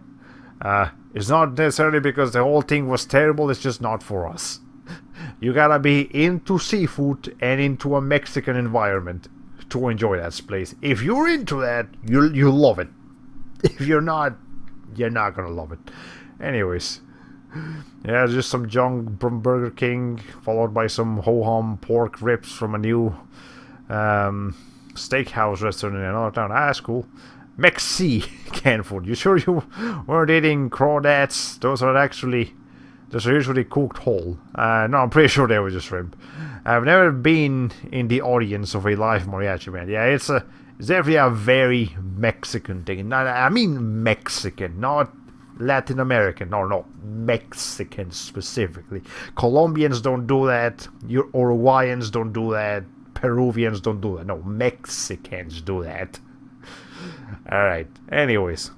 It's not necessarily because the whole thing was terrible, it's just not for us. You gotta be into seafood and into a Mexican environment to enjoy that place. If you're into that, you'll love it. If you're not, you're not gonna love it. Anyways, yeah, just some junk from Burger King, followed by some ho-hum pork ribs from a new steakhouse restaurant in another town. That's cool. Mexican food. You sure you weren't eating crawdads? Those are usually cooked whole. No, I'm pretty sure they were just shrimp. I've never been in the audience of a live mariachi band. Yeah, it's definitely a very Mexican thing. I mean Mexican, not Latin American. No, Mexican specifically. Colombians don't do that. Uruguayans don't do that. Peruvians don't do that. No, Mexicans do that. Alright, anyways.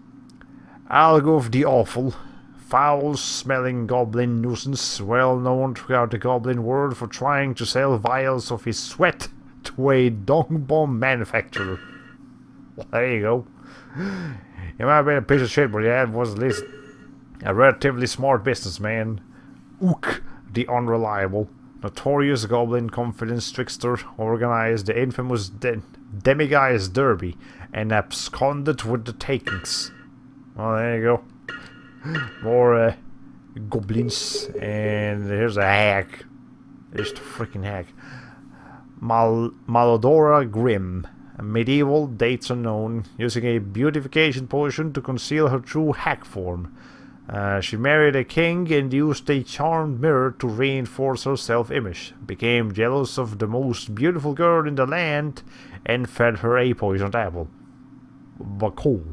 I'll go for the awful, foul-smelling goblin nuisance, well known throughout the goblin world for trying to sell vials of his sweat to a dong bomb manufacturer. Well, there you go. He might have been a piece of shit, but yeah, it was at least a relatively smart businessman. Ook, the unreliable, notorious goblin confidence trickster, organized the infamous Demiguise Derby and absconded with the takings. Well, there you go. More goblins, and here's a hag. There's the freaking hag. Malodora Grim. Medieval, dates unknown, using a beautification potion to conceal her true hag form. She married a king and used a charmed mirror to reinforce her self-image. Became jealous of the most beautiful girl in the land and fed her a poisoned apple. But cool.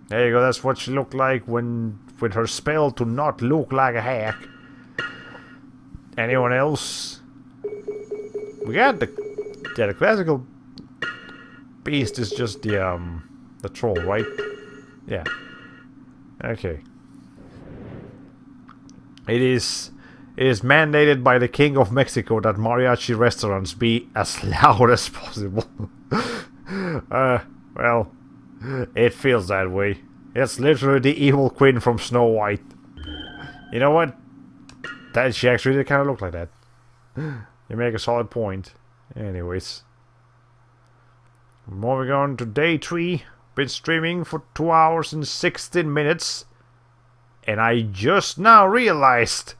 There you go, that's what she looked like when with her spell to not look like a hack. Anyone else? We got the classical beast is just the troll, right? Yeah. Okay. It is mandated by the King of Mexico that mariachi restaurants be as loud as possible. Well, it feels that way. It's literally the evil queen from Snow White. You know what? That she actually did kind of look like that. You make a solid point. Anyways. Moving on to day 3. Been streaming for 2 hours and 16 minutes. And I just now realized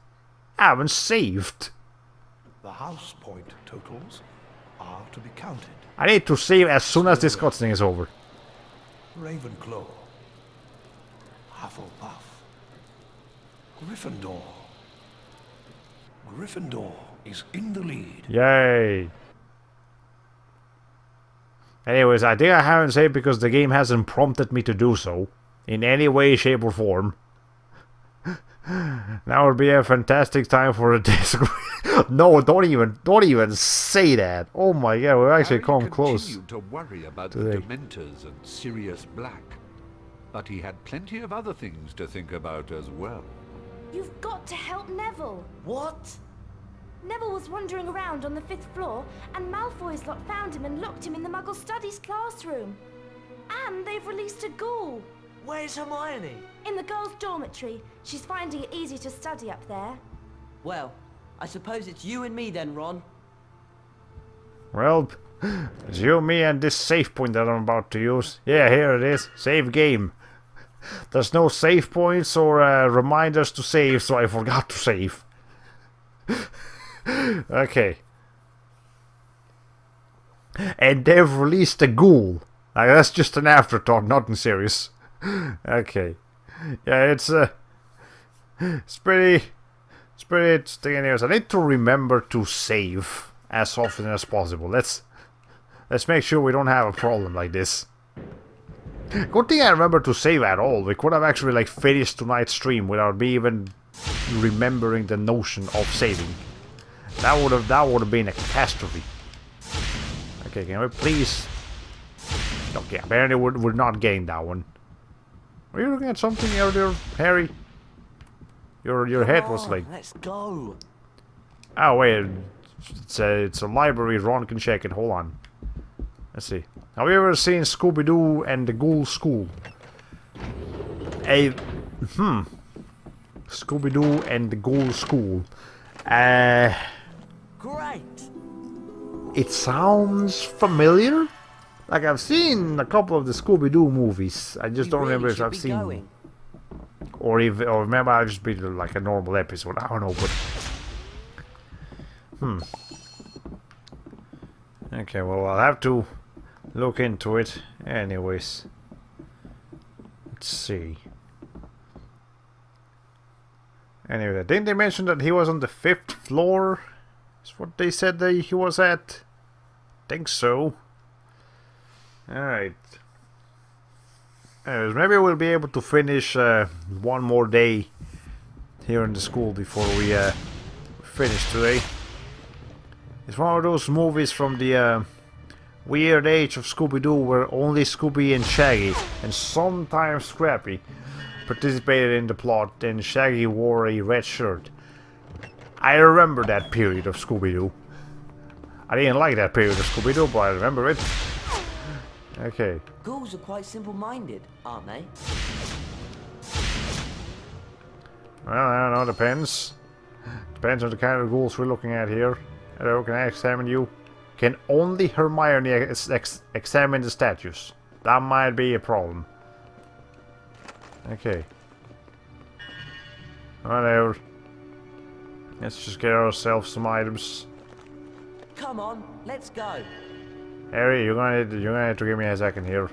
I haven't saved. The house point totals are to be counted. I need to save as soon as this cutscene is over. Ravenclaw, Hufflepuff, Gryffindor. Gryffindor is in the lead. Yay! Anyways, I think I haven't saved because the game hasn't prompted me to do so. In any way, shape or form. Now would be a fantastic time for a disc. No, don't even say that. Oh my god, we've actually come close. Continued to worry about the today. Dementors and Sirius Black. But he had plenty of other things to think about as well. You've got to help Neville. What? Neville was wandering around on the 5th floor, and Malfoy's lot found him and locked him in the Muggle Studies classroom. And they've released a ghoul. Where's Hermione? In the girls' dormitory. She's finding it easy to study up there. Well, I suppose it's you and me then, Ron. Well, it's you, me, and this save point that I'm about to use. Yeah, here it is. Save game. There's no save points or reminders to save, so I forgot to save. Okay. And they've released a ghoul. Like, that's just an afterthought, nothing serious. Okay. Yeah, it's pretty interesting. Anyways, I need to remember to save as often as possible. Let's make sure we don't have a problem like this. Good thing I remember to save at all. We could have actually like finished tonight's stream without me even remembering the notion of saving. That would have been a catastrophe. Okay, can we please? Okay, apparently we're not getting that one. Were you looking at something earlier, Harry? Your head was like. Let's go. Oh wait, it's a library. Ron can check it. Hold on. Let's see. Have you ever seen Scooby-Doo and the Ghoul School? Scooby-Doo and the Ghoul School. Great. It sounds familiar. Like I've seen a couple of the Scooby-Doo movies. I just don't remember if I've seen, or maybe I've just been like a normal episode. I don't know, but okay, well I'll have to look into it. Anyways, let's see. Anyway, didn't they mention that he was on the 5th floor? That's what they said that he was at. Think so. Alright. Anyways, maybe we'll be able to finish one more day here in the school before we finish today. It's one of those movies from the weird age of Scooby-Doo where only Scooby and Shaggy, and sometimes Scrappy, participated in the plot, and Shaggy wore a red shirt. I remember that period of Scooby-Doo. I didn't like that period of Scooby-Doo, but I remember it. Okay. Ghouls are quite simple-minded, aren't they? Well, I don't know, depends. Depends on the kind of ghouls we're looking at here. Hello, can I examine you? Can only Hermione examine the statues? That might be a problem. Okay. Whatever. Let's just get ourselves some items. Come on, let's go. Harry, you're gonna need to give me a second here.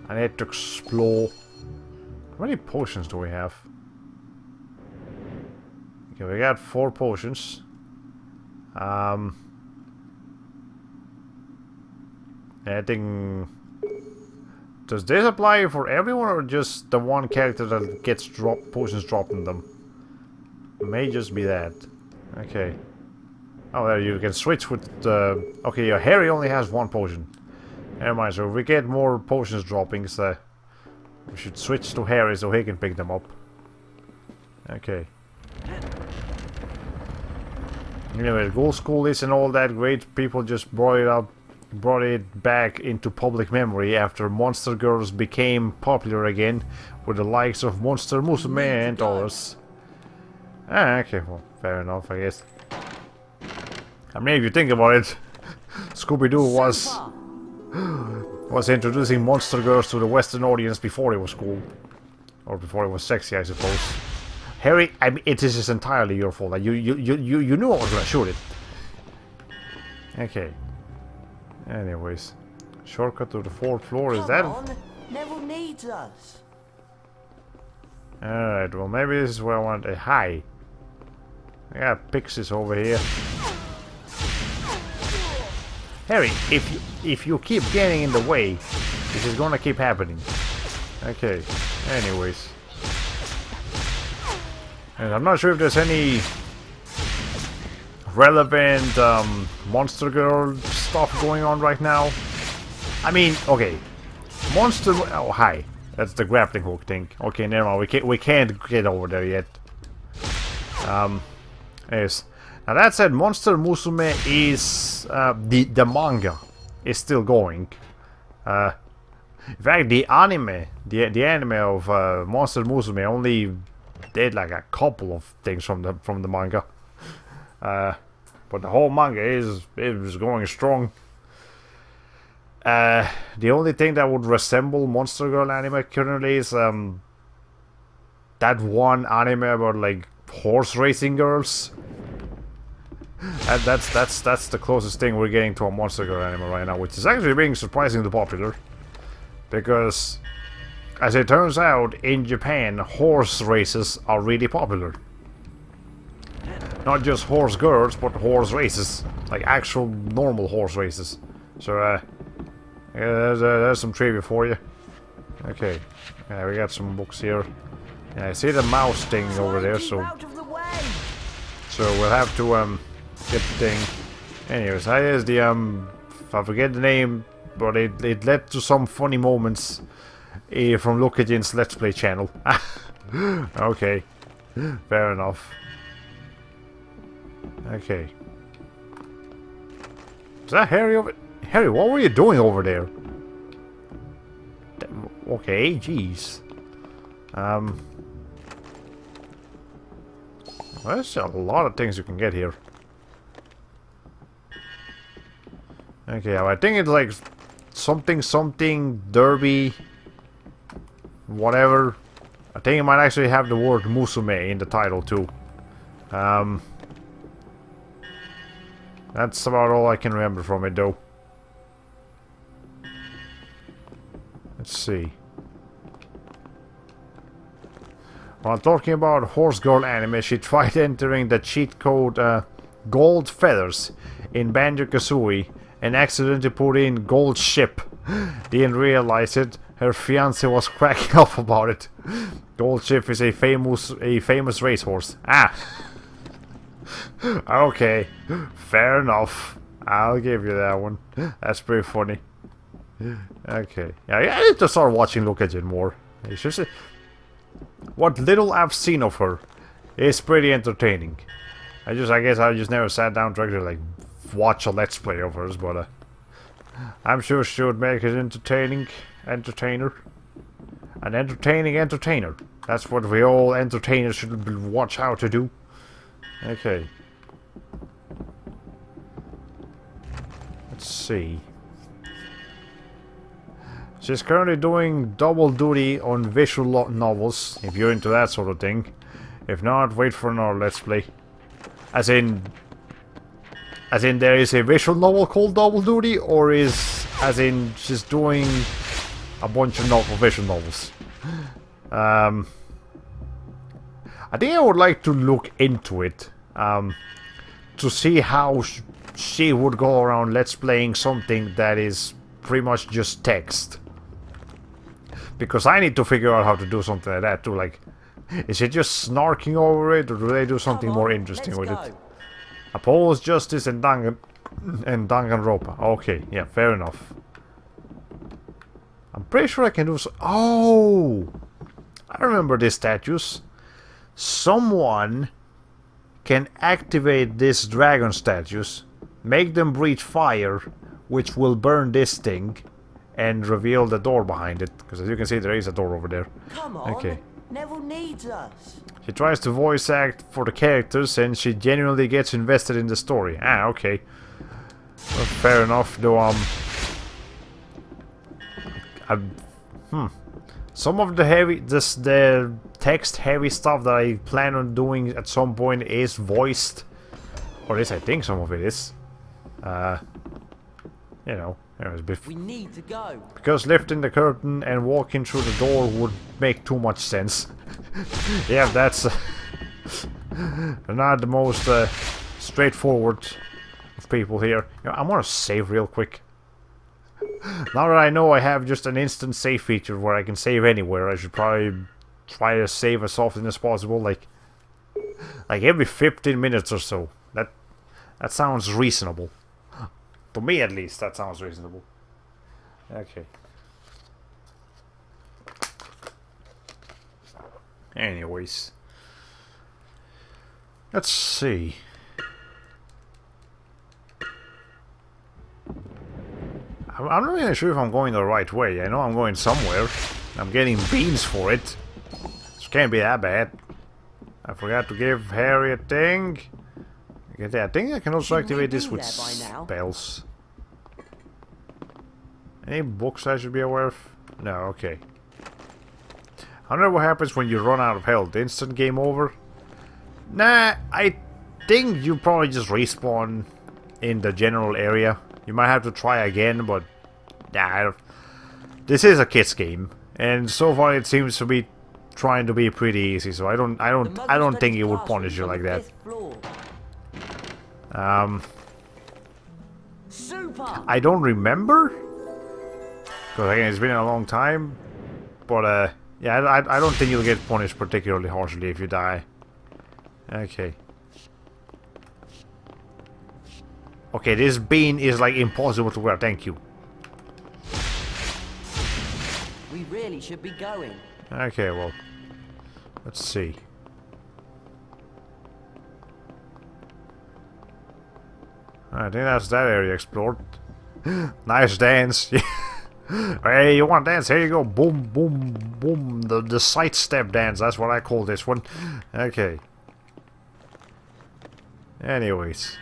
I need to explore. How many potions do we have? Okay, we got 4 potions. I think... Does this apply for everyone or just the one character that gets potions dropped in them? It may just be that. Okay. Oh, there you can switch with the... Okay, yeah, Harry only has 1 potion. Never mind, so if we get more potions droppings, we should switch to Harry so he can pick them up. Okay. Anyway, Ghoul School isn't all that great. People just brought it back into public memory after Monster Girls became popular again with the likes of Monster Musume and others. Ah, okay, well, fair enough, I guess. I mean, if you think about it, Scooby-Doo was introducing Monster Girls to the Western audience before it was cool. Or before it was sexy, I suppose. Harry, I mean, it is entirely your fault. You knew I was gonna shoot it. Okay. Anyways. Shortcut to the 4th floor, is that... Come on, Neville needs us. Alright, well maybe this is where I want a hi. I got pixies over here. Harry, if you keep getting in the way, this is gonna keep happening. Okay, anyways. And I'm not sure if there's any relevant Monster Girl stuff going on right now. I mean, okay. Oh, hi. That's the grappling hook thing. Okay, never mind. We can't get over there yet. Yes. Now that said, Monster Musume is the manga is still going. In fact, the anime of Monster Musume only did like a couple of things from the manga. But the whole manga is going strong. The only thing that would resemble Monster Girl anime currently is that one anime about like horse racing girls. And that's the closest thing we're getting to a Monster Girl anime right now, which is actually being surprisingly popular. Because, as it turns out, in Japan, horse races are really popular. Not just horse girls, but horse races. Like actual normal horse races. So, yeah, there's some trivia for you. Okay, yeah, we got some books here. Yeah, I see the mouse thing over there, so we'll have to get the thing. Anyways, that is the I forget the name, but it led to some funny moments from Lokajin's Let's Play channel. Okay, fair enough. Okay, is that Harry over? Harry, what were you doing over there? Okay, jeez. There's a lot of things you can get here. Okay, I think it's like something derby, whatever. I think it might actually have the word Musume in the title too. That's about all I can remember from it though. Let's see. While talking about Horse Girl anime, she tried entering the cheat code Gold Feathers in Banjo-Kazooie and accidentally put in Gold Ship. Didn't realize it. Her fiance was cracking up about it. Gold Ship is a famous racehorse. Ah! Okay, fair enough. I'll give you that one. That's pretty funny. Okay, yeah, I need to start watching Lokajin more. It's just what little I've seen of her is pretty entertaining. I guess I just never sat down to actually like watch a Let's Play of hers, but I'm sure she would make an entertaining entertainer. An entertaining entertainer. That's what we all entertainers should watch how to do. Okay. Let's see. She's currently doing double duty on visual novels, if you're into that sort of thing. If not, wait for another Let's Play. As in there is a visual novel called Double Duty, or as in she's doing a bunch of visual novels. I think I would like to look into it, to see how she would go around Let's Playing something that is pretty much just text. Because I need to figure out how to do something like that too, like, is it just snarking over it, or do they do something more interesting with it? Oppose justice and Danganronpa. Okay, yeah, fair enough. I'm pretty sure I can do so. Oh! I remember these statues. Someone can activate these dragon statues, make them breathe fire, which will burn this thing, and reveal the door behind it. Because as you can see, there is a door over there. Come on, okay. Neville needs us. She tries to voice act for the characters, and she genuinely gets invested in the story. Ah, okay. Well, fair enough, though. Some of the text-heavy stuff that I plan on doing at some point is voiced, or at least I think some of it is. You know, we need to go. Because lifting the curtain and walking through the door would make too much sense. Yeah, that's not the most straightforward of people here. You know, I'm gonna save real quick. Now that I know I have just an instant save feature where I can save anywhere, I should probably try to save as often as possible, like every 15 minutes or so. That sounds reasonable. To me, at least, that sounds reasonable. Okay. Anyways. Let's see. I'm not really sure if I'm going the right way. I know I'm going somewhere. I'm getting beans for it. This can't be that bad. I forgot to give Harry a thing. I think I can also activate this with spells. Any books I should be aware of? No, okay. I wonder what happens when you run out of health. Instant game over? Nah, I think you probably just respawn in the general area. You might have to try again, but nah, this is a kids game, and so far it seems to be trying to be pretty easy. So I don't think it would punish you like that. I don't remember, because again it's been a long time. But yeah, I don't think you'll get punished particularly harshly if you die. Okay. Okay, this bean is like impossible to wear, thank you. We really should be going. Okay, well, let's see. I think that's that area explored. Nice dance. Hey, you want dance? Here you go. Boom, boom, boom. The sidestep dance, that's what I call this one. Okay. Anyways.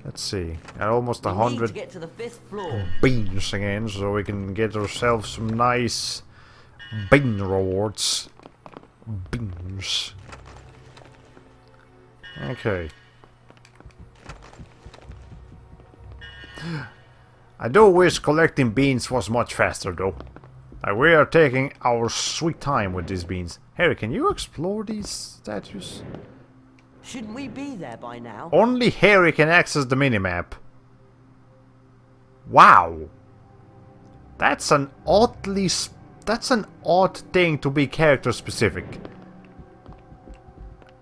Let's see. At almost 100 to get to the 5th floor. Beans again, so we can get ourselves some nice bean rewards. Beans. Okay. I do wish collecting beans was much faster though. We are taking our sweet time with these beans. Harry, can you explore these statues? Shouldn't we be there by now? Only Harry can access the minimap. Wow. That's an odd thing to be character specific.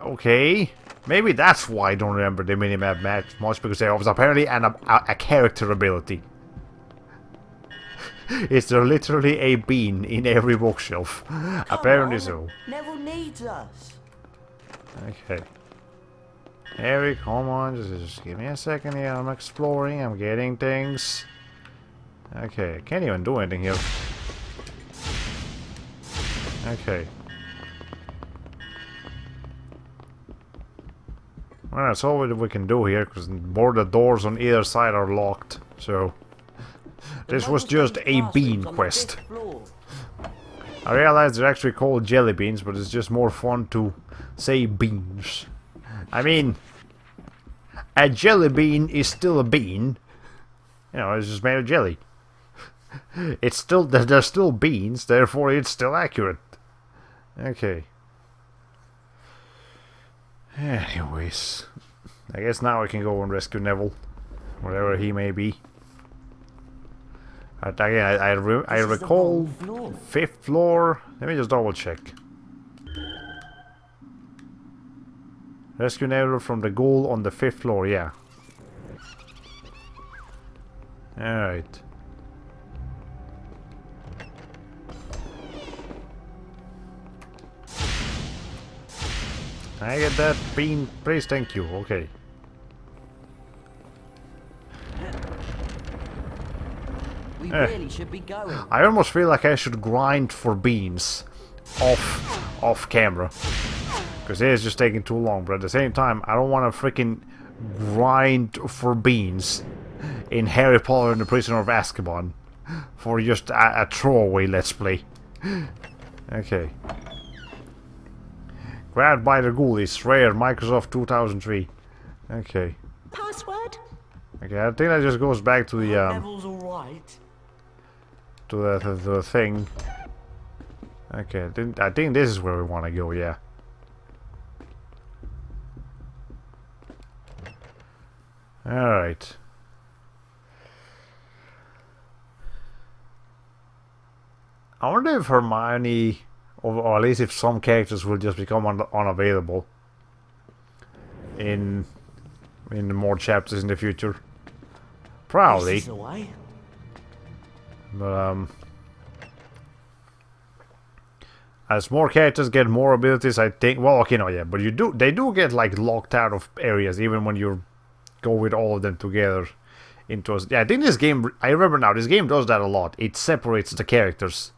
Okay. Maybe that's why I don't remember the minimap much, because there was apparently a character ability. Is there literally a bean in every bookshelf? Apparently so. Neville needs us. Okay. Harry, come on, just give me a second here. I'm exploring, I'm getting things. Okay, I can't even do anything here. Okay. Well, that's all we can do here, because both the doors on either side are locked, so... This was just a bean quest. I realize they're actually called jelly beans, but it's just more fun to say beans. I mean, a jelly bean is still a bean. You know, it's just made of jelly. It's still, they're still beans, therefore it's still accurate. Okay. Anyways, I guess now I can go and rescue Neville, wherever he may be. Again, I recall 5th floor. Let me just double check. Rescue Neville from the ghoul on the 5th floor, yeah. Alright. I get that bean, please, thank you, okay. We really should be going. I almost feel like I should grind for beans off camera. Because it is just taking too long, but at the same time, I don't want to freaking grind for beans in Harry Potter and the Prisoner of Azkaban for just a throwaway let's play. Okay. Grabbed by the ghoulies, rare, Microsoft 2003. Okay. Password? Okay, I think that just goes back to the Neville's alright. to the thing. Okay, I think this is where we want to go, yeah. Alright. I wonder if Hermione, or at least if some characters will just become unavailable in more chapters in the future. Probably. But as more characters get more abilities, I think. Well, okay, no, yeah, but they do get like locked out of areas even when you go with all of them together into a. Yeah, I think this game. I remember now. This game does that a lot. It separates the characters,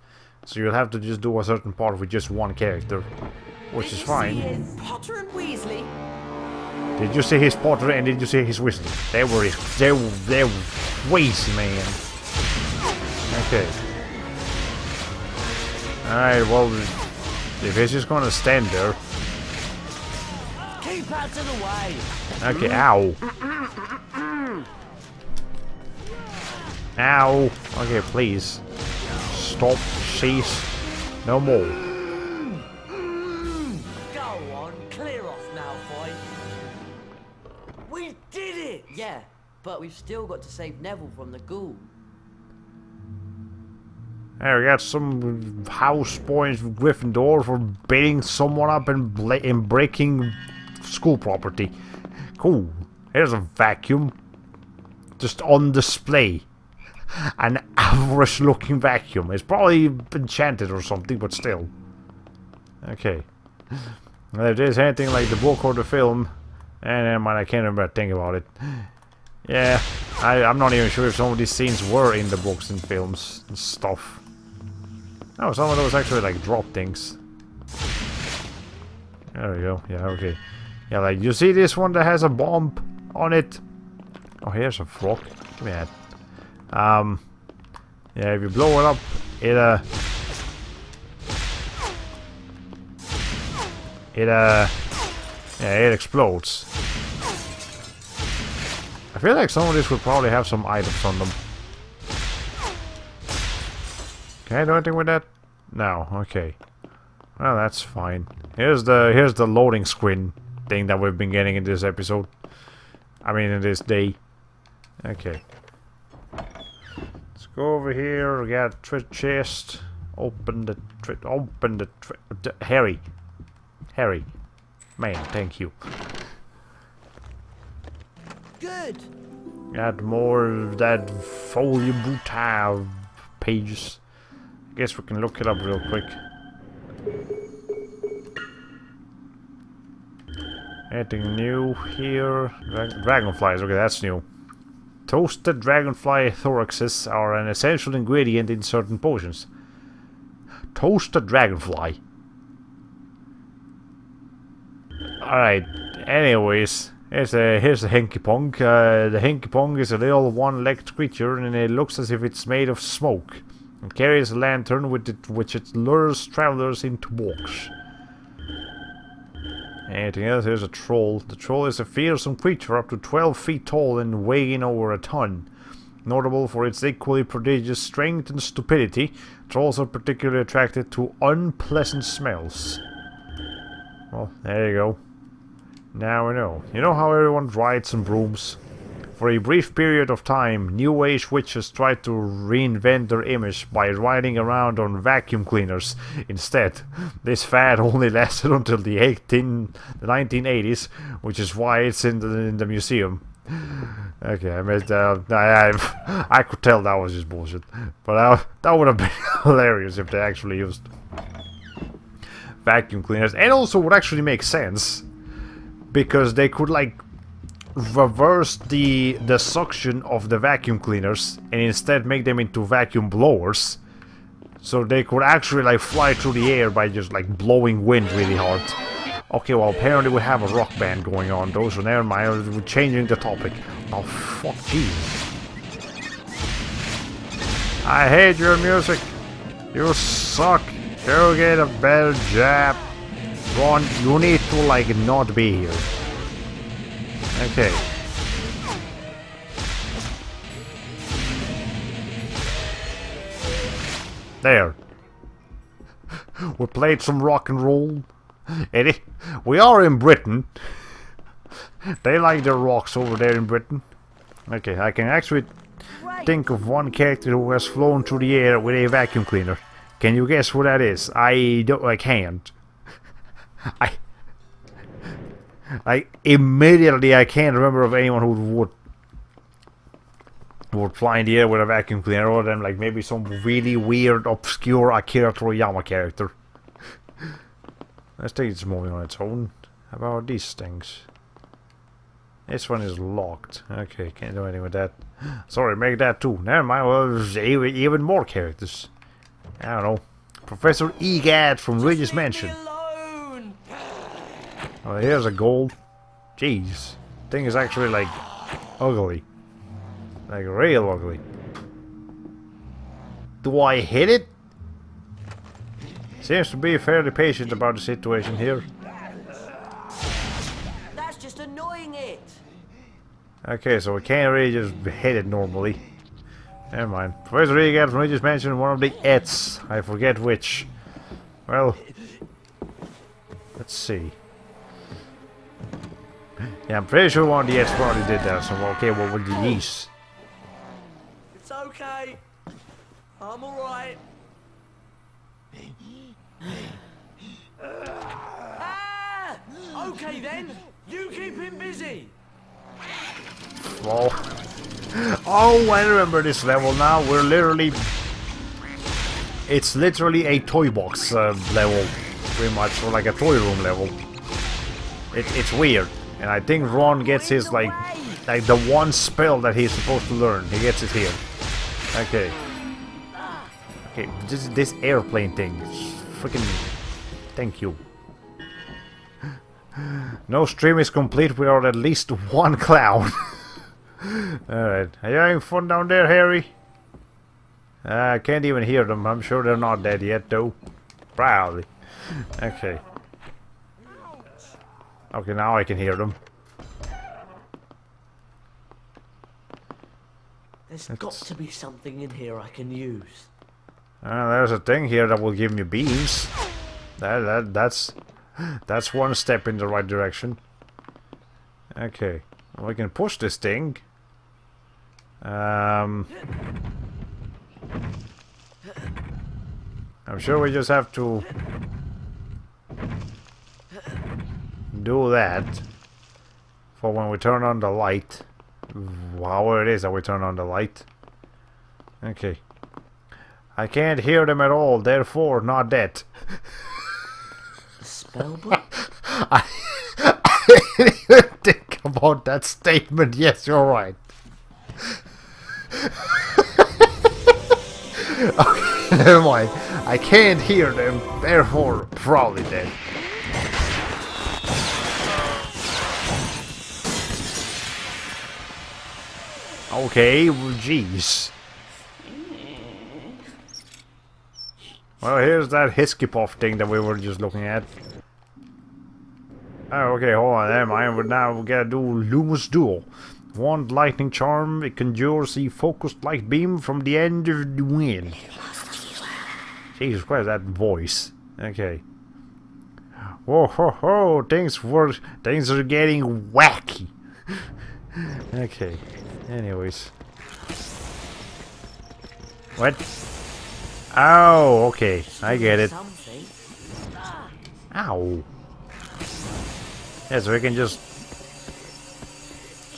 so you'll have to just do a certain part with just one character, which is fine. Potter and Weasley. Did you see his Potter and did you see his Weasley? They're Weasley, man. Okay. Alright, well, if he's just gonna stand there. Keep out of the way. Okay, ow. Ow. Okay, please. Stop, cease. No more. Go on, clear off now, boy. We did it! Yeah, but we've still got to save Neville from the ghoul. Hey, we got some house points from Gryffindor for beating someone up and breaking school property. Cool. Here's a vacuum. Just on display. An average looking vacuum. It's probably enchanted or something, but still. Okay. Well, if there's anything like the book or the film, and I can't remember a thing about it. Yeah, I'm not even sure if some of these scenes were in the books and films and stuff. Oh, some of those actually like drop things. There we go. Yeah, okay. Yeah, like you see this one that has a bomb on it. Oh, here's a frog. Give me that. Yeah, if you blow it up, yeah, it explodes. I feel like some of this would probably have some items on them. Can I do anything with that? No, okay. Well, that's fine. Here's the loading screen thing that we've been getting in this episode. I mean, in this day. Okay. Let's go over here. We got a chest. Open the Harry. Harry. Man, thank you. Good. Got more of that folie brutale pages. Guess we can look it up real quick. Anything new here? Dragonflies, okay, that's new. Toasted dragonfly thoraxes are an essential ingredient in certain potions. Toasted dragonfly. Alright, anyways, Here's a Hinky Pong. The Hinky Pong is a little one-legged creature, and it looks as if it's made of smoke. It carries a lantern with which it lures travelers into walks. Anything else? Here's a troll. The troll is a fearsome creature up to 12 feet tall and weighing over a ton. Notable for its equally prodigious strength and stupidity, trolls are particularly attracted to unpleasant smells. Well, there you go. Now we know. You know how everyone rides on brooms? For a brief period of time, New Age witches tried to reinvent their image by riding around on vacuum cleaners. Instead, this fad only lasted until the 1980s, which is why it's in the museum. Okay, I missed I could tell that was just bullshit. But that would have been hilarious if they actually used vacuum cleaners. And also would actually make sense. Because they could, like, reverse the suction of the vacuum cleaners and instead make them into vacuum blowers, so they could actually like fly through the air by just like blowing wind really hard. Okay, well apparently we have a rock band going on though, so never mind, we're changing the topic. Oh fuck, Jesus. I hate your music. You suck. Go get a better job. Ron, you need to like not be here. Okay. There. We played some rock and roll. Eddie, we are in Britain. They like their rocks over there in Britain. Okay, I can actually think of one character who has flown through the air with a vacuum cleaner. Can you guess who that is? I can't. Immediately I can't remember of anyone who would fly in the air with a vacuum cleaner other than like maybe some really weird, obscure Akira Toriyama character. Let's take it's moving on its own. How about these things? This one is locked. Okay, can't do anything with that. Sorry, make that too. Never mind, well, there's even more characters. I don't know. Professor Egad from Regis Mansion. Oh, here's a gold. Jeez. Thing is actually like ugly. Like real ugly. Do I hit it? Seems to be fairly patient about the situation here. That's just annoying it. Okay, so we can't really just hit it normally. Never mind. Professor Egad from Regis mentioned one of the Ets. I forget which. Well, let's see. Yeah, I'm pretty sure one of the Ets probably did that. So okay, what with the yeast? It's okay. I'm alright. Ah! Okay then. You keep him busy. Whoa. Oh, I remember this level now. We're literally... It's literally a toy box level. Pretty much, or like a toy room level. It's weird. And I think Ron gets his, like the one spell that he's supposed to learn. He gets it here. Okay. Okay, this airplane thing. Freaking... Thank you. No stream is complete without at least one clown. Alright, are you having fun down there, Harry? I can't even hear them. I'm sure they're not dead yet, though. Probably. Okay. Okay, now I can hear them. There's got to be something in here I can use. There's a thing here that will give me beams. That's one step in the right direction. Okay, we can push this thing. I'm sure we just have to do that for when we turn on the light. However it is that we turn on the light. Okay. I can't hear them at all, therefore not dead. Spellbook? I didn't even think about that statement. Yes, you're right. Okay, never mind. I can't hear them, therefore probably dead. Okay, well, jeez. Well, here's that Hiskipoff thing that we were just looking at. Oh, okay, hold on, never mind. But now we gotta do Lumus Duel. One lightning charm, it conjures a focused light beam from the end of the wind. Jesus Christ, that voice. Okay. Whoa, ho, ho, things are getting wacky. Okay. Anyways. What? Oh, okay. I get it. Ow. Yeah, so we can just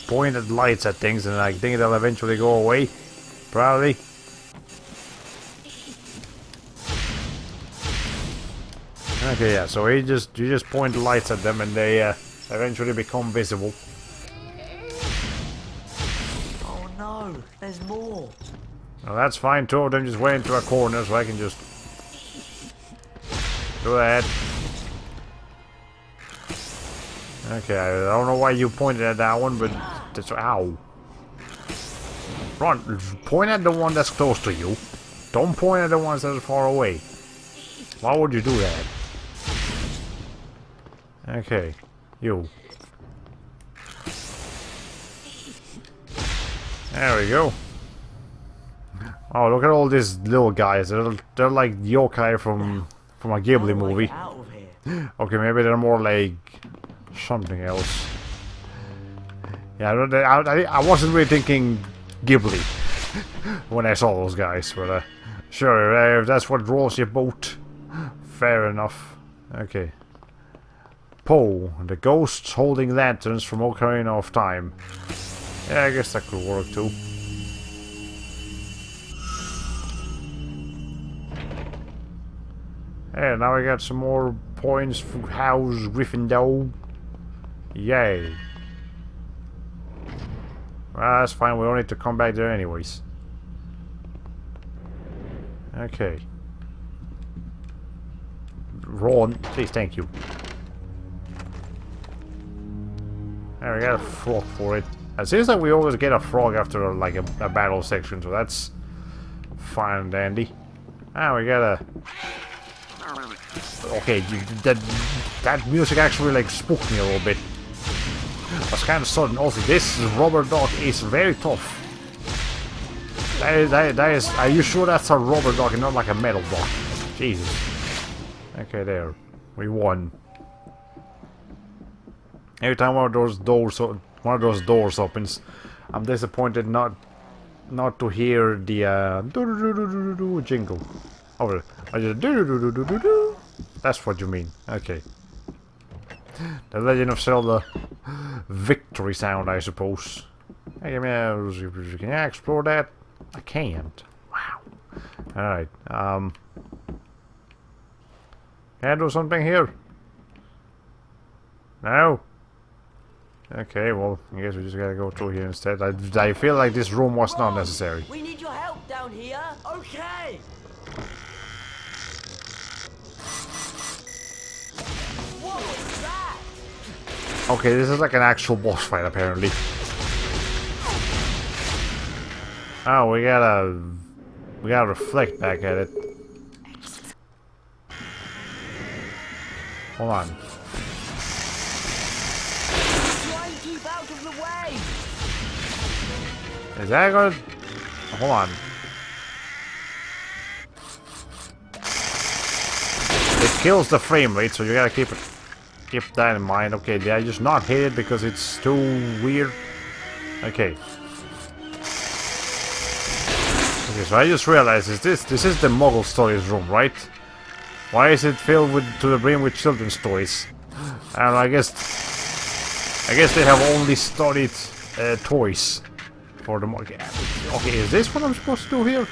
point at lights at things and I think they'll eventually go away. Probably. Okay, yeah, so you just point the lights at them and they eventually become visible. Oh no, there's more. Well, that's fine. Two of them just went into a corner, so I can just do that. Okay, I don't know why you pointed at that one, but that's ow. Run, point at the one that's close to you. Don't point at the ones that are far away. Why would you do that? Okay, you. There we go. Oh, look at all these little guys. They're like yokai from a Ghibli movie. Okay, maybe they're more like something else. Yeah, I wasn't really thinking Ghibli when I saw those guys, but sure, if that's what draws your boat, fair enough. Okay. Poe, the ghosts holding lanterns from Ocarina of Time. Yeah, I guess that could work too. Hey, now I got some more points for House Gryffindor. Yay. Well, that's fine, we don't need to come back there anyways. Okay. Ron, please, thank you. There, we got a frog for it. It seems like we always get a frog after like a battle section, so that's fine and dandy. Ah, we got a... Okay, that music actually like spooked me a little bit. That's kind of sudden. Also, this rubber dog is very tough. That is. Are you sure that's a rubber dog and not like a metal dog? Jesus. Okay, there. We won. Every time one of those doors opens, I'm disappointed not to hear the jingle. Oh, that's what you mean. Okay. The Legend of Zelda victory sound, I suppose. Hey, can I explore that? I can't. Wow. Alright. Can I do something here? No? Okay, well, I guess we just gotta go through here instead. I feel like this room was not necessary. We need your help down here. Okay. What was that? Okay, this is like an actual boss fight, apparently. Oh, we gotta reflect back at it. Hold on. Try and keep out of the way. Is that gonna... Hold on. It kills the frame rate, so you gotta keep that in mind. Okay, did I just not hit it because it's too weird? Okay. Okay, so I just realized this is the Muggle Stories room, right? Why is it filled to the brim with children's toys? I don't know, I guess they have only studied toys for the Muggle. Okay, is this what I'm supposed to do here?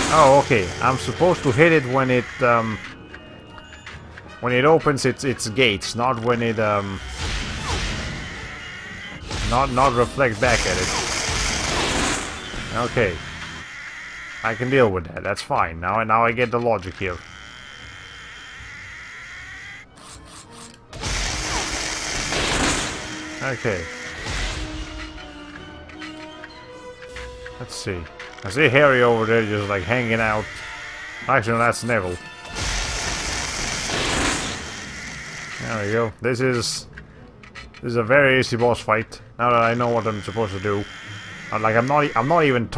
Oh, okay. I'm supposed to hit it when it opens its gates, not when it not reflect back at it. Okay. I can deal with that. That's fine. Now I get the logic here. Okay. Let's see. I see Harry over there just like hanging out. Actually, no, that's Neville. There we go. This is a very easy boss fight. Now that I know what I'm supposed to do. I'm not even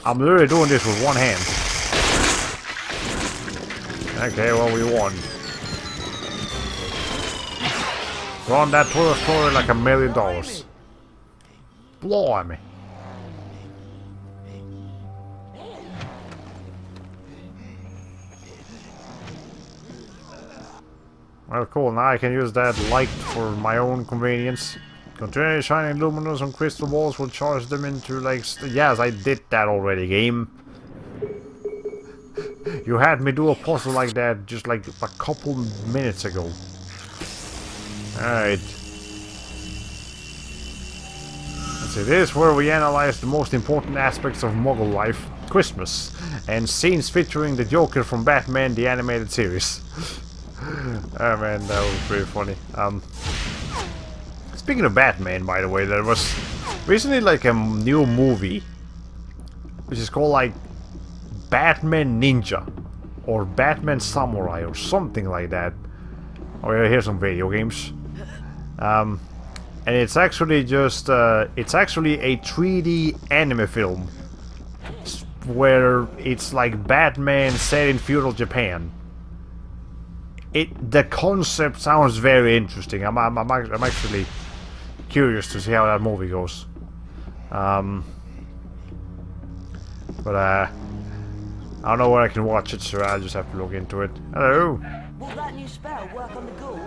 I'm literally doing this with one hand. Okay, well, we won. Run that toilet story like $1 million. Blimey. Well, cool. Now I can use that light for my own convenience. Continue shining luminous on crystal balls will charge them into like... Yes, I did that already, game. You had me do a puzzle like that just like a couple minutes ago. Alright. Let's see, this is where we analyze the most important aspects of Muggle life. Christmas. And scenes featuring the Joker from Batman the Animated Series. Oh man, that was pretty funny. Speaking of Batman, by the way, there was recently like a new movie which is called like Batman Ninja or Batman Samurai or something like that. Oh yeah, here's some video games. And it's actually just it's actually a 3D anime film where it's like Batman set in feudal Japan. The concept sounds very interesting. I'm actually curious to see how that movie goes. But I don't know where I can watch it, so I'll just have to look into it. Hello. Will that new spell work on the ghoul?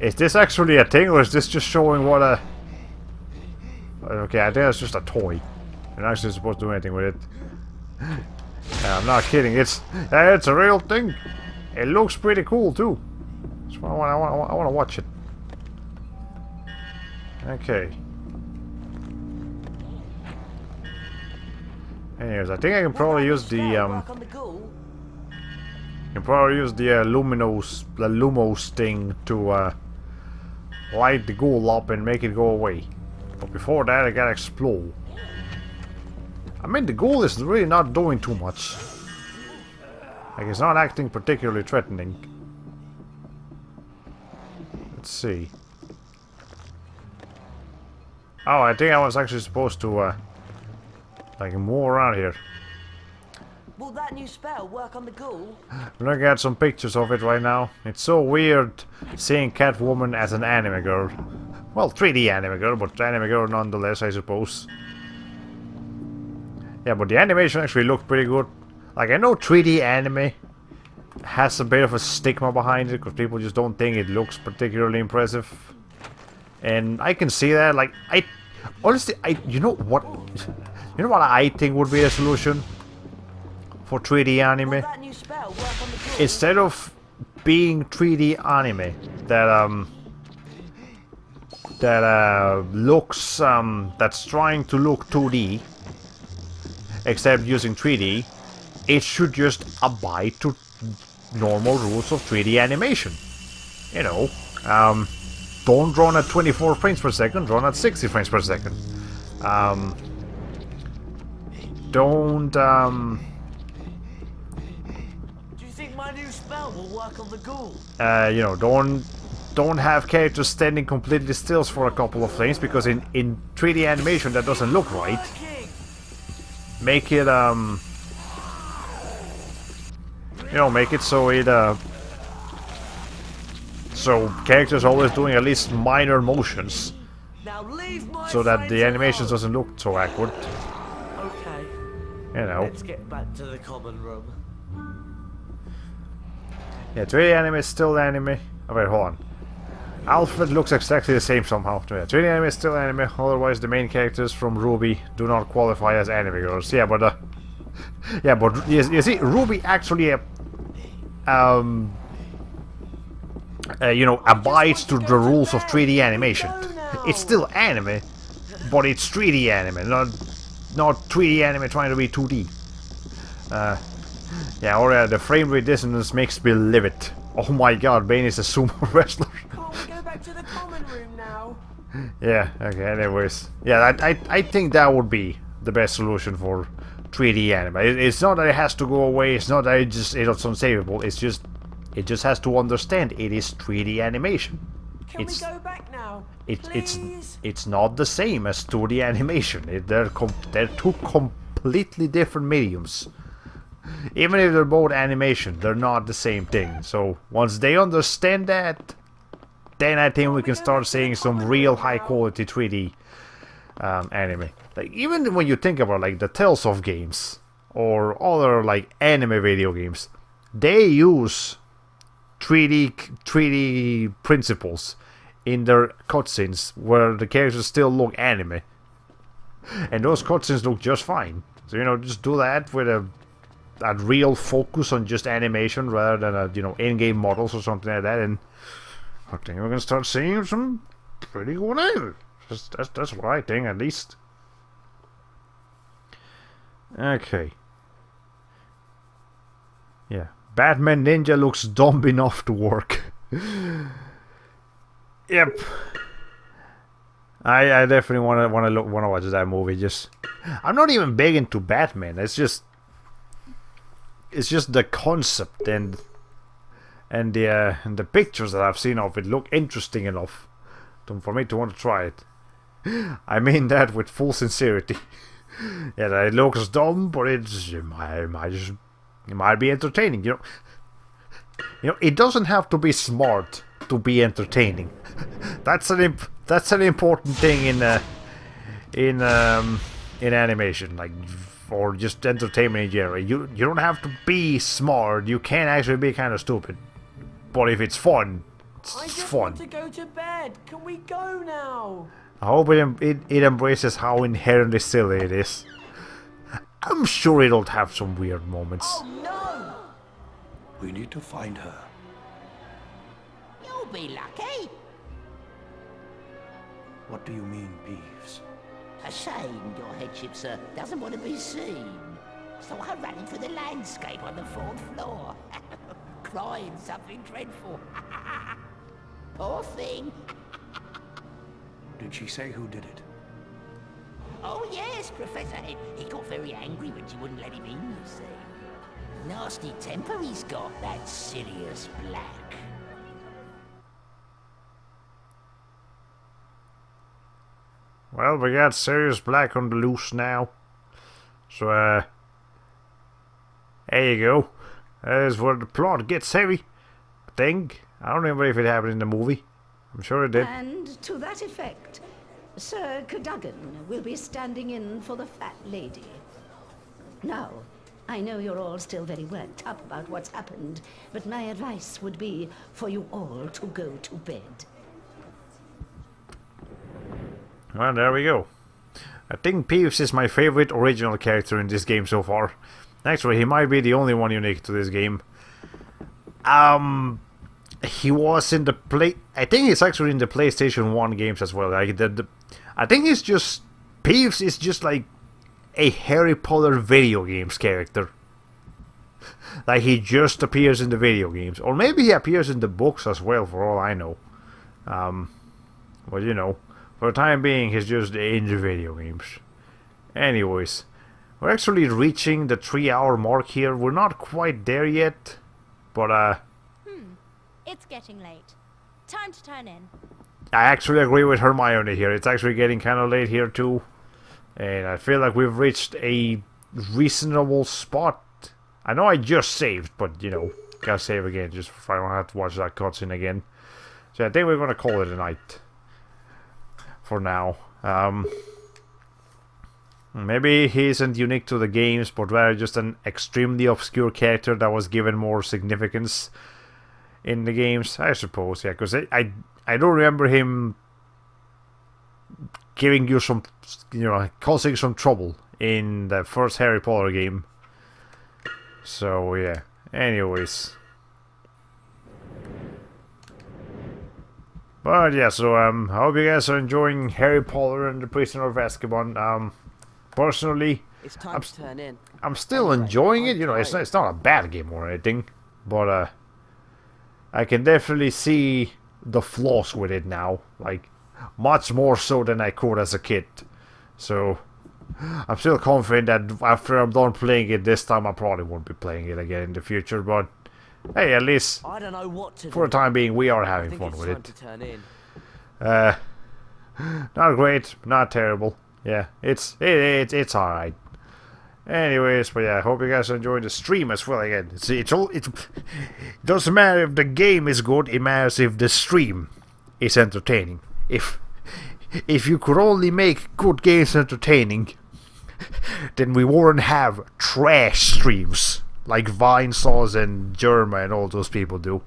Is this actually a thing, or is this just showing what a... Okay, I think it's just a toy. You're not actually supposed to do anything with it. I'm not kidding, it's a real thing. It looks pretty cool too. So I want to watch it. Okay. Anyways, I think I can probably use the Lumos thing to light the ghoul up and make it go away. But before that, I gotta explore. I mean, the ghoul is really not doing too much. Like, it's not acting particularly threatening. Let's see. Oh, I think I was actually supposed to, like, move around here. Will that new spell work on the ghoul? I'm looking at some pictures of it right now. It's so weird seeing Catwoman as an anime girl. Well, 3D anime girl, but anime girl nonetheless, I suppose. Yeah, but the animation actually looked pretty good. Like, I know 3D anime has a bit of a stigma behind it, because people just don't think it looks particularly impressive. And I can see that. Like, honestly, you know what I think would be a solution for 3D anime? Instead of being 3D anime that looks that's trying to look 2D, except using 3D, it should just abide to normal rules of 3D animation. You know, don't run at 24 frames per second, run at 60 frames per second. Don't, Do you think my new spell will work on the ghoul? you know, don't have characters standing completely still for a couple of frames, because in 3D animation that doesn't look right. Make it, you know, make it so it, so characters are always doing at least minor motions, so that the animations doesn't look so awkward. Okay. You know. Let's get back to the common room. Yeah, 3D anime is still anime. Oh, wait, hold on. Alfred looks exactly the same somehow. Yeah, 3D anime is still anime, otherwise the main characters from RWBY do not qualify as anime girls. Yeah, but yeah, but you see, RWBY actually you know, abides to the rules of 3D animation. It's still anime, but it's 3D anime, not 3D anime trying to be 2D. Yeah, or the frame rate dissonance makes me livid. Oh my god, Bane is a sumo wrestler. Can't we go back to the common room now? Yeah, okay, anyways. Yeah, I think that would be the best solution for 3D anime. It's not that it has to go away, it's not that it's unsavable, it just has to understand it is 3D animation. Can we go back now? It's not the same as 2D animation. They're two completely different mediums. Even if they're both animation, they're not the same thing. So once they understand that, then I think we can start seeing some real high quality 3D anime. Like even when you think about like the Tales of games or other like anime video games, they use 3D principles in their cutscenes where the characters still look anime, and those cutscenes look just fine. So just do that with a real focus on just animation rather than in-game models or something like that, and I think we're gonna start seeing some pretty good anime. That's what I think, at least. Okay. Yeah, Batman Ninja looks dumb enough to work. Yep. I definitely want to watch that movie. I'm not even big into Batman. It's just the concept and the pictures that I've seen of it look interesting enough for me to want to try it. I mean that with full sincerity. Yeah, it looks dumb, but it might be entertaining. It doesn't have to be smart to be entertaining. That's an important thing in animation, like, or just entertainment in general. You don't have to be smart. You can actually be kind of stupid, but if it's fun, it's I just fun. want to go to bed. Can we go now? I hope it embraces how inherently silly it is. I'm sure it'll have some weird moments. Oh no! We need to find her. You'll be lucky. What do you mean, Peeves? Ashamed, your headship, sir, doesn't want to be seen. So I'm running through the landscape on the 4th floor. Crying something dreadful. Poor thing. Did she say who did it? Oh yes, Professor Head. He got very angry when she wouldn't let him in, you see. Nasty temper he's got, that Sirius Black. Well, we got Sirius Black on the loose now. So, there you go. That is where the plot gets heavy. I think. I don't remember if it happened in the movie. I'm sure it did. And to that effect, Sir Cadogan will be standing in for the fat lady. Now, I know you're all still very worked up about what's happened, but my advice would be for you all to go to bed. Well, there we go. I think Peeves is my favorite original character in this game so far. Actually, he might be the only one unique to this game. He was in the I think he's actually in the PlayStation 1 games as well. Like I think he's just Peeves is just like a Harry Potter video games character. Like he just appears in the video games, or maybe he appears in the books as well, for all I know. Well, for the time being, he's just in the video games. Anyways, we're actually reaching the 3-hour mark here. We're not quite there yet, but It's getting late. Time to turn in. I actually agree with Hermione here. It's actually getting kind of late here too. And I feel like we've reached a reasonable spot. I know I just saved, but gotta save again just if I don't have to watch that cutscene again. So I think we're gonna call it a night. For now. Maybe he isn't unique to the games, but rather just an extremely obscure character that was given more significance in the games, I suppose. Yeah, because I don't remember him giving you some, causing some trouble in the first Harry Potter game. So yeah. Anyways. But yeah, so I hope you guys are enjoying Harry Potter and the Prisoner of Azkaban. Personally, It's time to turn in. I'm still enjoying it. You know, it's not a bad game or anything, but I can definitely see the flaws with it now, like much more so than I could as a kid. So I'm still confident that after I'm done playing it this time, I probably won't be playing it again in the future. But hey, at least I don't know what to for the time being, we are having fun with it. Not great, not terrible. Yeah, it's alright. Anyways, but yeah, I hope you guys are enjoying the stream as well. Again, it doesn't matter if the game is good; it matters if the stream is entertaining. If you could only make good games entertaining, then we wouldn't have trash streams like Vinesauce and Germa and all those people do.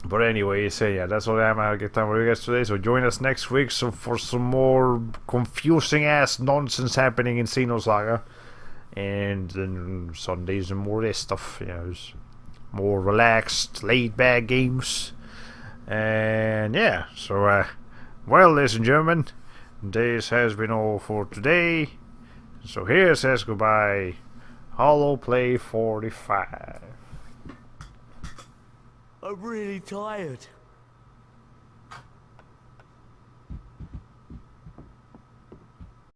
But anyways, yeah, that's all I am. I'll get time for you guys today. So join us next week for some more confusing ass nonsense happening in Xenosaga. And then Sundays and more of this stuff. You know, more relaxed, laid back games. And yeah, so well, ladies and gentlemen, this has been all for today. So here says goodbye, HoloPlay 45. I'm really tired.